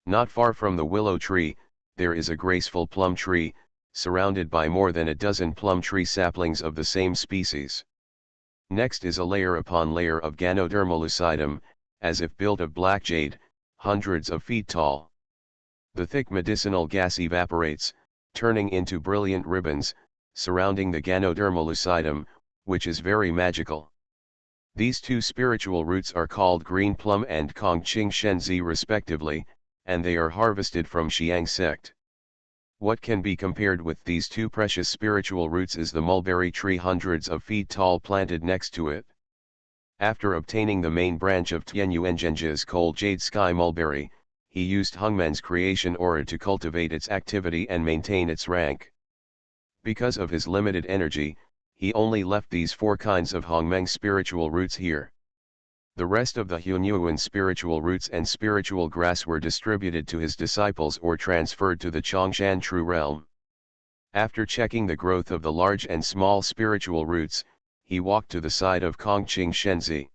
Not far from the willow tree, there is a graceful plum tree, surrounded by more than a dozen plum tree saplings of the same species. Next is a layer upon layer of Ganoderma lucidum, as if built of black jade, hundreds of feet tall. The thick medicinal gas evaporates, turning into brilliant ribbons, surrounding the Ganoderma lucidum, which is very magical. These two spiritual roots are called green plum and Kongqing Shenzi respectively, and they are harvested from Xiang sect. What can be compared with these two precious spiritual roots is the mulberry tree hundreds of feet tall planted next to it. After obtaining the main branch of Tianyuanzhenji's cold jade sky mulberry, he used Hongmen's creation aura to cultivate its activity and maintain its rank. Because of his limited energy, he only left these four kinds of Hongmeng spiritual roots here. The rest of the Hunyuan spiritual roots and spiritual grass were distributed to his disciples or transferred to the Chongshan True Realm. After checking the growth of the large and small spiritual roots, he walked to the side of Kongqing Shenzi.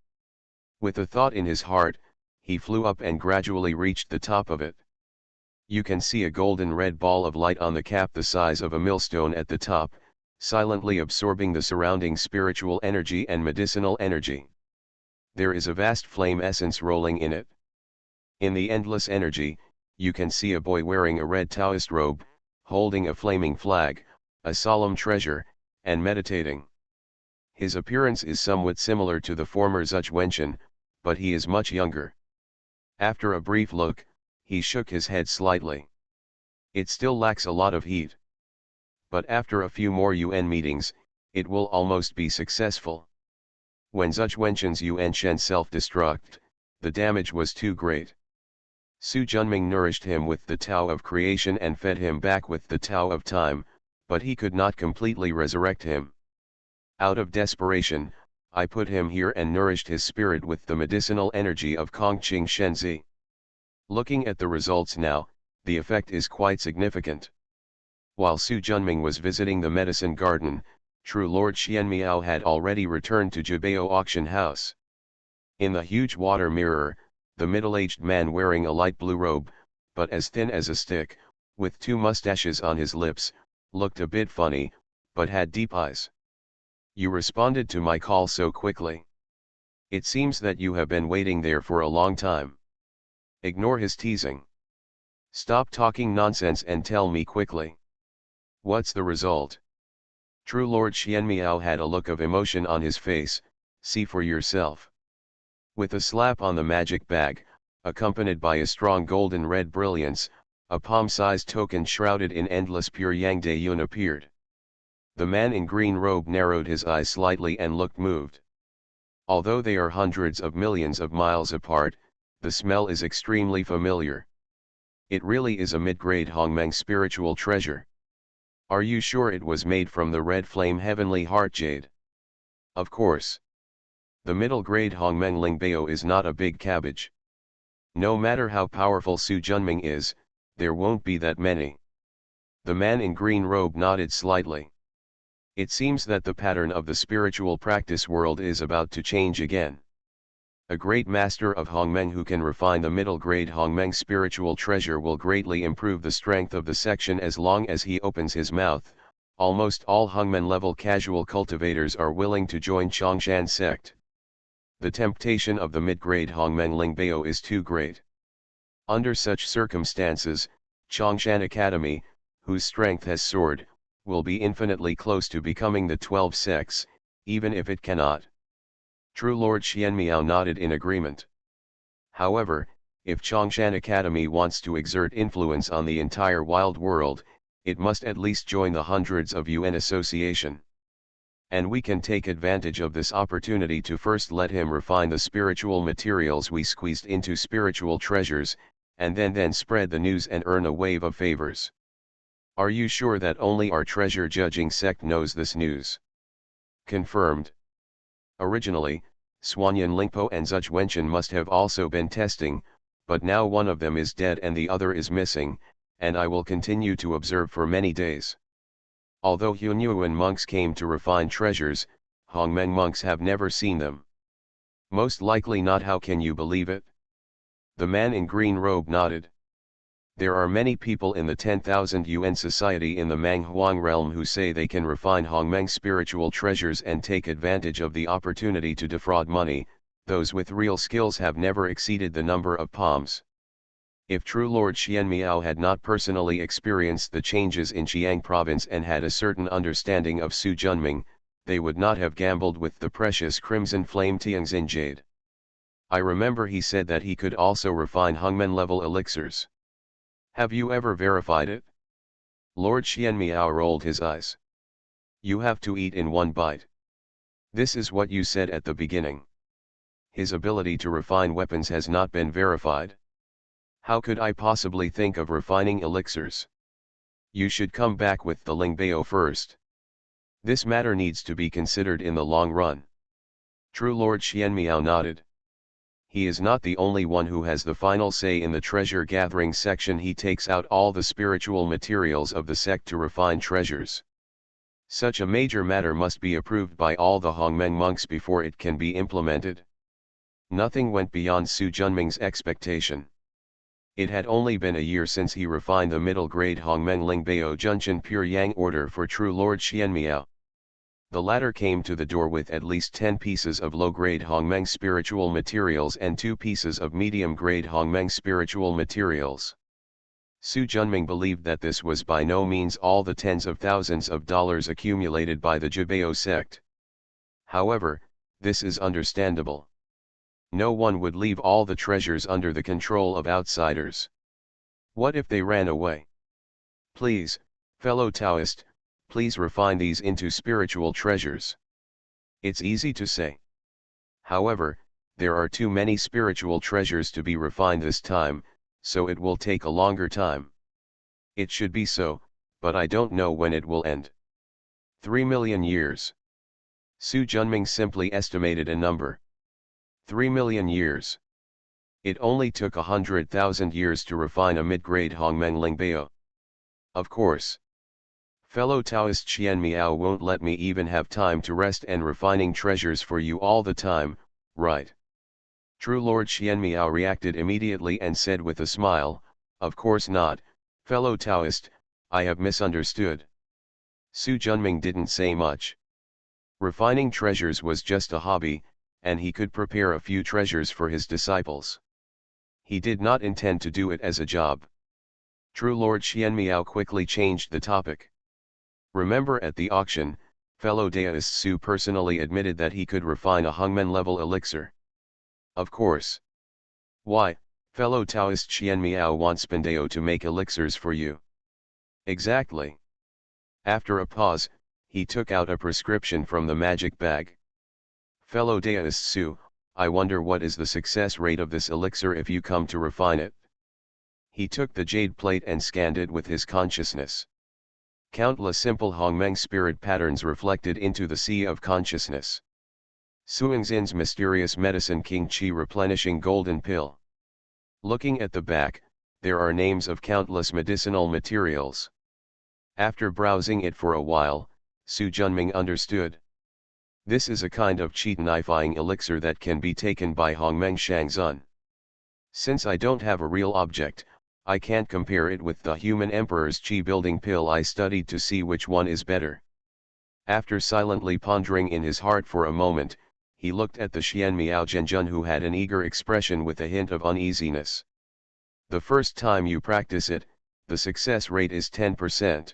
With a thought in his heart, he flew up and gradually reached the top of it. You can see a golden red ball of light on the cap the size of a millstone at the top, silently absorbing the surrounding spiritual energy and medicinal energy. There is a vast flame essence rolling in it. In the endless energy, you can see a boy wearing a red Taoist robe, holding a flaming flag, a solemn treasure, and meditating. His appearance is somewhat similar to the former Zhuge, but he is much younger. After a brief look, he shook his head slightly. It still lacks a lot of heat. But after a few more UN meetings, it will almost be successful. When Zhuge Yuan Shen self-destruct, the damage was too great. Su Junming nourished him with the Tao of creation and fed him back with the Tao of time, but he could not completely resurrect him. Out of desperation, I put him here and nourished his spirit with the medicinal energy of Kongqing Shenzi. Looking at the results now, the effect is quite significant. While Su Junming was visiting the medicine garden, True Lord Xianmiao had already returned to Jibao auction house. In the huge water mirror, the middle-aged man wearing a light blue robe, but as thin as a stick, with two mustaches on his lips, looked a bit funny, but had deep eyes. You responded to my call so quickly. It seems that you have been waiting there for a long time. Ignore his teasing. Stop talking nonsense and tell me quickly. What's the result? True Lord Xianmiao had a look of emotion on his face, see for yourself. With a slap on the magic bag, accompanied by a strong golden red brilliance, a palm-sized token shrouded in endless pure Yang De Yun appeared. The man in green robe narrowed his eyes slightly and looked moved. Although they are hundreds of millions of miles apart, the smell is extremely familiar. It really is a mid-grade Hongmeng spiritual treasure. Are you sure it was made from the red flame heavenly heart jade? Of course. The middle-grade Hongmeng Lingbao is not a big cabbage. No matter how powerful Su Junming is, there won't be that many. The man in green robe nodded slightly. It seems that the pattern of the spiritual practice world is about to change again. A great master of Hongmeng who can refine the middle-grade Hongmeng spiritual treasure will greatly improve the strength of the section as long as he opens his mouth. Almost all Hongmen-level casual cultivators are willing to join Chongshan sect. The temptation of the mid-grade Hongmeng Lingbao is too great. Under such circumstances, Chongshan Academy, whose strength has soared, will be infinitely close to becoming the 12 sects, even if it cannot. True Lord Xianmiao nodded in agreement. However, if Chongshan Academy wants to exert influence on the entire wild world, it must at least join the hundreds of UN association. And we can take advantage of this opportunity to first let him refine the spiritual materials we squeezed into spiritual treasures, and then spread the news and earn a wave of favors. Are you sure that only our treasure judging sect knows this news? Confirmed. Originally, Suanyan Lingpo and Zhuge must have also been testing, but now one of them is dead and the other is missing, and I will continue to observe for many days. Although Hunyuan monks came to refine treasures, Hongmeng monks have never seen them. Most likely not. How can you believe it? The man in green robe nodded. There are many people in the 10,000 Yuan society in the Manghuang realm who say they can refine Hongmeng spiritual treasures and take advantage of the opportunity to defraud money. Those with real skills have never exceeded the number of palms. If true Lord Xianmiao had not personally experienced the changes in Xiang province and had a certain understanding of Su Junming, they would not have gambled with the precious crimson flame Tianxin jade. I remember he said that he could also refine Hongmen level elixirs. Have you ever verified it? Lord Xianmiao rolled his eyes. You have to eat in one bite. This is what you said at the beginning. His ability to refine weapons has not been verified. How could I possibly think of refining elixirs? You should come back with the Lingbao first. This matter needs to be considered in the long run. True Lord Xianmiao nodded. He is not the only one who has the final say in the treasure gathering section. He takes out all the spiritual materials of the sect to refine treasures. Such a major matter must be approved by all the Hongmeng monks before it can be implemented. Nothing went beyond Su Junming's expectation. It had only been a year since he refined the middle-grade Hongmeng Lingbao Junchen Pure Yang order for true Lord Xianmiao. The latter came to the door with at least 10 pieces of low-grade Hongmeng spiritual materials and 2 pieces of medium-grade Hongmeng spiritual materials. Su Junming believed that this was by no means all the tens of thousands of dollars accumulated by the Jibao sect. However, this is understandable. No one would leave all the treasures under the control of outsiders. What if they ran away? Please, fellow Taoist, please refine these into spiritual treasures. It's easy to say. However, there are too many spiritual treasures to be refined this time, so it will take a longer time. It should be so, but I don't know when it will end. 3 million years. Su Junming simply estimated a number. 3 million years. It only took 100,000 years to refine a mid-grade Hongmeng Lingbao. Of course. Fellow Taoist Xianmiao won't let me even have time to rest and refining treasures for you all the time, right? True Lord Xianmiao reacted immediately and said with a smile, of course not, fellow Taoist, I have misunderstood. Su Junming didn't say much. Refining treasures was just a hobby, and he could prepare a few treasures for his disciples. He did not intend to do it as a job. True Lord Xianmiao quickly changed the topic. Remember at the auction, fellow Taoist Su personally admitted that he could refine a Hongmen level elixir. Of course. Why, fellow Taoist Xianmiao wants Pandeo to make elixirs for you. Exactly. After a pause, he took out a prescription from the magic bag. Fellow Taoist Su, I wonder what is the success rate of this elixir if you come to refine it. He took the jade plate and scanned it with his consciousness. Countless simple Hongmeng spirit patterns reflected into the sea of consciousness. Suingxin's mysterious medicine King Qi replenishing golden pill. Looking at the back, there are names of countless medicinal materials. After browsing it for a while, Su Junming understood. This is a kind of qi-tonifying elixir that can be taken by Hongmeng Shangzun. Since I don't have a real object, I can't compare it with the human emperor's qi-building pill I studied to see which one is better. After silently pondering in his heart for a moment, he looked at the Xianmiao Zhenjun who had an eager expression with a hint of uneasiness. The first time you practice it, the success rate is 10%.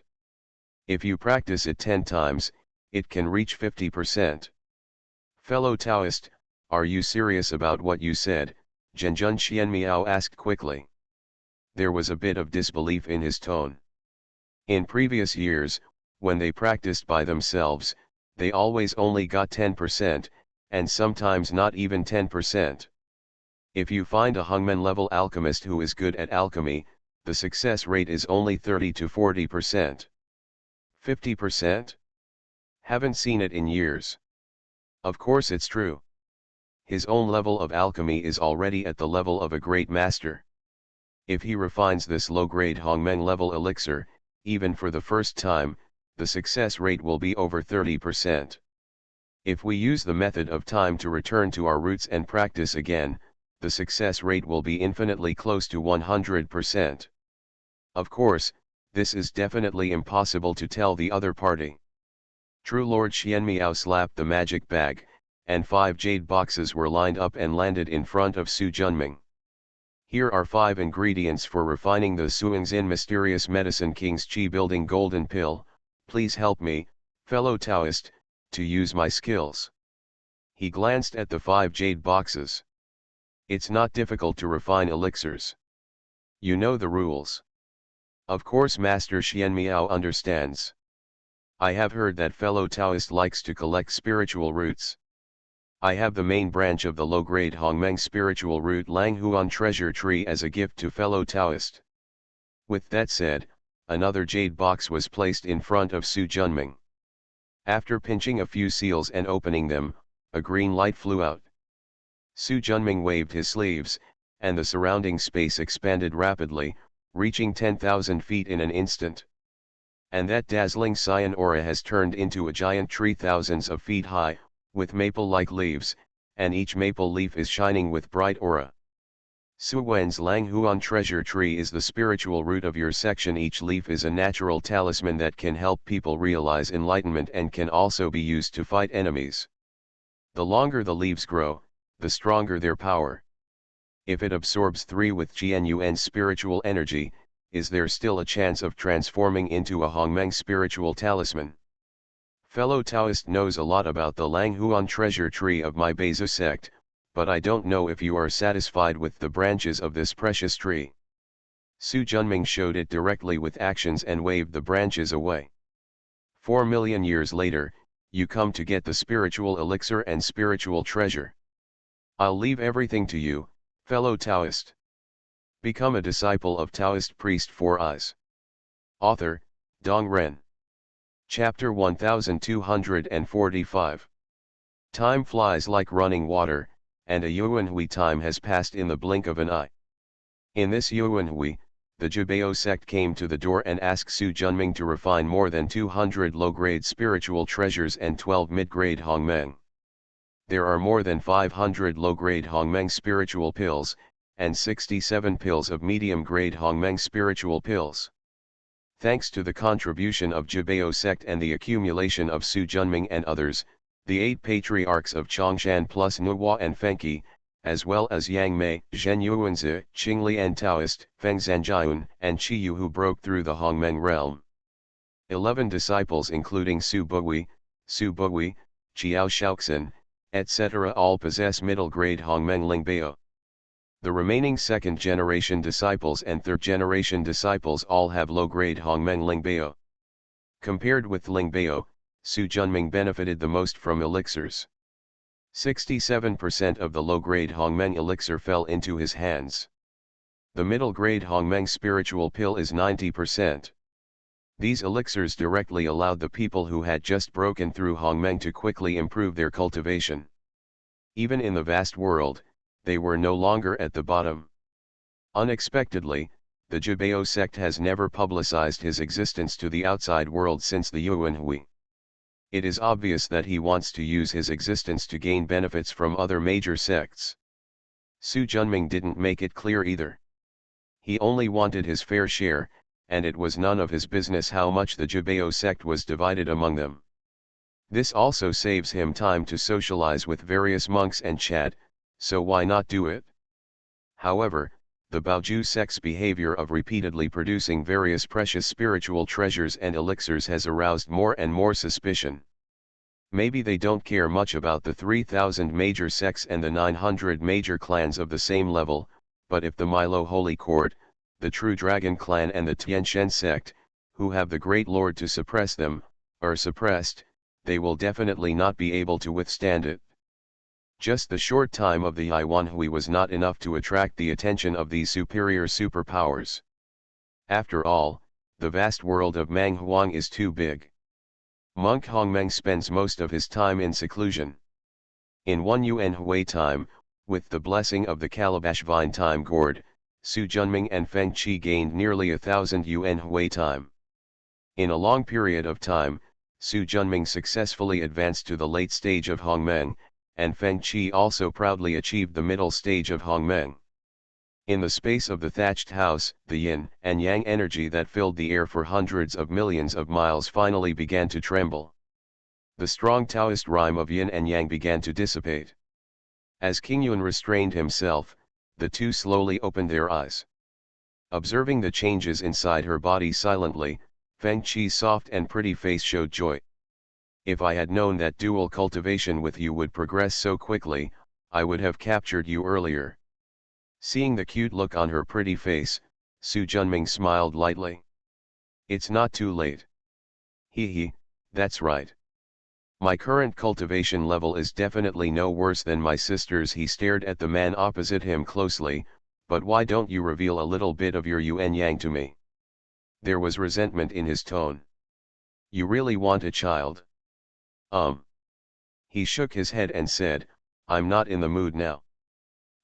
If you practice it 10 times, it can reach 50%. Fellow Taoist, are you serious about what you said? Zhenjun Xianmiao asked quickly. There was a bit of disbelief in his tone. In previous years, when they practiced by themselves, they always only got 10%, and sometimes not even 10%. If you find a Hongmen level alchemist who is good at alchemy, the success rate is only 30 to 40%. 50%? Haven't seen it in years. Of course it's true. His own level of alchemy is already at the level of a great master. If he refines this low-grade Hongmeng level elixir, even for the first time, the success rate will be over 30%. If we use the method of time to return to our roots and practice again, the success rate will be infinitely close to 100%. Of course, this is definitely impossible to tell the other party. True Lord Xianmiao slapped the magic bag, and 5 jade boxes were lined up and landed in front of Su Junming. Here are 5 ingredients for refining the Suingzin Mysterious Medicine King's Qi Building Golden Pill. Please help me, fellow Taoist, to use my skills. He glanced at the 5 jade boxes. It's not difficult to refine elixirs. You know the rules. Of course Master Xianmiao understands. I have heard that fellow Taoist likes to collect spiritual roots. I have the main branch of the low-grade Hongmeng spiritual root Langhuan treasure tree as a gift to fellow Taoist. With that said, another jade box was placed in front of Su Junming. After pinching a few seals and opening them, a green light flew out. Su Junming waved his sleeves, and the surrounding space expanded rapidly, reaching 10,000 feet in an instant. And that dazzling cyan aura has turned into a giant tree thousands of feet high, with maple-like leaves, and each maple leaf is shining with bright aura. Su Wen's Langhuan treasure tree is the spiritual root of your section. Each leaf is a natural talisman that can help people realize enlightenment and can also be used to fight enemies. The longer the leaves grow, the stronger their power. If it absorbs 3 with Jianyuan spiritual energy, is there still a chance of transforming into a Hongmeng spiritual talisman? Fellow Taoist knows a lot about the Langhuan treasure tree of my Beizu sect, but I don't know if you are satisfied with the branches of this precious tree. Su Junming showed it directly with actions and waved the branches away. 4 million years later, you come to get the spiritual elixir and spiritual treasure. I'll leave everything to you, fellow Taoist. Become a disciple of Taoist priest 4 Eyes. Author, Dong Ren. Chapter 1245. Time flies like running water, and a Yuanhui time has passed in the blink of an eye. In this Yuanhui, the Jubeo sect came to the door and asked Su Junming to refine more than 200 low-grade spiritual treasures and 12 mid-grade Hongmeng. There are more than 500 low-grade Hongmeng spiritual pills, and 67 pills of medium-grade Hongmeng spiritual pills. Thanks to the contribution of Jubeo sect and the accumulation of Su Junming and others, the 8 patriarchs of Chongshan plus Nuhua and Fengqi, as well as Yang Mei, Zhen Yuanzi, Qingli and Taoist, Feng Zhanjian, and Qiyu who broke through the Hongmeng realm. 11 disciples including Su Buhui, Qiao Shaoxin, etc. all possess middle-grade Hongmeng Lingbao. The remaining second-generation disciples and third-generation disciples all have low-grade Hongmeng Lingbao. Compared with Lingbao, Su Junming benefited the most from elixirs. 67% of the low-grade Hongmeng elixir fell into his hands. The middle-grade Hongmeng spiritual pill is 90%. These elixirs directly allowed the people who had just broken through Hongmeng to quickly improve their cultivation. Even in the vast world, they were no longer at the bottom. Unexpectedly, the Jubeo sect has never publicized his existence to the outside world since the Yuanhui. It is obvious that he wants to use his existence to gain benefits from other major sects. Su Junming didn't make it clear either. He only wanted his fair share, and it was none of his business how much the Jubeo sect was divided among them. This also saves him time to socialize with various monks and chat, so why not do it? However, the Baoju sect's behavior of repeatedly producing various precious spiritual treasures and elixirs has aroused more and more suspicion. Maybe they don't care much about the 3,000 major sects and the 900 major clans of the same level, but if the Milo Holy Court, the True Dragon clan and the Tianshen sect, who have the Great Lord to suppress them, are suppressed, they will definitely not be able to withstand it. Just the short time of the Yuanhui was not enough to attract the attention of these superior superpowers. After all, the vast world of Mang Huang is too big. Monk Hongmeng spends most of his time in seclusion. In 1 Yuanhui time, with the blessing of the Calabash Vine time gourd, Su Junming and Feng Qi gained nearly 1,000 Yuanhui time. In a long period of time, Su Junming successfully advanced to the late stage of Hongmeng, and Feng Qi also proudly achieved the middle stage of Hongmeng. In the space of the thatched house, the yin and yang energy that filled the air for hundreds of millions of miles finally began to tremble. The strong Taoist rhyme of yin and yang began to dissipate. As King Yun restrained himself, the two slowly opened their eyes. Observing the changes inside her body silently, Feng Qi's soft and pretty face showed joy. If I had known that dual cultivation with you would progress so quickly, I would have captured you earlier. Seeing the cute look on her pretty face, Su Junming smiled lightly. It's not too late. Hee, that's right. My current cultivation level is definitely no worse than my sister's. He stared at the man opposite him closely, but why don't you reveal a little bit of your yin and yang to me? There was resentment in his tone. You really want a child? He shook his head and said, I'm not in the mood now.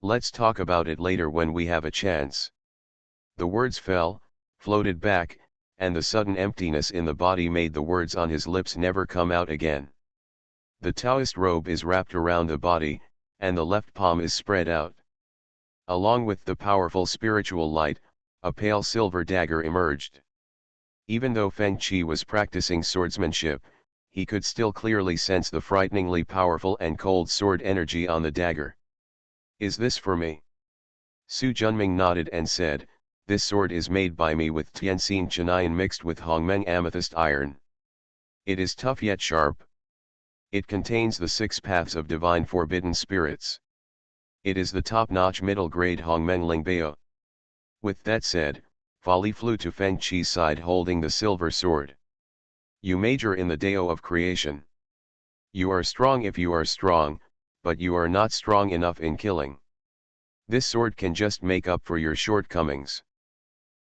Let's talk about it later when we have a chance. The words fell, floated back, and the sudden emptiness in the body made the words on his lips never come out again. The Taoist robe is wrapped around the body, and the left palm is spread out. Along with the powerful spiritual light, a pale silver dagger emerged. Even though Feng Qi was practicing swordsmanship, he could still clearly sense the frighteningly powerful and cold sword energy on the dagger. Is this for me? Su Junming nodded and said, this sword is made by me with Tianxin Chinayan mixed with Hongmeng amethyst iron. It is tough yet sharp. It contains the 6 paths of divine forbidden spirits. It is the top-notch middle-grade Hongmeng Lingbao. With that said, Folly flew to Feng Qi's side holding the silver sword. You major in the Dao of creation. You are strong if you are strong, but you are not strong enough in killing. This sword can just make up for your shortcomings.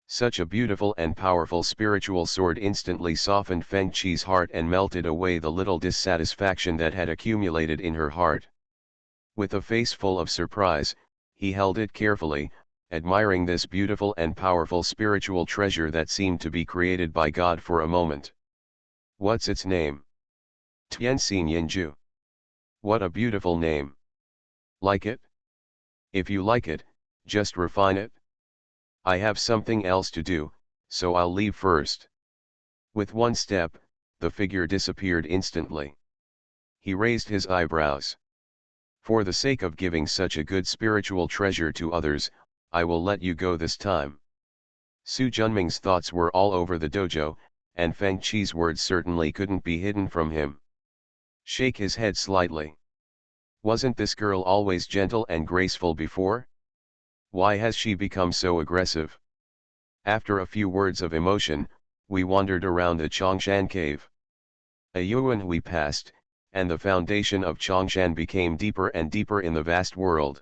Such a beautiful and powerful spiritual sword instantly softened Feng Qi's heart and melted away the little dissatisfaction that had accumulated in her heart. With a face full of surprise, he held it carefully, admiring this beautiful and powerful spiritual treasure that seemed to be created by God for a moment. What's its name? Tianxin Yinju. What a beautiful name. Like it? If you like it, just refine it. I have something else to do, so I'll leave first. With one step, the figure disappeared instantly. He raised his eyebrows. For the sake of giving such a good spiritual treasure to others, I will let you go this time. Su Junming's thoughts were all over the dojo, and Feng Qi's words certainly couldn't be hidden from him. Shake his head slightly. Wasn't this girl always gentle and graceful before? Why has she become so aggressive? After a few words of emotion, we wandered around the Chongshan cave. A yuan we passed, and the foundation of Chongshan became deeper and deeper in the vast world.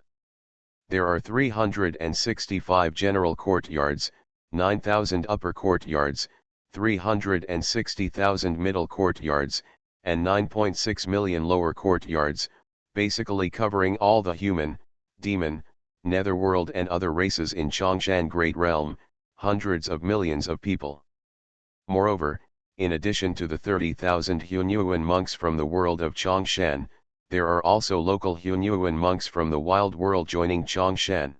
There are 365 general courtyards, 9,000 upper courtyards, 360,000 middle courtyards, and 9.6 million lower courtyards, basically covering all the human, demon, netherworld and other races in Chongshan Great Realm, hundreds of millions of people. Moreover, in addition to the 30,000 Hunyuan monks from the world of Chongshan, there are also local Hunyuan monks from the wild world joining Chongshan.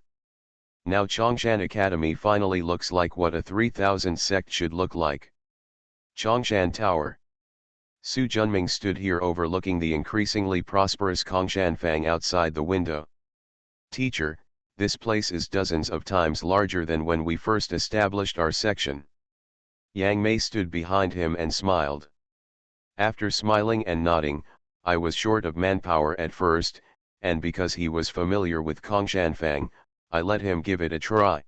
Now Chongshan Academy finally looks like what a 3000 sect should look like. Chongshan Tower. Su Junming stood here overlooking the increasingly prosperous Kongshan Fang outside the window. Teacher, this place is dozens of times larger than when we first established our section. Yang Mei stood behind him and smiled. After smiling and nodding, I was short of manpower at first, and because he was familiar with Kongshan Fang, I let him give it a try.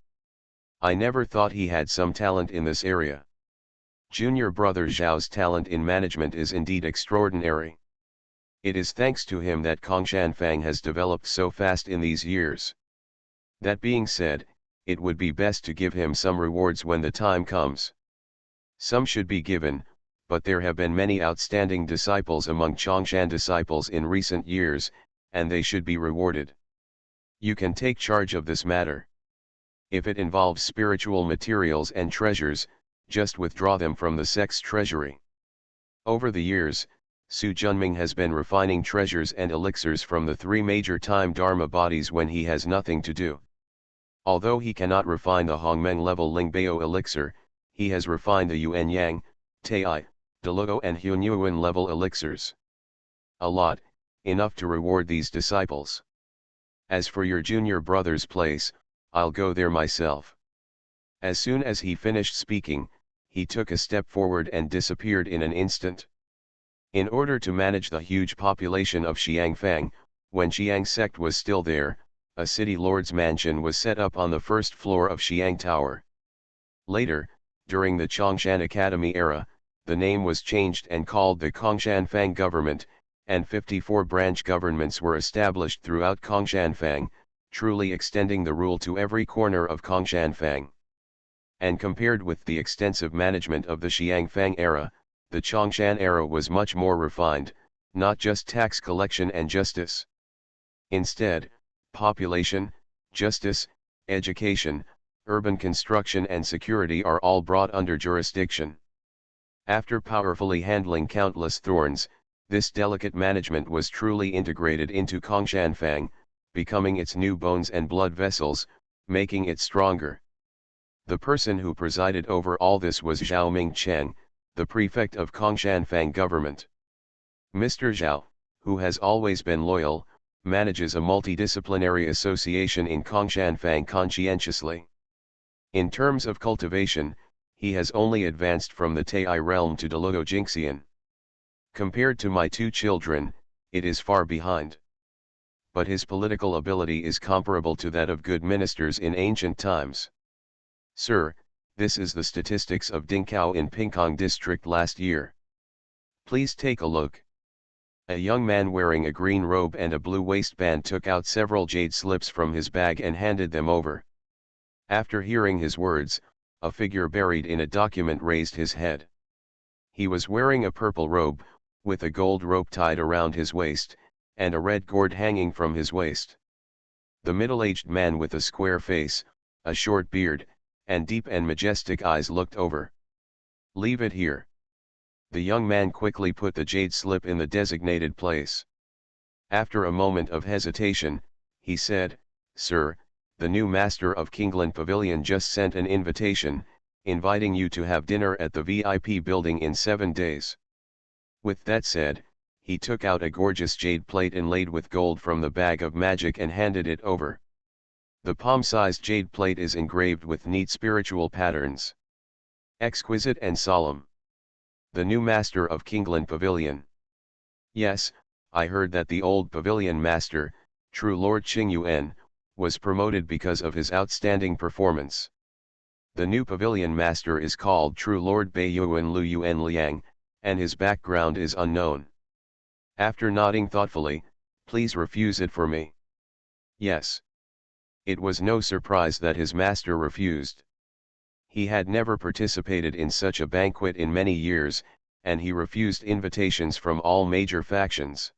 I never thought he had some talent in this area. Junior brother Zhao's talent in management is indeed extraordinary. It is thanks to him that Kongshan Fang has developed so fast in these years. That being said, it would be best to give him some rewards when the time comes. Some should be given, but there have been many outstanding disciples among Chongshan disciples in recent years, and they should be rewarded. You can take charge of this matter. If it involves spiritual materials and treasures, just withdraw them from the sect's treasury. Over the years, Su Junming has been refining treasures and elixirs from the 3 major time dharma bodies when he has nothing to do. Although he cannot refine the Hongmeng level Lingbao elixir, he has refined the Yuan Yang, Tai, Deluo and Hunyuan level elixirs. A lot, enough to reward these disciples. As for your junior brother's place, I'll go there myself. As soon as he finished speaking, he took a step forward and disappeared in an instant. In order to manage the huge population of Xiangfang, when Xiang sect was still there, a city lord's mansion was set up on the first floor of Xiang Tower. Later, during the Chongshan Academy era, the name was changed and called the Kongshanfang government, and 54 branch governments were established throughout Kongshanfang, truly extending the rule to every corner of Kongshanfang. And compared with the extensive management of the Xiangfang era, the Chongshan era was much more refined, not just tax collection and justice. Instead, population, justice, education, urban construction and security are all brought under jurisdiction. After powerfully handling countless thorns, this delicate management was truly integrated into Kongshanfang, becoming its new bones and blood vessels, making it stronger. The person who presided over all this was Zhao Mingcheng, the prefect of Kongshanfang government. Mr. Zhao, who has always been loyal, manages a multidisciplinary association in Kongshanfang conscientiously. In terms of cultivation, he has only advanced from the Tai realm to Deluo Jingxian. Compared to my two children, it is far behind. But his political ability is comparable to that of good ministers in ancient times. Sir, this is the statistics of Dingkao in Pingkong district last year. Please take a look. A young man wearing a green robe and a blue waistband took out several jade slips from his bag and handed them over. After hearing his words, a figure buried in a document raised his head. He was wearing a purple robe, with a gold rope tied around his waist, and a red cord hanging from his waist. The middle-aged man with a square face, a short beard, and deep and majestic eyes looked over. Leave it here. The young man quickly put the jade slip in the designated place. After a moment of hesitation, he said, Sir, the new master of Kingland Pavilion just sent an invitation, inviting you to have dinner at the VIP building in 7 days. With that said, he took out a gorgeous jade plate inlaid with gold from the bag of magic and handed it over. The palm-sized jade plate is engraved with neat spiritual patterns. Exquisite and solemn. The new master of Kingland Pavilion. Yes, I heard that the old pavilion master, true Lord Qingyuan, was promoted because of his outstanding performance. The new pavilion master is called True Lord Beiyuan Lu Yuan Liang, and his background is unknown. After nodding thoughtfully, please refuse it for me. Yes. It was no surprise that his master refused. He had never participated in such a banquet in many years, and he refused invitations from all major factions.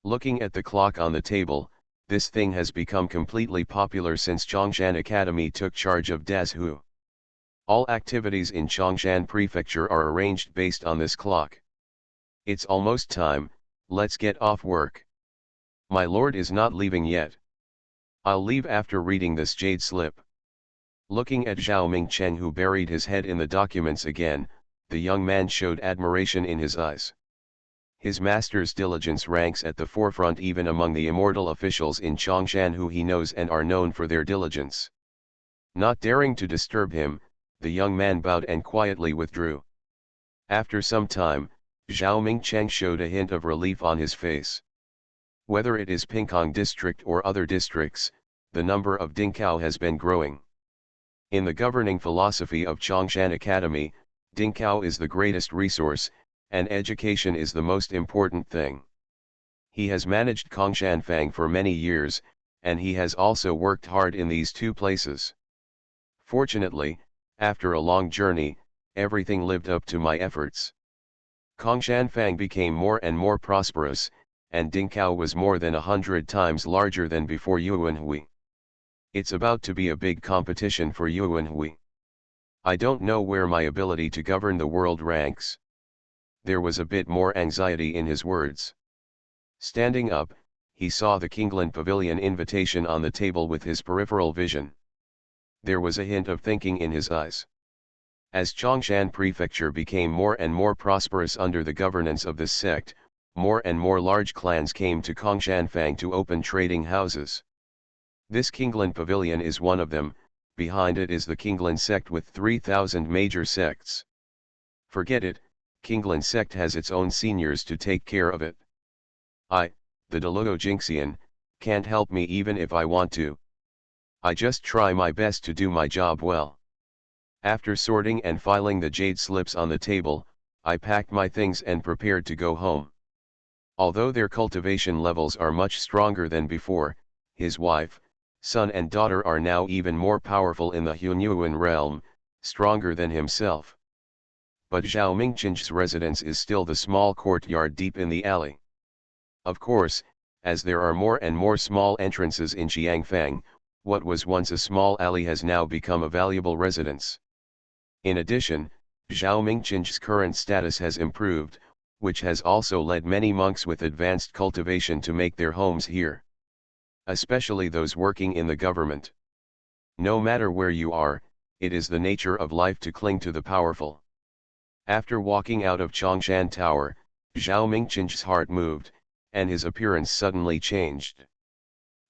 Looking at the clock on the table, this thing has become completely popular since Chongshan Academy took charge of Dazhu. All activities in Chongshan Prefecture are arranged based on this clock. It's almost time, let's get off work. My lord is not leaving yet. I'll leave after reading this jade slip. Looking at Zhao Mingcheng, who buried his head in the documents again, the young man showed admiration in his eyes. His master's diligence ranks at the forefront even among the immortal officials in Chongshan who he knows and are known for their diligence. Not daring to disturb him, the young man bowed and quietly withdrew. After some time, Zhao Mingcheng showed a hint of relief on his face. Whether it is Pingkong district or other districts, the number of Dingkao has been growing. In the governing philosophy of Chongshan Academy, Dingkao is the greatest resource, and education is the most important thing. He has managed Kongshanfang for many years, and he has also worked hard in these two places. Fortunately, after a long journey, everything lived up to my efforts. Kongshanfang became more and more prosperous, and Dingkao was more than 100 times larger than before Yuanhui. It's about to be a big competition for Yuanhui. I don't know where my ability to govern the world ranks. There was a bit more anxiety in his words. Standing up, he saw the Kingland Pavilion invitation on the table with his peripheral vision. There was a hint of thinking in his eyes. As Chongshan Prefecture became more and more prosperous under the governance of this sect, more and more large clans came to Kongshanfang to open trading houses. This Kinglan Pavilion is one of them. Behind it is the Kinglan sect with 3,000 major sects. Forget it, Kinglan sect has its own seniors to take care of it. I, the Deluo Jinxian, can't help me even if I want to. I just try my best to do my job well. After sorting and filing the jade slips on the table, I packed my things and prepared to go home. Although their cultivation levels are much stronger than before, his wife, son and daughter are now even more powerful in the Hunyuan realm, stronger than himself. But Zhao Mingchen's residence is still the small courtyard deep in the alley. Of course, as there are more and more small entrances in Xiangfang, what was once a small alley has now become a valuable residence. In addition, Zhao Mingchen's current status has improved, which has also led many monks with advanced cultivation to make their homes here. Especially those working in the government. No matter where you are, it is the nature of life to cling to the powerful. After walking out of Chongshan Tower, Zhao Mingchen's heart moved, and his appearance suddenly changed.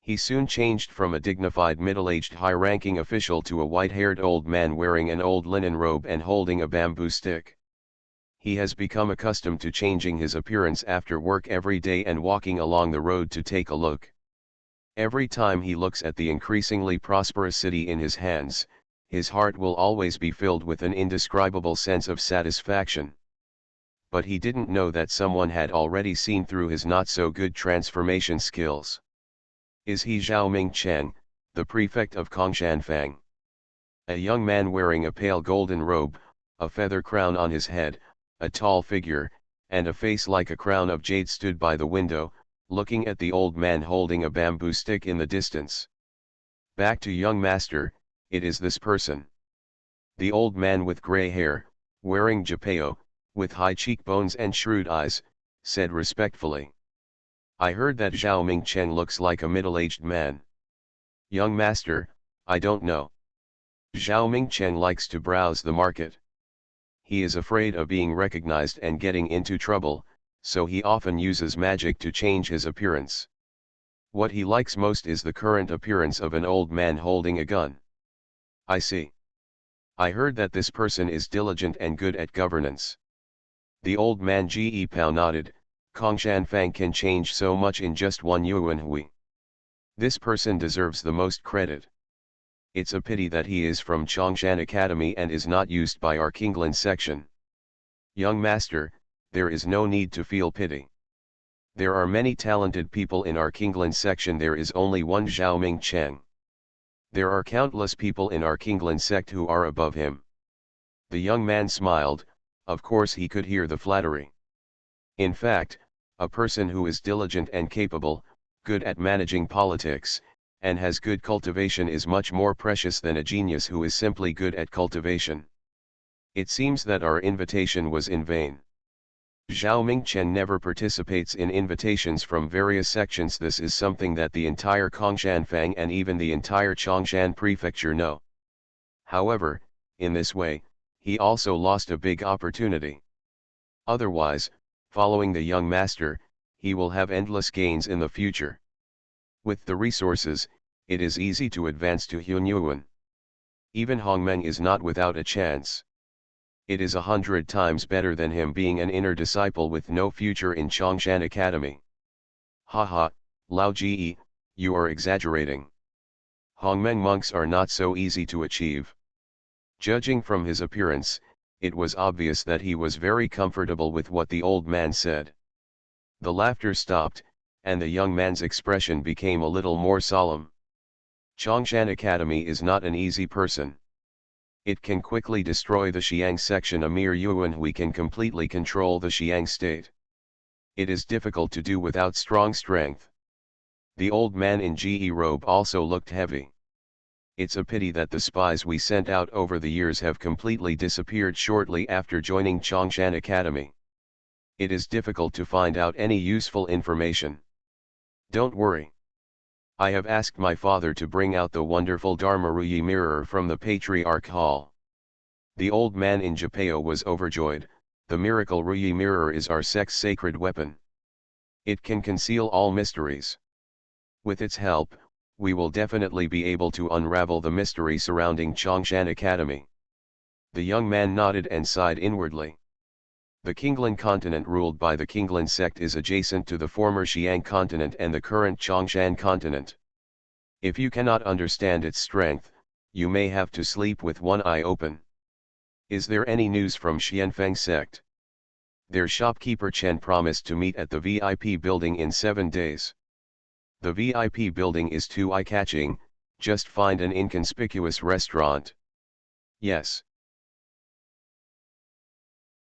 He soon changed from a dignified middle-aged high-ranking official to a white-haired old man wearing an old linen robe and holding a bamboo stick. He has become accustomed to changing his appearance after work every day and walking along the road to take a look. Every time he looks at the increasingly prosperous city in his hands, his heart will always be filled with an indescribable sense of satisfaction. But he didn't know that someone had already seen through his not-so-good transformation skills. Is he Zhao Mingchen, the prefect of Kongshanfang? A young man wearing a pale golden robe, a feather crown on his head, a tall figure, and a face like a crown of jade stood by the window, looking at the old man holding a bamboo stick in the distance. Back to young master, it is this person. The old man with grey hair, wearing japeo, with high cheekbones and shrewd eyes, said respectfully. I heard that Zhao Mingchen looks like a middle-aged man. Young master, I don't know. Zhao Mingchen likes to browse the market. He is afraid of being recognized and getting into trouble, so he often uses magic to change his appearance. What he likes most is the current appearance of an old man holding a gun. I see. I heard that this person is diligent and good at governance. The old man Ge Pao nodded. Kongshanfang can change so much in just one yuan hui. This person deserves the most credit. It's a pity that he is from Chongshan Academy and is not used by our Kinglan section. Young master, there is no need to feel pity. There are many talented people in our Kinglan section. There is only one Zhao Mingchen. There are countless people in our Kinglan sect who are above him. The young man smiled. Of course he could hear the flattery. In fact, a person who is diligent and capable, good at managing politics, and has good cultivation is much more precious than a genius who is simply good at cultivation. It seems that our invitation was in vain. Zhao Mingchen never participates in invitations from various sections. This is something that the entire Kongshanfang and even the entire Chongshan prefecture know. However, in this way, he also lost a big opportunity. Otherwise, following the young master, he will have endless gains in the future. With the resources, it is easy to advance to Hunyuan. Even Hongmeng is not without a chance. It is 100 times better than him being an inner disciple with no future in Chongshan Academy. Haha, Lao Ji, you are exaggerating. Hongmeng monks are not so easy to achieve. Judging from his appearance, it was obvious that he was very comfortable with what the old man said. The laughter stopped, and the young man's expression became a little more solemn. Chongshan Academy is not an easy person. It can quickly destroy the Xiang section. A mere yuan hui can completely control the Xiang state. It is difficult to do without strong strength. The old man in Ge robe also looked heavy. It's a pity that the spies we sent out over the years have completely disappeared shortly after joining Chongshan Academy. It is difficult to find out any useful information. Don't worry. I have asked my father to bring out the wonderful Dharma-Ruyi mirror from the Patriarch Hall. The old man in Japeo was overjoyed. The miracle Ruyi mirror is our sect's sacred weapon. It can conceal all mysteries. With its help, we will definitely be able to unravel the mystery surrounding Chongshan Academy. The young man nodded and sighed inwardly. The Kinglan continent ruled by the Kinglan sect is adjacent to the former Xiang continent and the current Chongshan continent. If you cannot understand its strength, you may have to sleep with one eye open. Is there any news from Xianfeng sect? Their shopkeeper Chen promised to meet at the VIP building in 7 days. The VIP building is too eye-catching, just find an inconspicuous restaurant. Yes.